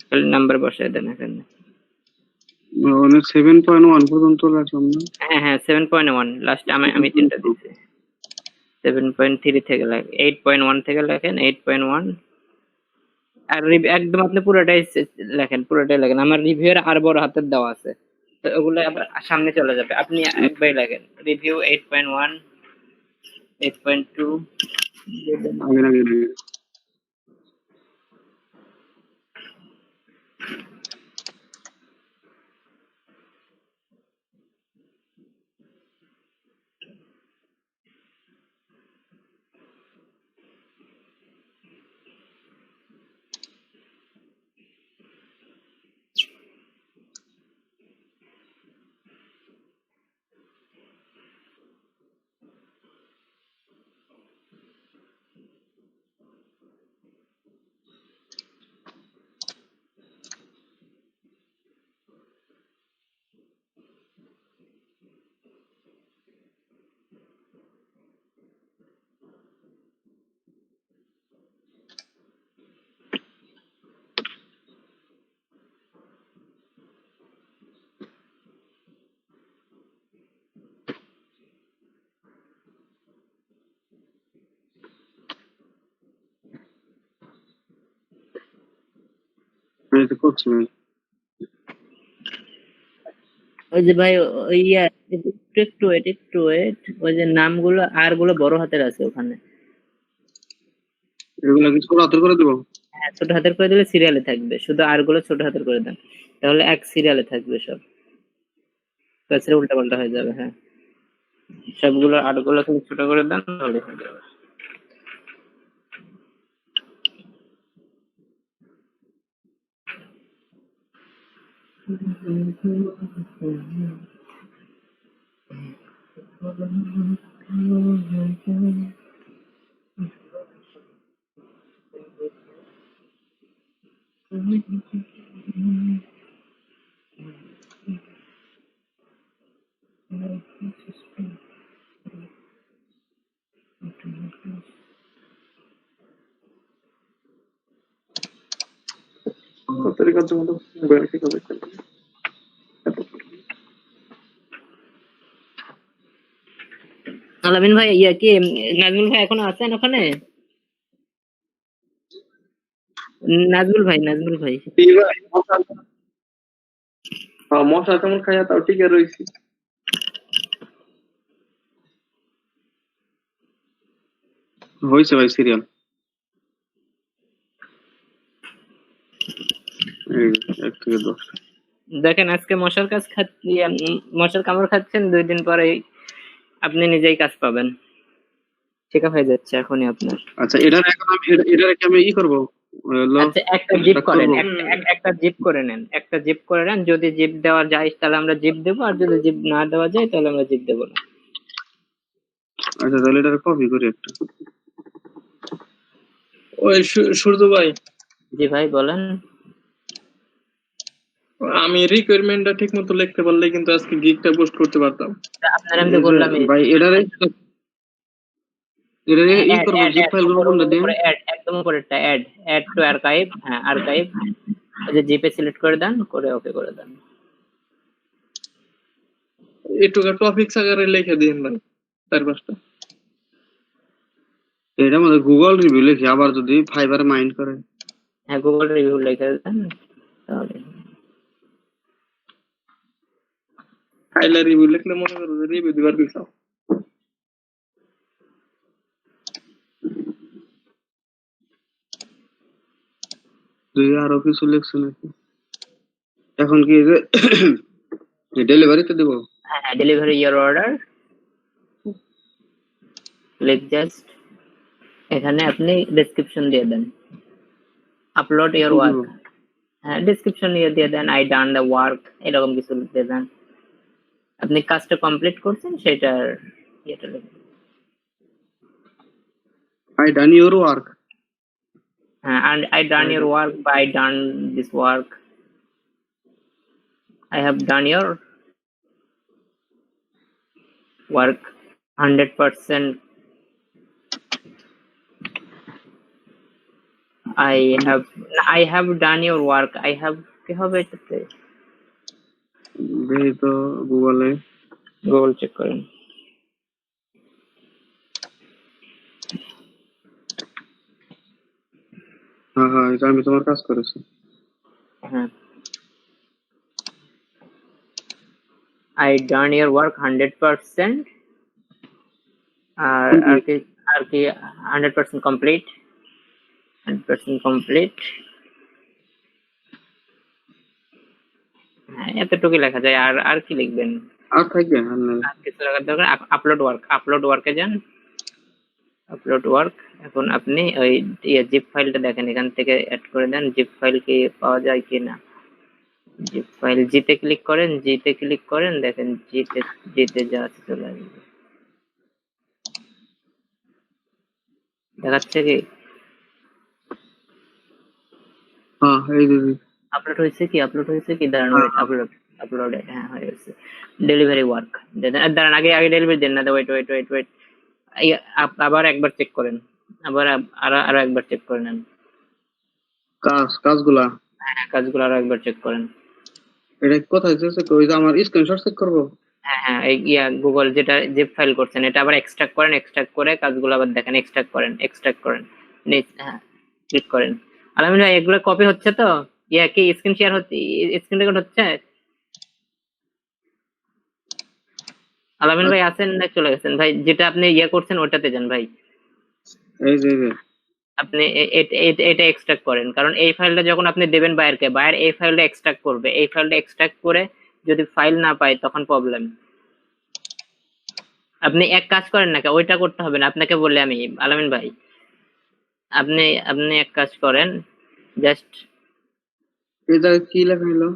খালি নাম্বার বসায় দেন এখানে। মানে 7.1 পর্যন্ত রাখলাম না? হ্যাঁ হ্যাঁ 7.1 লাস্ট আমি তিনটা দিছি। 7.3 থেকে লেখেন, 8.1 থেকে লেখেন 8.1। আর একদম আপনি পুরোটাই লেখেন, পুরোটাই লেখেন। আমার রিভিউয়ের আর বড় হাতের দেওয়া আছে, তো ওগুলো আবার সামনে চলে যাবে। আপনি একবারই লেখেন রিভিউ 8.1 8.2। আগে আগে আগে। এই তো করছি ভাই। ওই যে ভাই ওই একটু ওয়েট, ওই যে নামগুলো আর গুলো বড় হাতের আছে ওখানে। এগুলো কি ছোট হাতের করে দেবো? হ্যাঁ, ছোট হাতের করে দিলে সিরিয়ালে থাকবে, শুধু আর গুলো ছোট হাতের করে দেন, তাহলে এক সিরিয়ালে থাকবে সব, তাছাড়া উল্টা পাল্টা হয়ে যাবে। হ্যাঁ, সবগুলো আর গুলো তুমি ছোট করে দেন তাহলে হয়ে যাবে। তরিকার জন্য মোবাইল ঠিক হবে। আলামিন ভাই, ইয়া কি নাজমুল ভাই এখনো আছেন ওখানে? নাজমুল ভাই মশা তেমন খাইয়া তাও টিকে রয়েছি। হয়েছে ভাই সিরিয়াল। এই 1 থেকে 10। দেখেন আজকে মশার মশার কামড় খাচ্ছেন, 2 দিন পরে আপনি নিজেই কাজ পাবেন, ঠিক হয়ে যাচ্ছে এখনই আপনার। আচ্ছা, এটার এখন এটার কি আমি ই করবো? আচ্ছা, একটা জিপ করেন, একটা জিপ করে নেন, একটা জিপ করে নেন, যদি জিপ দেওয়া যায় তাহলে আমরা জিপ দেবো, আর যদি জিপ না দেওয়া যায় তাহলে আমরা জিপ দেবো না। আচ্ছা, তাহলে এটার কপি করি একটা। ওই সূর্য ভাই, জি ভাই বলেন। আমি রিকোয়ারমেন্টটা ঠিক মতো লিখতে পারলে কিন্তু আজকে গিগটা পোস্ট করতে পারতাম। আপনার আমি তো বললাম ভাই এটারে ই করবো, জিপ ফাইল গুলো কোনটা দেন? একদম উপরেরটা অ্যাড টু আর্কাইভ। হ্যাঁ, আর্কাইভ, ওই যে জিপে সিলেক্ট করে দেন, করে ওকে করে দেন। একটু টপিকস আকারে লিখে দিন ভাই, 4-5টা। এটার মধ্যে গুগল রিভিউ লিখি, আবার যদি ফাইবারে মাইন্ড করে। হ্যাঁ, গুগল রিভিউ লিখে দেন তাহলে। ফাইলে রিভিউ লিখলে মনে করো যে রিভিউ দিবার কিছু। তুই আরো কিছু লিখছো নাকি? এখন কি ডেলিভারিতে দেবো? হ্যাঁ, ডেলিভারি ইয়ার অর্ডার লিখ, জাস্ট এখানে আপনি ডেসক্রিপশন দিয়ে দেন, আপলোড ইওর ওয়ার্ক। হ্যাঁ, ডেসক্রিপশন দিয়ে দেন, আই ডান দ্য ওয়ার্ক, এরকম কিছু দিয়ে দেন, আপনি কাজটা কমপ্লিট করছেন সেটার ইয়েটা লিখুন। I done your work. হ্যাঁ, and I done your work, by I done this work, I have done your work 100%. I have done your work. I have কি হবে এটাতে? দেখি তো গুগলে। গুগল চেক করেন। হ্যাঁ হ্যাঁ, এটা আমি তোমার কাজ করেছি। হ্যাঁ, I done your work 100%, আর কি 100% complete, 100% complete। হ্যাঁ, এতটুকুই লেখা যায়, আর কি লিখবেন? আর থাকবে আর না। আর কিছু লেখার দরকার? আপলোড ওয়ার্কে যান, আপলোড ওয়ার্ক। এখন আপনি ওই জিপ ফাইলটা দেখেন, এখান থেকে অ্যাড করে দেন, জিপ ফাইল কি পাওয়া যায় কিনা। জিপ ফাইল, জিতে ক্লিক করেন, দেখেন জিতে যা আছে চলে আসবে, দেখাচ্ছে কি হ্যাঁ, এই যে আপলোড হয়েছে কি দাঁড়ানো, আপলোড, হ্যাঁ হয়ে গেছে। ডেলিভারি ওয়ার্ক দাঁড়ান, আগে ডেলিভারি দেন না, ওয়েট, আবার একবার চেক করেন, আরো একবার চেক করে নেন কাজগুলা। হ্যাঁ, কাজগুলো আরো একবার চেক করেন। এটা কোথায় চেক করব? এটা আমার স্ক্রিনশট চেক করব? হ্যাঁ, এই গুগল যেটা জিপ ফাইল করছেন এটা আবার এক্সট্রাক্ট করে কাজগুলো আবার দেখেন, এক্সট্রাক্ট করেন, হ্যাঁ ক্লিক করেন। আলামিন ভাই, এগুলো কপি হচ্ছে তো? কি স্ক্রিন শেয়ার হচ্ছে, স্ক্রিন রেকর্ড হচ্ছে? আলামিন ভাই আছেন না চলে গেছেন? ভাই যেটা আপনি করছেন ওটাতে যান ভাই। এই যে আপনি এটা এক্সট্রাক্ট করেন, কারণ এই ফাইলটা যখন আপনি দেবেন বায়ারকে, বায়ার এই ফাইলটা এক্সট্রাক্ট করবে, এই ফাইলটা এক্সট্রাক্ট করে যদি ফাইল না পায় তখন প্রবলেম। আপনি এক কাজ করেন না, ওইটা করতে হবে না আপনাকে বললে আমি, আলামিন ভাই আপনি আপনি এক কাজ করেন, জাস্ট এটা কি লেখা হলো?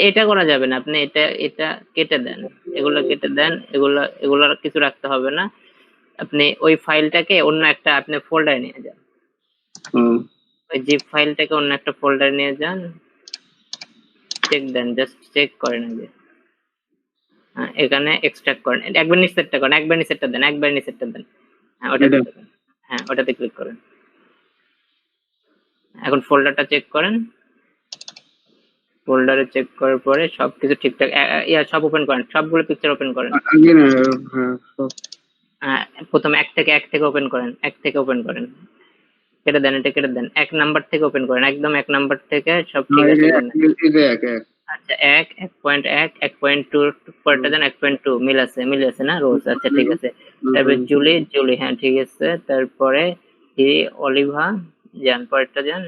এটা করা যাবে না, আপনি এটা এটা কেটে দেন, এগুলো কেটে দেন, এগুলো কিছু রাখতে হবে না। আপনি ওই ফাইলটাকে অন্য একটা আপনি ফোল্ডারে নিয়ে যান, ওই জিপ ফাইলটাকে অন্য একটা ফোল্ডারে নিয়ে যান, চেক দেন, জাস্ট চেক করেন আগে। হ্যাঁ, এখানে এক্সট্রাক্ট করেন, একবার নিচেরটা করেন, একবার নিচেরটা দেন, একবার নিচেরটা দেন। হ্যাঁ ওটাতে এটা? দেন। হ্যাঁ ওটাতে ক্লিক করেন। এখন ফোল্ডারটা চেক করেন, ফোল্ডারে চেক করার পরে সবকিছু ঠিকঠাক সব ওপেন করেন, সবগুলো পিকচার ওপেন করেন। আগে না, হ্যাঁ সব। প্রথমে এক থেকে ওপেন করেন, এক থেকে ওপেন করেন, কেটে দেন, এটা কেটে দেন, 1 নাম্বার থেকে ওপেন করেন, একদম 1 নাম্বার থেকে সব ঠিক আছে কিনা। আচ্ছা 1.1 1.2 পরেরটা দেন, 1.2 মিল আছে না রোজ, আচ্ছা ঠিক আছে। তারপরে জুলি হ্যাঁ ঠিক আছে। তারপরে অলিভা যান, পরেরটা যান,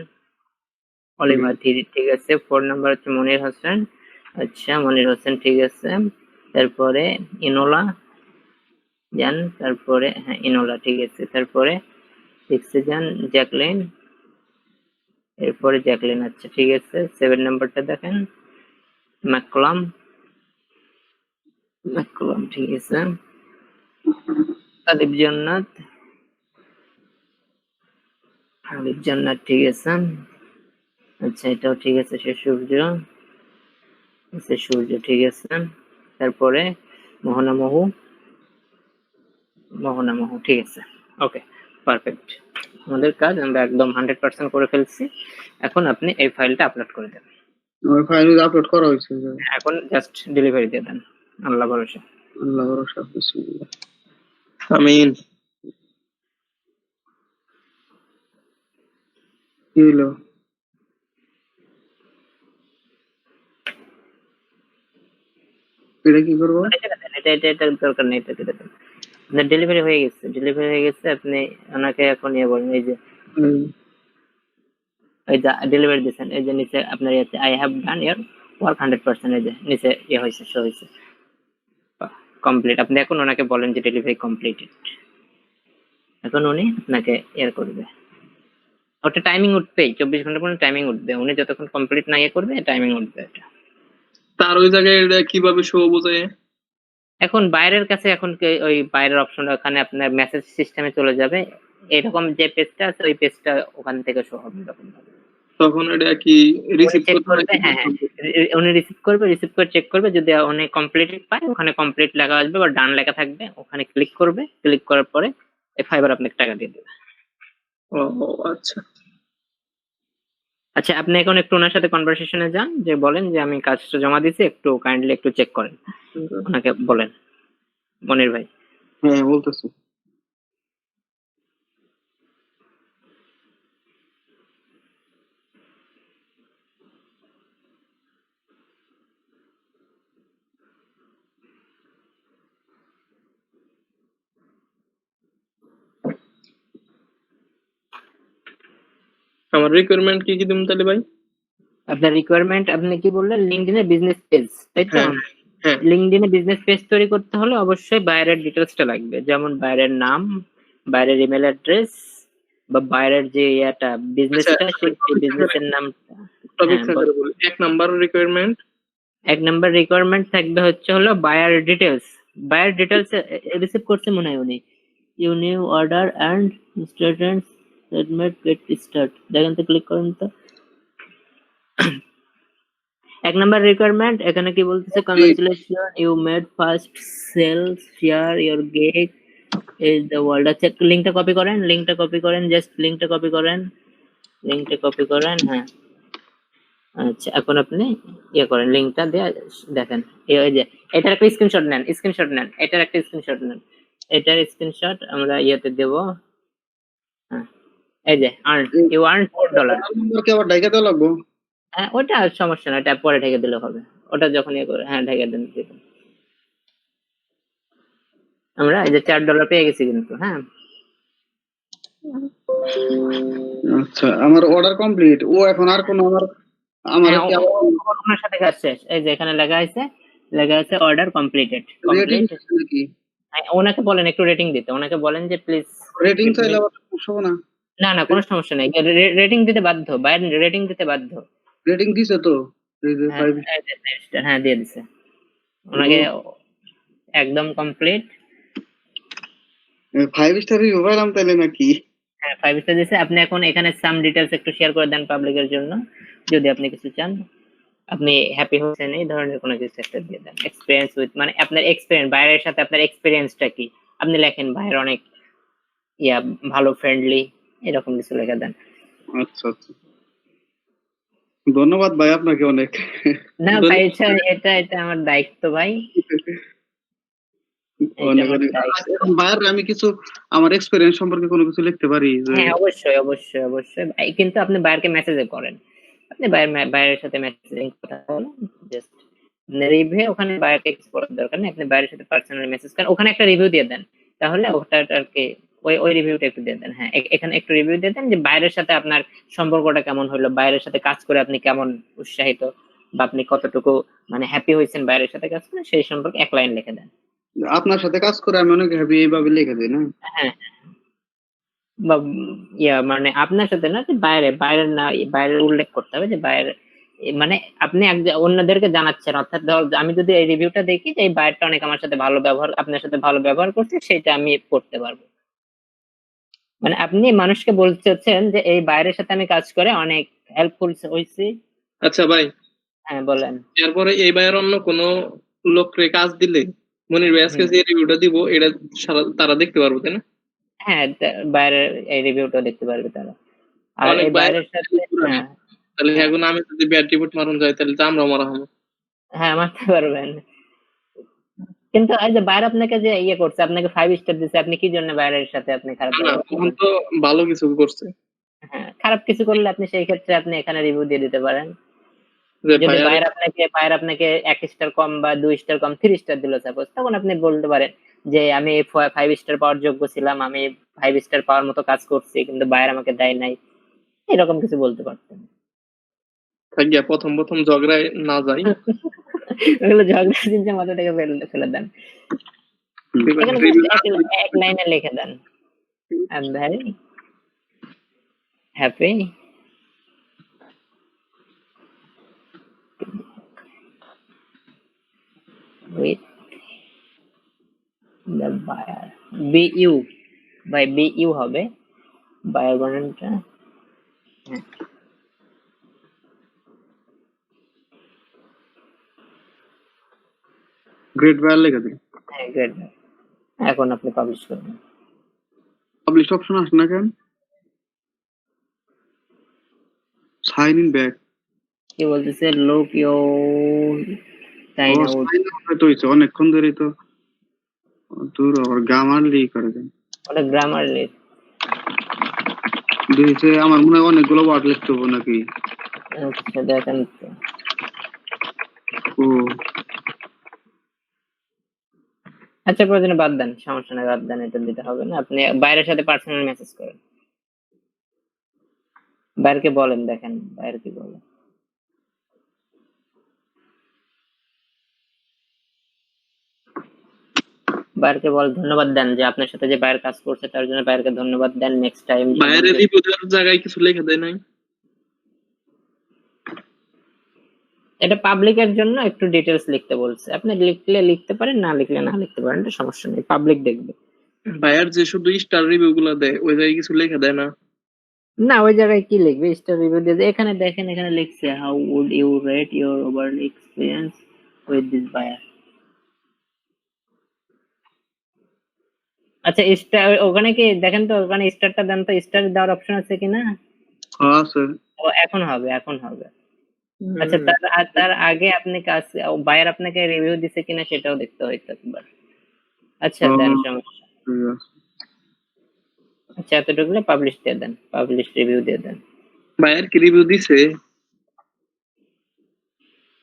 অলিভা 3 ঠিক আছে। 4 নাম্বার হচ্ছে মনির হোসেন, আচ্ছা মনির হোসেন ঠিক আছে। তারপরে ইনোলা যান, তারপরে হ্যাঁ ইনোলা ঠিক আছে। তারপরে 6 যান, জ্যাকলিন, এরপরে জ্যাকলিন আচ্ছা ঠিক আছে। 7 নাম্বারটা দেখেন, ম্যাকলাম ঠিক আছে। আলিফ জান্নাত ঠিক আছে। আচ্ছা এটাও ঠিক আছে। সূর্য ঠিক আছে। তারপরে মোহনা মহু ঠিক আছে। ওকে পারফেক্ট, আমাদের কাজ আমরা একদম 100% করে ফেলছি। এখন আপনি এই ফাইলটা আপলোড করে দেন। ওই ফাইল আপলোড করা হয়েছে। এখন জাস্ট ডেলিভারি দিয়ে দেন, আল্লাহ ভরসা। আল্লাহ ভরসা, বিসমিল্লাহ। আমিন। কি হলো? এটা কি করবো? এটা দরকার নেই, এটা কেটে দেন। আপনার ডেলিভারি হয়ে গেছে। আপনি ওনাকে এখন বলেন, এই যে ডেলিভারি দিয়েছেন, এই যে নিচে আপনার I have done year work 100%, এই যে নিচে হয়েছে, শো হয়েছে কমপ্লিট। আপনি এখন ওনাকে বলেন যে ডেলিভারি কমপ্লিটেড। এখন উনি আপনাকে করবে, ওটা টাইমিং উঠবেই, 24 ঘন্টা পর্যন্ত টাইমিং উঠবে। উনি যতক্ষণ কমপ্লিট না করবে টাইমিং উঠবে এটা। তার ওই জায়গায় এটা কিভাবে শো বোঝায়? এখন বাইরের কাছে ওই বাইরের অপশনটা ওখানে আপনার মেসেজ সিস্টেমে চলে যাবে, এরকম যে পেজটা আছে ওই পেজটা ওখান থেকে শো হবে এরকম ভাবে। তখন এটা কি রিসিভ করবে? হ্যাঁ উনি রিসিভ করে চেক করবে, যদি উনি কমপ্লিটেড পায় ওখানে কমপ্লিট লেখা আসবে বা ডান লেখা থাকবে, ওখানে ক্লিক করবে, ক্লিক করার পরে এই ফাইবার আপনাকে টাকা দিয়ে দেবে। ও আচ্ছা। আচ্ছা আপনি এখন একটু ওনার সাথে কনভারসেশনে যান, যে বলেন যে আমি কাজটা জমা দিয়েছি, একটু কাইন্ডলি একটু চেক করেন, ওনাকে বলেন মনির ভাই। হ্যাঁ বলতেছি। আমার রিকোয়ারমেন্ট কি দিম তাহলে ভাই? আপনার রিকোয়ারমেন্ট আপনি কি বললেন, লিঙ্কডইনে বিজনেস পেজ, তাই তো? হ্যাঁ। লিঙ্কডইনে বিজনেস পেজ তৈরি করতে হলে অবশ্যই বাইরের ডিটেলসটা লাগবে, যেমন বাইরের নাম, বাইরের ইমেল অ্যাড্রেস, বা বাইরের যে বিজনেসটা সেই বিজনেসের নামটা। টপিক সাজারে বলি। 1 নাম্বার রিকোয়ারমেন্ট, 1 নাম্বার রিকোয়ারমেন্ট থাকবে হলো buyer details. Buyer details receive করছে মনে হয় উনি, you new order and students segment get start, দেখেন তো, ক্লিক করেন তো। 1 নাম্বার রিকোয়ারমেন্ট এখানে কি বলতেছে, congratulation you made first sale, share your get is the world. আচ্ছা লিংকটা কপি করেন, জাস্ট লিংকটা কপি করেন, হ্যাঁ আচ্ছা এখন আপনি করেন, লিংকটা দিয়ে দেখেন, এই যে এটার একটা স্ক্রিনশট নেন, এটার একটা স্ক্রিনশট নেন, এটার স্ক্রিনশট আমরা দেব। হ্যাঁ এই যে ইউ আর্ন $4। নাম্বারকে আবার ঢাকা দেওয়া লাগবে? হ্যাঁ ওটা সমস্যা না, ওটা পরে ঢেকে দিলে হবে, ওটা যখন করে হ্যাঁ ঢেকে দেন। আমরা এই যে $4 পেয়ে গেছি কিন্তু। হ্যাঁ আচ্ছা, আমার অর্ডার কমপ্লিট। ও এখন আর কোন আমার হ্যাঁ, কি ওনার সাথে কাজ শেষ। এই যে এখানে লেখা আছে অর্ডার কমপ্লিটেড। Rating complete. নাকি? ওনাকে বলেন একটু রেটিং দিতে। ওনাকে বলেন যে প্লিজ। রেটিং চাইলে আবার সমস্যা হবে না? না কোনো সমস্যা নেই। রেটিং দিতে বাধ্য। বাইরে রেটিং দিতে বাধ্য। রেটিং দিছে তো? এই যে হ্যাঁ, 5 এই যে 5 স্টার, হ্যাঁ দিয়ে দিছে। ওনাকে একদম কমপ্লিট। 5 স্টার রিভিউ পাইলাম তাইলে নাকি? হ্যাঁ 5 স্টার দিয়েছে। আপনি এখন এখানে সাম ডিটেইলস একটু শেয়ার করে দেন পাবলিকের জন্য, যদি আপনি কিছু চান। আপনি হ্যাপি হচ্ছেন এই ধরনের কোনো কিছু একটা দিয়ে দেন। এক্সপেরিয়েন্স উইথ, মানে আপনার এক্সপেরিয়েন্স, বাইরের সাথে আপনার এক্সপেরিয়েন্সটা কি আপনি লেখেন। বাইরে অনেক ভালো, ফ্রেন্ডলি, এরকম কিছু লেখা দেন। আচ্ছা। ধন্যবাদ ভাই আপনাকে অনেক। না ভাই, এটা আমার দায়িত্ব ভাই। অনেক এখন ভাইয়ার আমি কিছু আমার এক্সপেরিয়েন্স সম্পর্কে কোনো কিছু লিখতে পারি যে? হ্যাঁ অবশ্যই ভাই, কিন্তু আপনি বাইরকে মেসেজ করেন। আপনি বাইরের সাথে মেসেজিং কথা বলেন। জাস্ট রিভিউ ওখানে বাইরকে এক্সপোর্ট দরকার নেই। আপনি বাইরের সাথে পার্সোনালি মেসেজ করেন, ওখানে একটা রিভিউ দিয়ে দেন। তাহলে ওটা আর কি ওই রিভিউটা একটু দিয়ে দেন। হ্যাঁ, এখানে একটু রিভিউ দিয়ে দেন যে বাইরের সাথে আপনার সম্পর্কটা কেমন হলো, বাইরের সাথে কাজ করে আপনি কেমন উৎসাহিত, বা আপনি কতটুকু মানে হ্যাপি হয়েছেন বাইরের সাথে কাজ করে, সেই সম্পর্কে এক লাইন লিখে দেন। আপনার সাথে কাজ করে আমি অনেক হ্যাপি, এইভাবে লিখে দিই না? হ্যাঁ, বা মানে আপনার সাথে না, যে বাইরের না, বাইরের উল্লেখ করতে হবে যে বাইরের, মানে আপনি অন্যদেরকে জানাচ্ছেন। অর্থাৎ ধর আমি যদি এই রিভিউটা দেখি যে এই বাইরটা অনেক আমার সাথে ভালো ব্যবহার, আপনার সাথে ভালো ব্যবহার করছে, সেটা আমি করতে পারবো। মানে আপনি মানুষকে বলছেন যে এই বাইরের সাথে আমি কাজ করে অনেক হেল্পফুল হয়েছি। আচ্ছা ভাই, হ্যাঁ বলেন। এরপরে এই ভাইয়ের অন্য কোনো লোককে কাজ দিলে মনির ভাই আজকে যে রিভিউটা দিব এটা তারা দেখতে পারবো, তাই না? হ্যাঁ, বাইরের এই রিভিউটা দেখতে পারবে তারা। আর অনেক এই বাইরের সাথে তাহলে এখন আমি যদি ব্যাড রিপোর্ট মারুন যাই তাহলে তো আমরা মারা হবো। হ্যাঁ মারতে পারবেন। কিন্তু এই যে বাইরে আপনাকে যে করছে, আপনাকে 5 স্টার দিচ্ছে, আপনি কি জন্য বাইরের সাথে আপনি খারাপ না ব্যবহার তখন করবেন? তো ভালো কিছু করছে। হ্যাঁ, খারাপ কিছু করলে আপনি সেই ক্ষেত্রে আপনি এখানে রিভিউ দিয়ে দিতে পারেন। যে যদি ভাইয়ার বাইরে আপনাকে 1 স্টার কম বা 2 স্টার কম 3 স্টার দিল সাপোজ, তখন আপনি বলতে পারেন যে আমি 5 স্টার পাওয়ার যোগ্য ছিলাম, আমি 5 স্টার পাওয়ার মতো কাজ করছি, কিন্তু বাইরে আমাকে দেয় নাই, এরকম কিছু বলতে পারতেন। থাকিয়া প্রথম ঝগড়ায় না যাই। ওগুলো ঝগড়া চিন্তা মাথা থেকে ফেলে দেন। এখানে just এক লাইনে লিখে দেন, I'm very happy with the buyer. BU by BU হবে buyer বানানটা। হ্যাঁ, গ্রেট ভাইয়ার লিখে দিই। হ্যাঁ great. এখন আপনি পাবলিশ করবেন। পাবলিশ অপশন আসে না কেন? Sign in back. কি বলতেছে, লোক ইউ সাইন আউট। তো হইছে অনেকক্ষণ ধরেই তো দূর আবার গ্রামারলি করে দেন। ওটা গ্রামার লেট। দিয়েছে আমার মনে হয় অনেকগুলো ওয়ার্ড লিখতে হবে নাকি? আচ্ছা দেখেন তো। ও আচ্ছা প্রয়োজনে বাদ দেন, সমস্যা নেই, বাদ দেন, এটা দিতে হবে না। আপনি বাইরের সাথে পার্সোনাল মেসেজ করেন, বাইরকে বলেন, দেখেন বাইরে কি বলে। বাইরকে ধন্যবাদ দেন যে আপনার সাথে যে বাইরে কাজ করছে তার জন্য বাইরকে ধন্যবাদ দেন। নেক্সট টাইম বাইরে রিভিউ দেওয়ার জায়গায় কিছু লেখা দেয় নাই। এটা পাবলিকের জন্য একটু ডিটেইলস লিখতে বলছে। আপনি লিখলে লিখতে পারেন, না লিখলে না লিখতে পারেন, এটা সমস্যা নেই, পাবলিক দেখবে। ভাইয়ার যে শুধু স্টার রিভিউ গুলা দেয় ওই জায়গায় কিছু লেখা দেয় না। না ওই জায়গায় কি লিখবে, স্টার রিভিউ দিয়ে দেয়। এখানে দেখেন, এখানে লিখছে how would you rate your overall experience with this buyer. আচ্ছা স্টার, ওখানে কি দেখেন তো, ওখানে স্টারটা দেন তো, স্টার দেওয়ার অপশন আছে কিনা? আছে। ও এখন হবে। আচ্ছা তার আগে আপনি বায়ার আপনাকে রিভিউ দিছে কিনা সেটাও দেখতে হইতো একবার। আচ্ছা দেন, সমস্যা। আচ্ছা এতটুকু পাবলিশ দিয়ে দেন, পাবলিশ রিভিউ দিয়ে দেন। ভাইয়ার কি রিভিউ দিছে?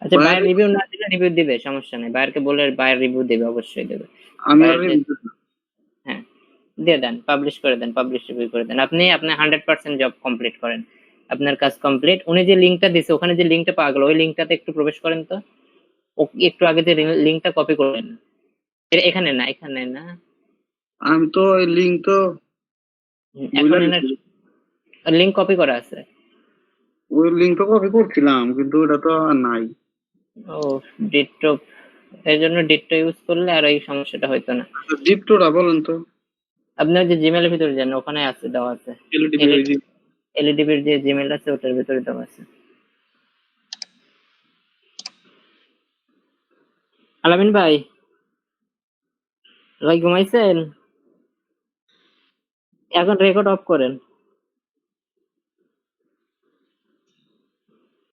আচ্ছা বায়ার রিভিউ না দিলে রিভিউ দিবে, সমস্যা নেই, বায়ারকে বলে বায়ার রিভিউ দেবে, অবশ্যই দেবে। আমি হ্যাঁ দিয়ে দেন, পাবলিশ করে দেন, পাবলিশ রিভিউ করে দেন। আপনি আপনার 100% জব কমপ্লিট করেন, আপনার কাজ কমপ্লিট। উনি যে লিঙ্কটা দিছে, ওখানে যে লিঙ্কটা পাওয়া গেল, ওই লিঙ্কটাতে একটু প্রবেশ করেন তো। একটু আগে যে লিঙ্কটা কপি করেন, এখানে না, এখানে না, আমি তো ওই লিঙ্ক তো এখন লিঙ্ক কপি করা আছে। ওই লিঙ্ক তো কপি করছিলাম, কিন্তু ওটা তো আর নাই। ও ডিটটো, এই জন্য ডিটটো ইউজ করলে আর এই সমস্যাটা হইতো না। ডিপটোটা বলেন তো। আপনার যে জিমেলের ভিতরে যান, ওখানে আছে, দেওয়া আছে। এলইডিবির যে জিমেল আছে ওটার ভিতরে দেওয়া আছে। আলামিন ভাই, ভাই ঘুমাইছেন? এখন রেকর্ড অফ করেন।